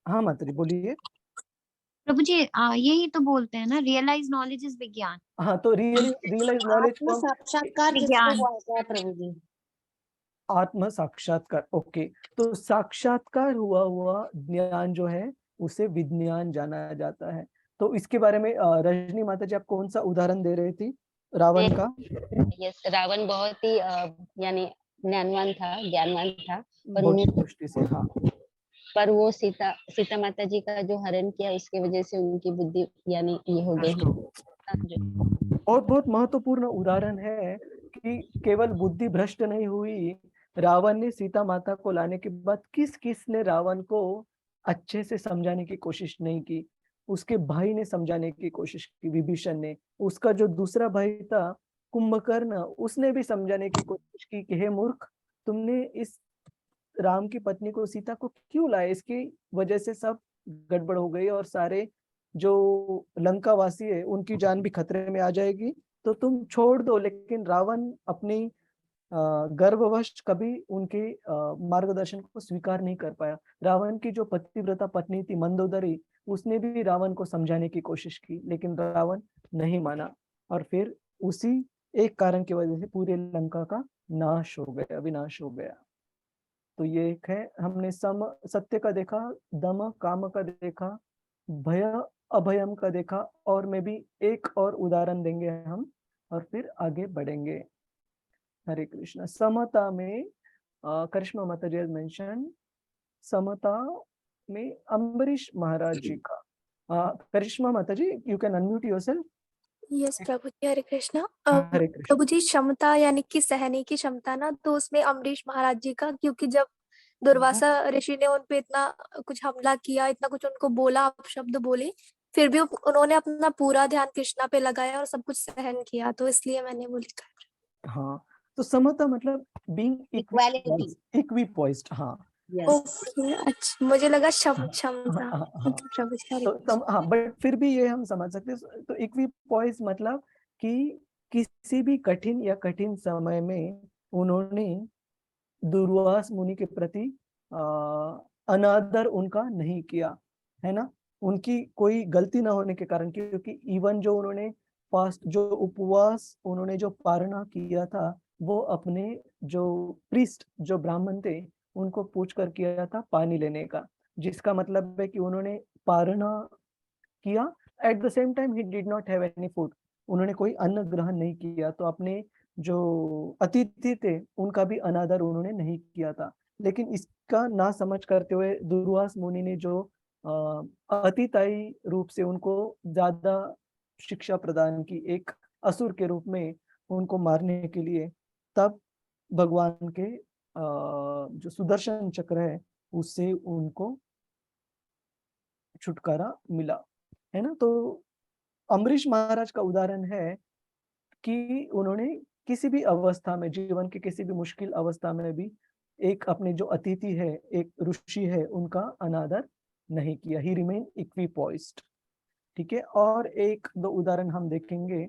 हाँ माताजी बोलिए। प्रभु जी यही तो बोलते हैं ना, रियलाइज नॉलेज इज विज्ञान। हाँ तो रियलाइज नॉलेज आत्म साक्षात्कार जिसको बोलते हैं प्रभु जी। आत्म साक्षात्कार, ओके। तो साक्षात्कार हुआ ज्ञान जो है उसे विज्ञान जाना जाता है। तो इसके बारे में रजनी माता जी आप कौन सा उदाहरण दे रही थी रावण का? यस, रावण बहुत ही यानी ज्ञानवान था, ज्ञानवान था, पर भौतिक दृष्टि से। हाँ, पर वो सीता माता जी का जो हरण किया उसके वजह से उनकी बुद्धि यानी ये हो गई। और बहुत महत्वपूर्ण उदाहरण है कि केवल बुद्धि भ्रष्ट नहीं हुई, रावण ने सीता माता को लाने के बाद किस ने रावण को अच्छे से समझाने की कोशिश नहीं की। उसके भाई ने समझाने की कोशिश की, विभीषण ने। उसका जो दूसरा भाई था कुंभकर्ण, उसने भी समझाने की कोशिश की कि हे मूर्ख, तुमने इस राम की पत्नी को सीता को क्यों लाए, इसकी वजह से सब गड़बड़ हो गई और सारे जो लंका वासी है उनकी जान भी खतरे में आ जाएगी, तो तुम छोड़ दो। लेकिन रावण अपनी गर्ववश कभी उनके मार्गदर्शन को स्वीकार नहीं कर पाया। रावण की जो पतिव्रता पत्नी थी मंदोदरी, उसने भी रावण को समझाने की कोशिश की, लेकिन रावण नहीं माना और फिर उसी एक कारण की वजह से पूरे लंका का नाश हो गया, विनाश हो गया। तो ये एक है, हमने सत्य का देखा, दम काम का देखा, भय अभयम का देखा, और में भी एक और उदाहरण देंगे हम और फिर आगे बढ़ेंगे। हरे कृष्ण। समता में करिश्मा माता जी मेंशन, समता में अम्बरीश महाराज जी का। करिश्मा माता जी you can unmute yourself. Yes प्रभु जी, हरे कृष्णा। हरे कृष्ण। प्रभु जी क्षमता यानी कि सहने की क्षमता ना, तो उसमें अम्बरीश महाराज जी का, क्योंकि जब दुर्वासा ऋषि ने उन पे इतना कुछ हमला किया, इतना कुछ उनको बोला, शब्द बोले, फिर भी उन्होंने अपना पूरा ध्यान कृष्णा पे लगाया और सब कुछ सहन किया, तो इसलिए मैंने वो लिखा। हाँ, तो समता मतलब बीइंग इक्विपोइज्ड। हाँ ओके, अच्छा, मुझे लगा क्षमता। प्रभु जी हरे कृष्ण। हाँ, बट फिर भी ये हम समझ सकते हैं। तो इक्विपोइज मतलब कि किसी भी कठिन समय में उन्होंने दुर्वास मुनि के प्रति अनादर उनका नहीं किया, है ना। उनकी कोई गलती ना होने के कारण, क्योंकि इवन जो उन्होंने फास्ट, जो उपवास उन्होंने जो पारणा किया था, वो अपने जो प्रीस्ट, जो ब्राह्मण थे, उनको पूछ कर किया था पानी लेने का, जिसका मतलब है कि उन्होंने पारणा किया, at the same time he did not have any food, उन्होंने कोई अन्न ग्रहण नहीं किया। तो अपने जो अतिथि थे उनका भी अनादर उन्होंने नहीं किया था। लेकिन इसका ना समझ करते हुए दुर्वास मुनि ने जो अतिताई रूप से उनको ज्यादा शिक्षा प्रदान की, एक असुर के रूप में उनको मारने के लिए, तब भगवान के जो सुदर्शन चक्र है उससे उनको छुटकारा मिला, है ना। तो अम्बरीश महाराज का उदाहरण है कि उन्होंने किसी भी अवस्था में, जीवन के किसी भी मुश्किल अवस्था में भी एक अपने जो अतिथि है, एक ऋषि है, उनका अनादर नहीं किया। He remain equipoised. ठीक है, और एक दो उदाहरण हम देखेंगे।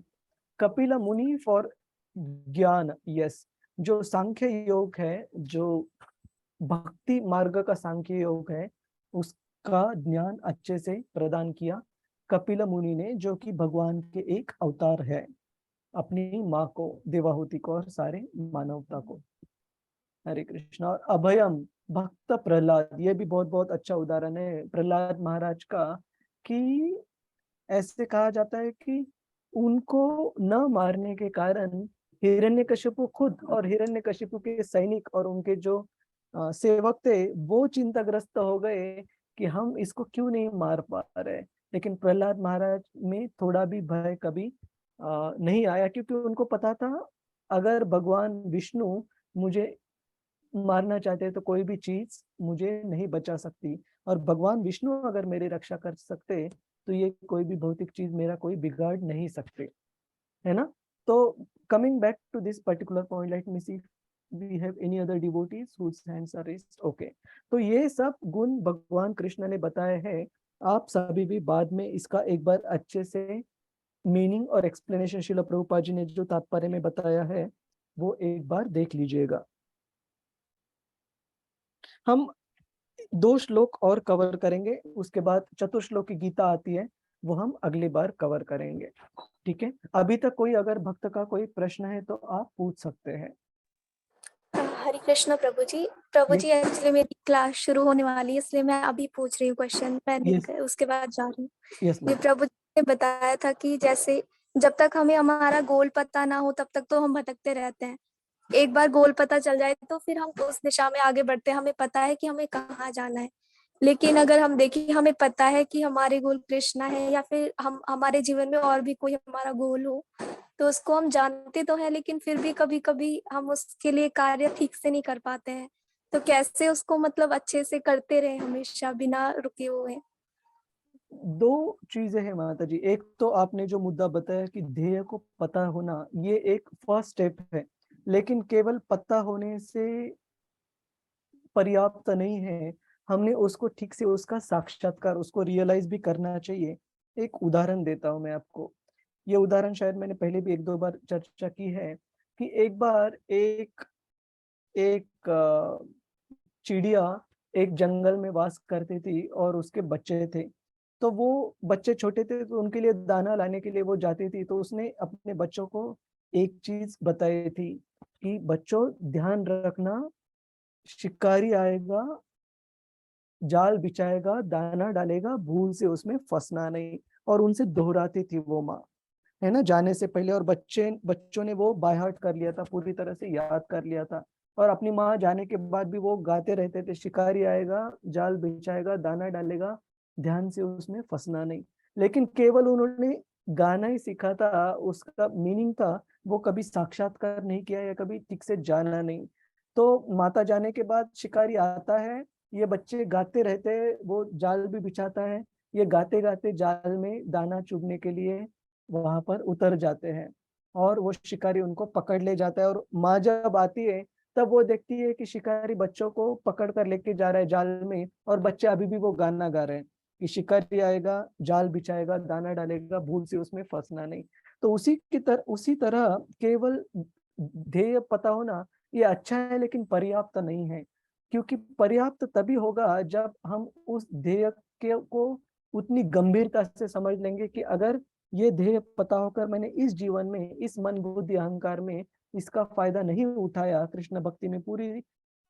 कपिल मुनि फॉर ज्ञान, यस, जो सांख्य योग है, जो भक्ति मार्ग का सांख्य योग है, उसका ज्ञान अच्छे से प्रदान किया कपिल मुनि ने, जो कि भगवान के एक अवतार है, अपनी माँ को, देवाहुति को और सारे मानवता को। हरे कृष्ण। और अभयम भक्त प्रहलाद, ये भी बहुत बहुत अच्छा उदाहरण है प्रहलाद महाराज का, कि ऐसे कहा जाता है कि उनको न मारने के कारण हिरण्यकशिपु खुद और हिरण्यकशिपु के सैनिक और उनके जो सेवक थे, वो चिंताग्रस्त हो गए कि हम इसको क्यों नहीं मार पा रहे। लेकिन प्रहलाद महाराज में थोड़ा भी भय कभी नहीं आया, क्योंकि उनको पता था अगर भगवान विष्णु मुझे मारना चाहते तो कोई भी चीज मुझे नहीं बचा सकती, और भगवान विष्णु अगर मेरी रक्षा कर सकते तो ये कोई भी भौतिक चीज मेरा कोई बिगाड़ नहीं सकते, है ना। तो coming back to this particular point, let me see we have any other devotees whose hands are raised. Okay, तो ये सब गुण भगवान कृष्ण ने बताए हैं। आप सभी भी बाद में इसका एक बार अच्छे से मीनिंग और एक्सप्लेनेशन श्रील प्रभुपाद जी ने जो तात्पर्य में बताया है वो एक बार देख लीजिएगा। हम 2 श्लोक और कवर करेंगे, उसके बाद चतुर्श्लोकी गीता आती है, वो हम अगली बार कवर करेंगे। ठीक है, अभी तक कोई अगर भक्त का कोई प्रश्न है तो आप पूछ सकते हैं। हरे कृष्ण प्रभु जी। प्रभु जी एक्चुअली मेरी क्लास शुरू होने वाली है, इसलिए मैं अभी पूछ रही हूँ क्वेश्चन, मैं उसके बाद जा रही हूँ। यस ये प्रभु जी ने बताया था कि जैसे जब तक हमें हमारा गोल पता ना हो तब तक तो हम भटकते रहते हैं। एक बार गोल पता चल जाए तो फिर हम उस दिशा में आगे बढ़ते हैं, हमें पता है कि हमें कहाँ जाना है। लेकिन अगर हम देखें, हमें पता है कि हमारे गोल कृष्णा है या फिर हम हमारे जीवन में और भी कोई हमारा गोल हो, तो उसको हम जानते तो हैं, लेकिन फिर भी कभी कभी हम उसके लिए कार्य ठीक से नहीं कर पाते हैं। तो कैसे उसको मतलब अच्छे से करते रहे हमेशा बिना रुके हुए? 2 चीजें हैं माता जी। एक तो आपने जो मुद्दा बताया कि ध्येय को पता होना, ये एक फर्स्ट स्टेप है, लेकिन केवल पता होने से पर्याप्त नहीं है। हमने उसको ठीक से उसका साक्षात्कार, उसको रियलाइज भी करना चाहिए। एक उदाहरण देता हूं मैं आपको। ये उदाहरण शायद मैंने पहले भी 1-2 बार चर्चा की है कि एक बार एक चिड़िया एक जंगल में वास करती थी और उसके बच्चे थे। तो वो बच्चे छोटे थे तो उनके लिए दाना लाने के लिए वो जाती थी। तो उसने अपने बच्चों को एक चीज बताई थी कि बच्चों ध्यान रखना, शिकारी आएगा, जाल बिछाएगा, दाना डालेगा, भूल से उसमें फंसना नहीं। और उनसे दोहराती थी वो माँ, है ना, जाने से पहले। और बच्चों ने वो बाय हार्ट कर लिया था, पूरी तरह से याद कर लिया था। और अपनी माँ जाने के बाद भी वो गाते रहते थे, शिकारी आएगा, जाल बिछाएगा, दाना डालेगा, ध्यान से उसमें फंसना नहीं। लेकिन केवल उन्होंने गाना ही सीखा था, उसका मीनिंग था, वो कभी साक्षात्कार नहीं किया या कभी ठीक से जाना नहीं। तो माता जाने के बाद शिकारी आता है, ये बच्चे गाते रहते हैं, वो जाल भी बिछाता है, ये गाते गाते जाल में दाना चुगने के लिए वहां पर उतर जाते हैं और वो शिकारी उनको पकड़ ले जाता है। और माँ जब आती है तब वो देखती है कि शिकारी बच्चों को पकड़ कर लेके जा रहा है जाल में, और बच्चे अभी भी वो गाना गा रहे हैं कि शिकारी आएगा, जाल बिछाएगा, दाना डालेगा, भूल से उसमें फंसना नहीं। तो उसी तरह केवल ध्येय पता होना ये अच्छा है, लेकिन पर्याप्त नहीं है। क्योंकि पर्याप्त तभी होगा जब हम उस ध्येय को उतनी गंभीरता से समझ लेंगे कि अगर ये ध्येय पता होकर मैंने इस जीवन में, इस मन बुद्धि अहंकार में इसका फायदा नहीं उठाया कृष्ण भक्ति में पूरी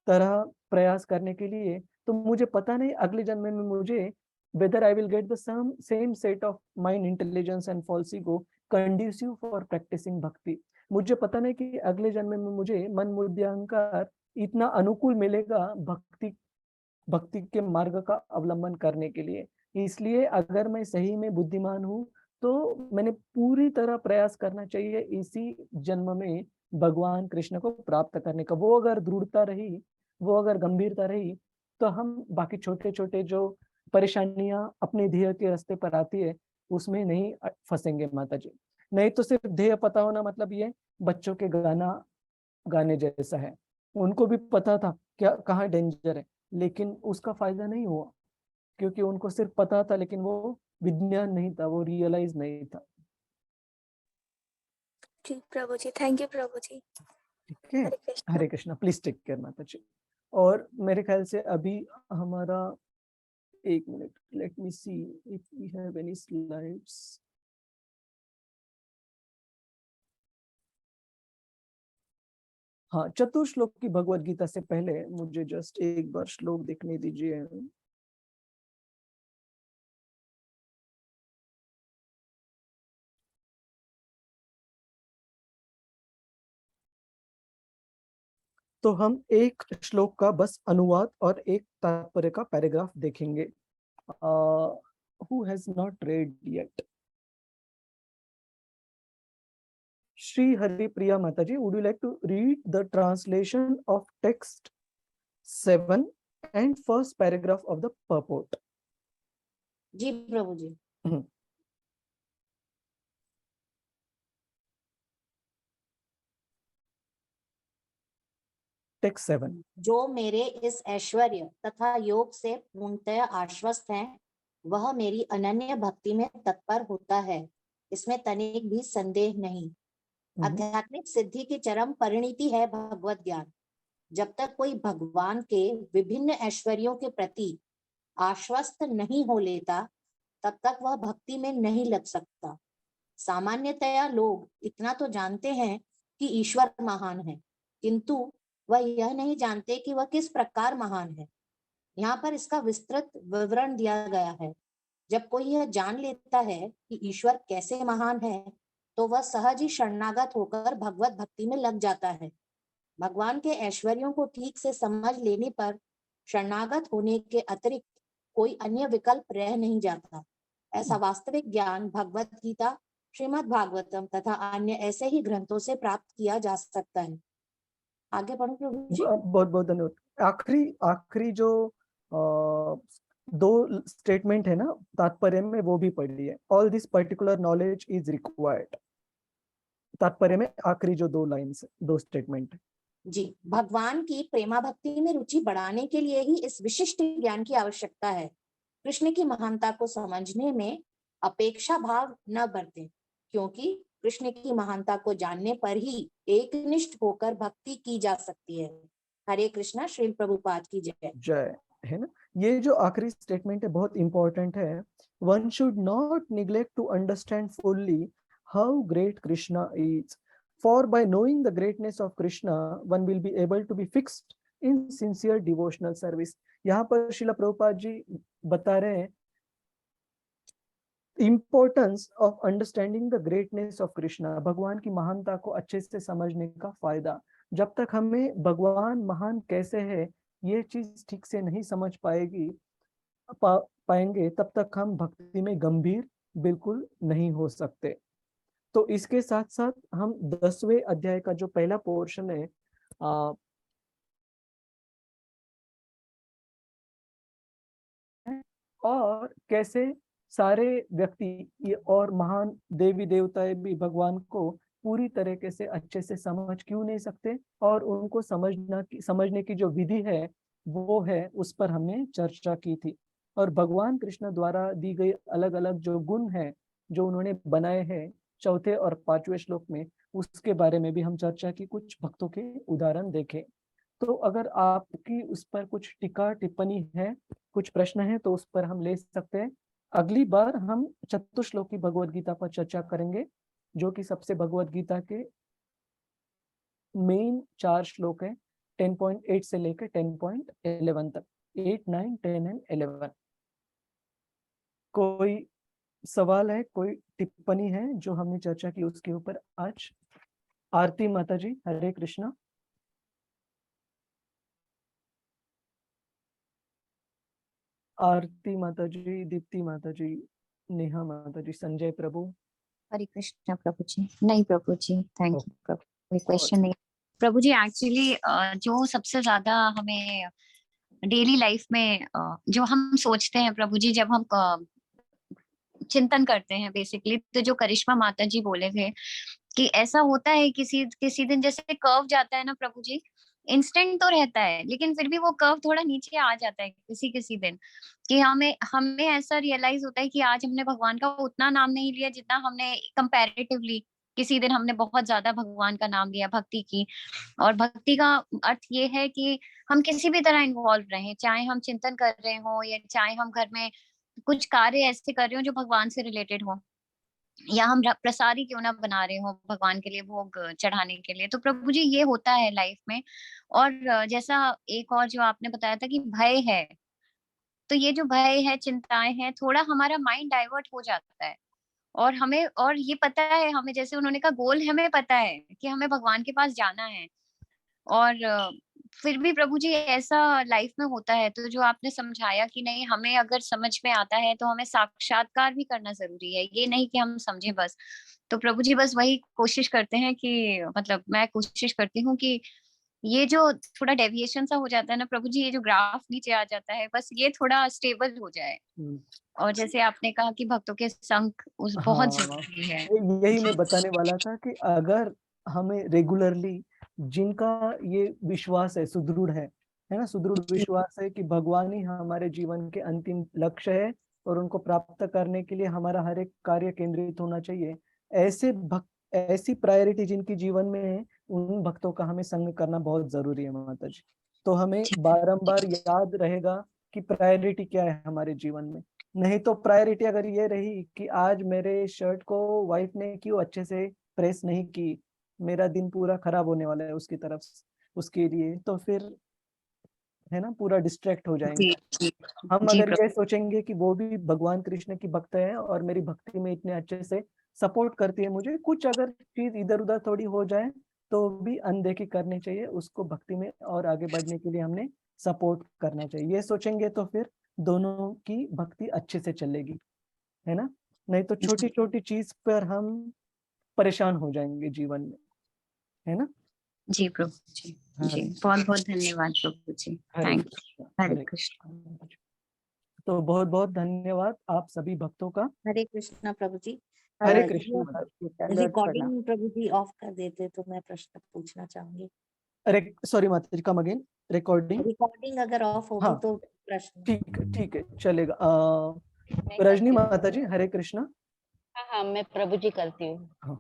तरह प्रयास करने के लिए, तो मुझे पता नहीं अगले जन्म में मुझे whether I will get the same set of mind intelligence and false ego conducive for practicing भक्ति। मुझे पता नहीं कि अगले जन्म में मुझे मन बुद्धि अहंकार इतना अनुकूल मिलेगा भक्ति के मार्ग का अवलंबन करने के लिए। इसलिए अगर मैं सही में बुद्धिमान हूँ तो मैंने पूरी तरह प्रयास करना चाहिए इसी जन्म में भगवान कृष्ण को प्राप्त करने का। वो अगर दृढ़ता रही, वो अगर गंभीरता रही, तो हम बाकी छोटे छोटे जो परेशानियां अपने ध्येय के रास्ते पर आती है उसमें नहीं फंसेंगे माता जी। नहीं तो सिर्फ ध्येय पता होना मतलब ये बच्चों के गाने जैसा है। उनको भी पता था क्या कहाँ डेंजर है, लेकिन उसका फायदा नहीं हुआ क्योंकि उनको सिर्फ पता था, लेकिन वो विज्ञान नहीं था, वो रियलाइज नहीं था। जी प्रभु जी, थैंक यू प्रभु जी। ठीक है, Hare Krishna. Please take care माता जी। और मेरे ख्याल से अभी हमारा 1 minute, let me see if we have any slides. हाँ, चतुर्श्लोक की भगवत गीता से पहले मुझे जस्ट एक बार श्लोक देखने दीजिए। तो हम एक श्लोक का बस अनुवाद और एक तात्पर्य का पैराग्राफ देखेंगे। Who has not read yet? Shri Hari Priya Mataji, would you like to read the translation of text 7 and first paragraph of the purport? जी प्रभु जी। टेक्स्ट 7। जो मेरे इस ऐश्वर्य तथा योग से पूर्णतः आश्वस्त हैं, वह मेरी अनन्य भक्ति में तत्पर होता है। इसमें तनिक भी संदेह नहीं। आध्यात्मिक सिद्धि की चरम परिणति है भगवत ज्ञान। जब तक कोई भगवान के विभिन्न ऐश्वर्यों के प्रति आश्वस्त नहीं हो लेता, तब तक वह भक्ति में नहीं लग सकता। सामान्यतया लोग इतना तो जानते हैं कि ईश्वर महान है, किंतु वह यह नहीं जानते कि वह किस प्रकार महान है। यहाँ पर इसका विस्तृत विवरण दिया गया है। जब कोई यह जान लेता है कि ईश्वर कैसे महान है, तो वह सहज ही शरणागत होकर भगवत भक्ति में लग जाता है। भगवान के ऐश्वर्यों को ठीक से समझ लेने पर शरणागत होने के अतिरिक्त कोई अन्य विकल्प रह नहीं जाता। ऐसा वास्तविक ज्ञान भगवत गीता, श्रीमद् भागवतम तथा अन्य ऐसे ही ग्रंथों से प्राप्त किया जा सकता है। आगे बढ़ो प्रभु जी। बहुत बहुत धन्यवाद। आखिरी जो दो स्टेटमेंट है ना तात्पर्य में, वो भी पढ़ी है। All this particular knowledge is required. तात्पर्य में आखिरी जो दो लाइन्स, दो स्टेटमेंट जी, भगवान की प्रेमा भक्ति में रुचि बढ़ाने के लिए ही इस विशिष्ट ज्ञान की आवश्यकता है। कृष्ण की महानता को समझने में अपेक्षा भाव न बरतें, क्योंकि कृष्ण की महानता को जानने पर ही एकनिष्ठ होकर भक्ति की जा सकती है। हरे कृष्णा। श्रील प्रभुपाद की जय। जय। है ना, ये जो आखिरी स्टेटमेंट है बहुत इंपॉर्टेंट है। One should not neglect to understand fully how great Krishna is, for by knowing the greatness of Krishna one will be able to be fixed in sincere devotional service। यहाँ पर श्रील प्रभुपाद जी बता रहे हैं importance of understanding the greatness of Krishna, भगवान की महानता को अच्छे से समझने का फायदा। जब तक हमें भगवान महान कैसे है ये चीज ठीक से नहीं समझ पाएंगे, तब तक हम भक्ति में गंभीर बिल्कुल नहीं हो सकते। तो इसके साथ साथ हम 10वें अध्याय का जो पहला पोर्शन है और कैसे सारे व्यक्ति और महान देवी देवताएं भी भगवान को पूरी तरीके से अच्छे से समझ क्यों नहीं सकते, और उनको समझने की जो विधि है वो है, उस पर हमने चर्चा की थी। और भगवान कृष्ण द्वारा दी गई अलग अलग जो गुण है जो उन्होंने बनाए हैं चौथे और पांचवें श्लोक में, उसके बारे में भी हम चर्चा की, कुछ भक्तों के उदाहरण देखे। तो अगर आपकी उस पर कुछ टीका टिप्पणी है, कुछ प्रश्न है, तो उस पर हम ले सकते हैं। अगली बार हम चतुश्लोकी भगवद गीता पर चर्चा करेंगे, जो कि सबसे भगवद गीता के मेन 4 श्लोक है, 10.8 से लेकर 10.11 तक, 8, 9, 10 एंड 11। कोई सवाल है, कोई टिप्पणी है जो हमने चर्चा की उसके ऊपर आज? आरती माता जी, हरे कृष्णा। आरती माता जी, दीप्ति माता जी, नेहा माता जी, संजय प्रभु। हरे कृष्णा प्रभु जी। नहीं प्रभु जी, थैंक यू प्रभु, कोई क्वेश्चन नहीं प्रभु जी। एक्चुअली जो सबसे ज्यादा हमें डेली लाइफ में जो हम सोचते हैं प्रभु जी, जब हम चिंतन करते हैं बेसिकली, तो जो करिश्मा माता जी बोले थे कि ऐसा होता है किसी दिन जैसे कर्व जाता है ना प्रभु जी, इंस्टेंट तो रहता है लेकिन फिर भी वो कर्व थोड़ा नीचे आ जाता है किसी दिन, कि हमें ऐसा रियलाइज होता है कि आज हमने भगवान का उतना नाम नहीं लिया जितना हमने कंपैरेटिवली किसी दिन हमने बहुत ज्यादा भगवान का नाम लिया, भक्ति की। और भक्ति का अर्थ ये है कि हम किसी भी तरह इन्वॉल्व रहें, चाहे हम चिंतन कर रहे हो या चाहे हम घर में कुछ कार्य ऐसे कर रहे हो जो भगवान से रिलेटेड हो, या हम प्रसाद ही क्यों ना बना रहे हो भगवान के लिए, भोग चढ़ाने के लिए। तो प्रभु जी ये होता है लाइफ में। और जैसा एक और जो आपने बताया था कि भय है, तो ये जो भय है, चिंताएं हैं, थोड़ा हमारा माइंड डाइवर्ट हो जाता है। और ये पता है हमें, जैसे उन्होंने कहा गोल हमें पता है कि हमें भगवान के पास जाना है। और फिर भी प्रभु जी ऐसा लाइफ में होता है, तो जो आपने समझाया कि नहीं, हमें अगर समझ में आता है तो हमें साक्षात्कार भी करना जरूरी है, ये नहीं कि हम समझे बस। तो प्रभु जी बस वही कोशिश करते हैं कि मतलब मैं कोशिश करती हूँ कि ये जो थोड़ा डेविएशन सा हो जाता है ना प्रभु जी, ये जो ग्राफ नीचे आ जाता है, बस ये थोड़ा स्टेबल हो जाए। और जैसे आपने कहा कि भक्तों के संग उस बहुत जरूरी है। यही मैं बताने वाला था कि अगर हमें रेगुलरली जिनका ये विश्वास है, सुदृढ़ है ना, सुदृढ़ विश्वास है कि भगवान ही हमारे जीवन के अंतिम लक्ष्य है, और उनको प्राप्त करने के लिए हमारा हर एक कार्य केंद्रित होना चाहिए। ऐसी प्रायोरिटी जिनकी जीवन में है, उन भक्तों का हमें संग करना बहुत जरूरी है माता जी। तो हमें बारंबार याद रहेगा कि प्रायोरिटी क्या है हमारे जीवन में। नहीं तो प्रायोरिटी अगर ये रही कि आज मेरे शर्ट को वाइफ ने क्यों अच्छे से प्रेस नहीं की, मेरा दिन पूरा खराब होने वाला है उसकी तरफ उसके लिए, तो फिर है ना पूरा डिस्ट्रैक्ट हो जाएंगे। हम अगर ये सोचेंगे कि वो भी भगवान कृष्ण की भक्त है और मेरी भक्ति में इतने अच्छे से सपोर्ट करती है, मुझे कुछ अगर चीज इधर उधर थोड़ी हो जाए तो भी अनदेखी करनी चाहिए, उसको भक्ति में और आगे बढ़ने के लिए हमने सपोर्ट करना चाहिए। ये सोचेंगे तो फिर दोनों की भक्ति अच्छे से चलेगी, है ना। नहीं तो छोटी छोटी चीज पर हम परेशान हो जाएंगे जीवन में, है ना। जी प्रभु जी, जी बहुत बहुत धन्यवाद प्रभु जी। Thank you. हरे कृष्ण। तो बहुत बहुत धन्यवाद आप सभी भक्तों का। हरे कृष्णा प्रभु जी। हरे कृष्ण। रिकॉर्डिंग प्रभु जी ऑफ कर देते तो मैं प्रश्न पूछना चाहूंगी। सॉरी माता जी, कम अगेन। रिकॉर्डिंग अगर ऑफ होगी हाँ, तो प्रश्न। ठीक है चलेगा। रजनी माता जी हरे कृष्णा। हाँ मैं प्रभु जी करती हूँ। हाँ।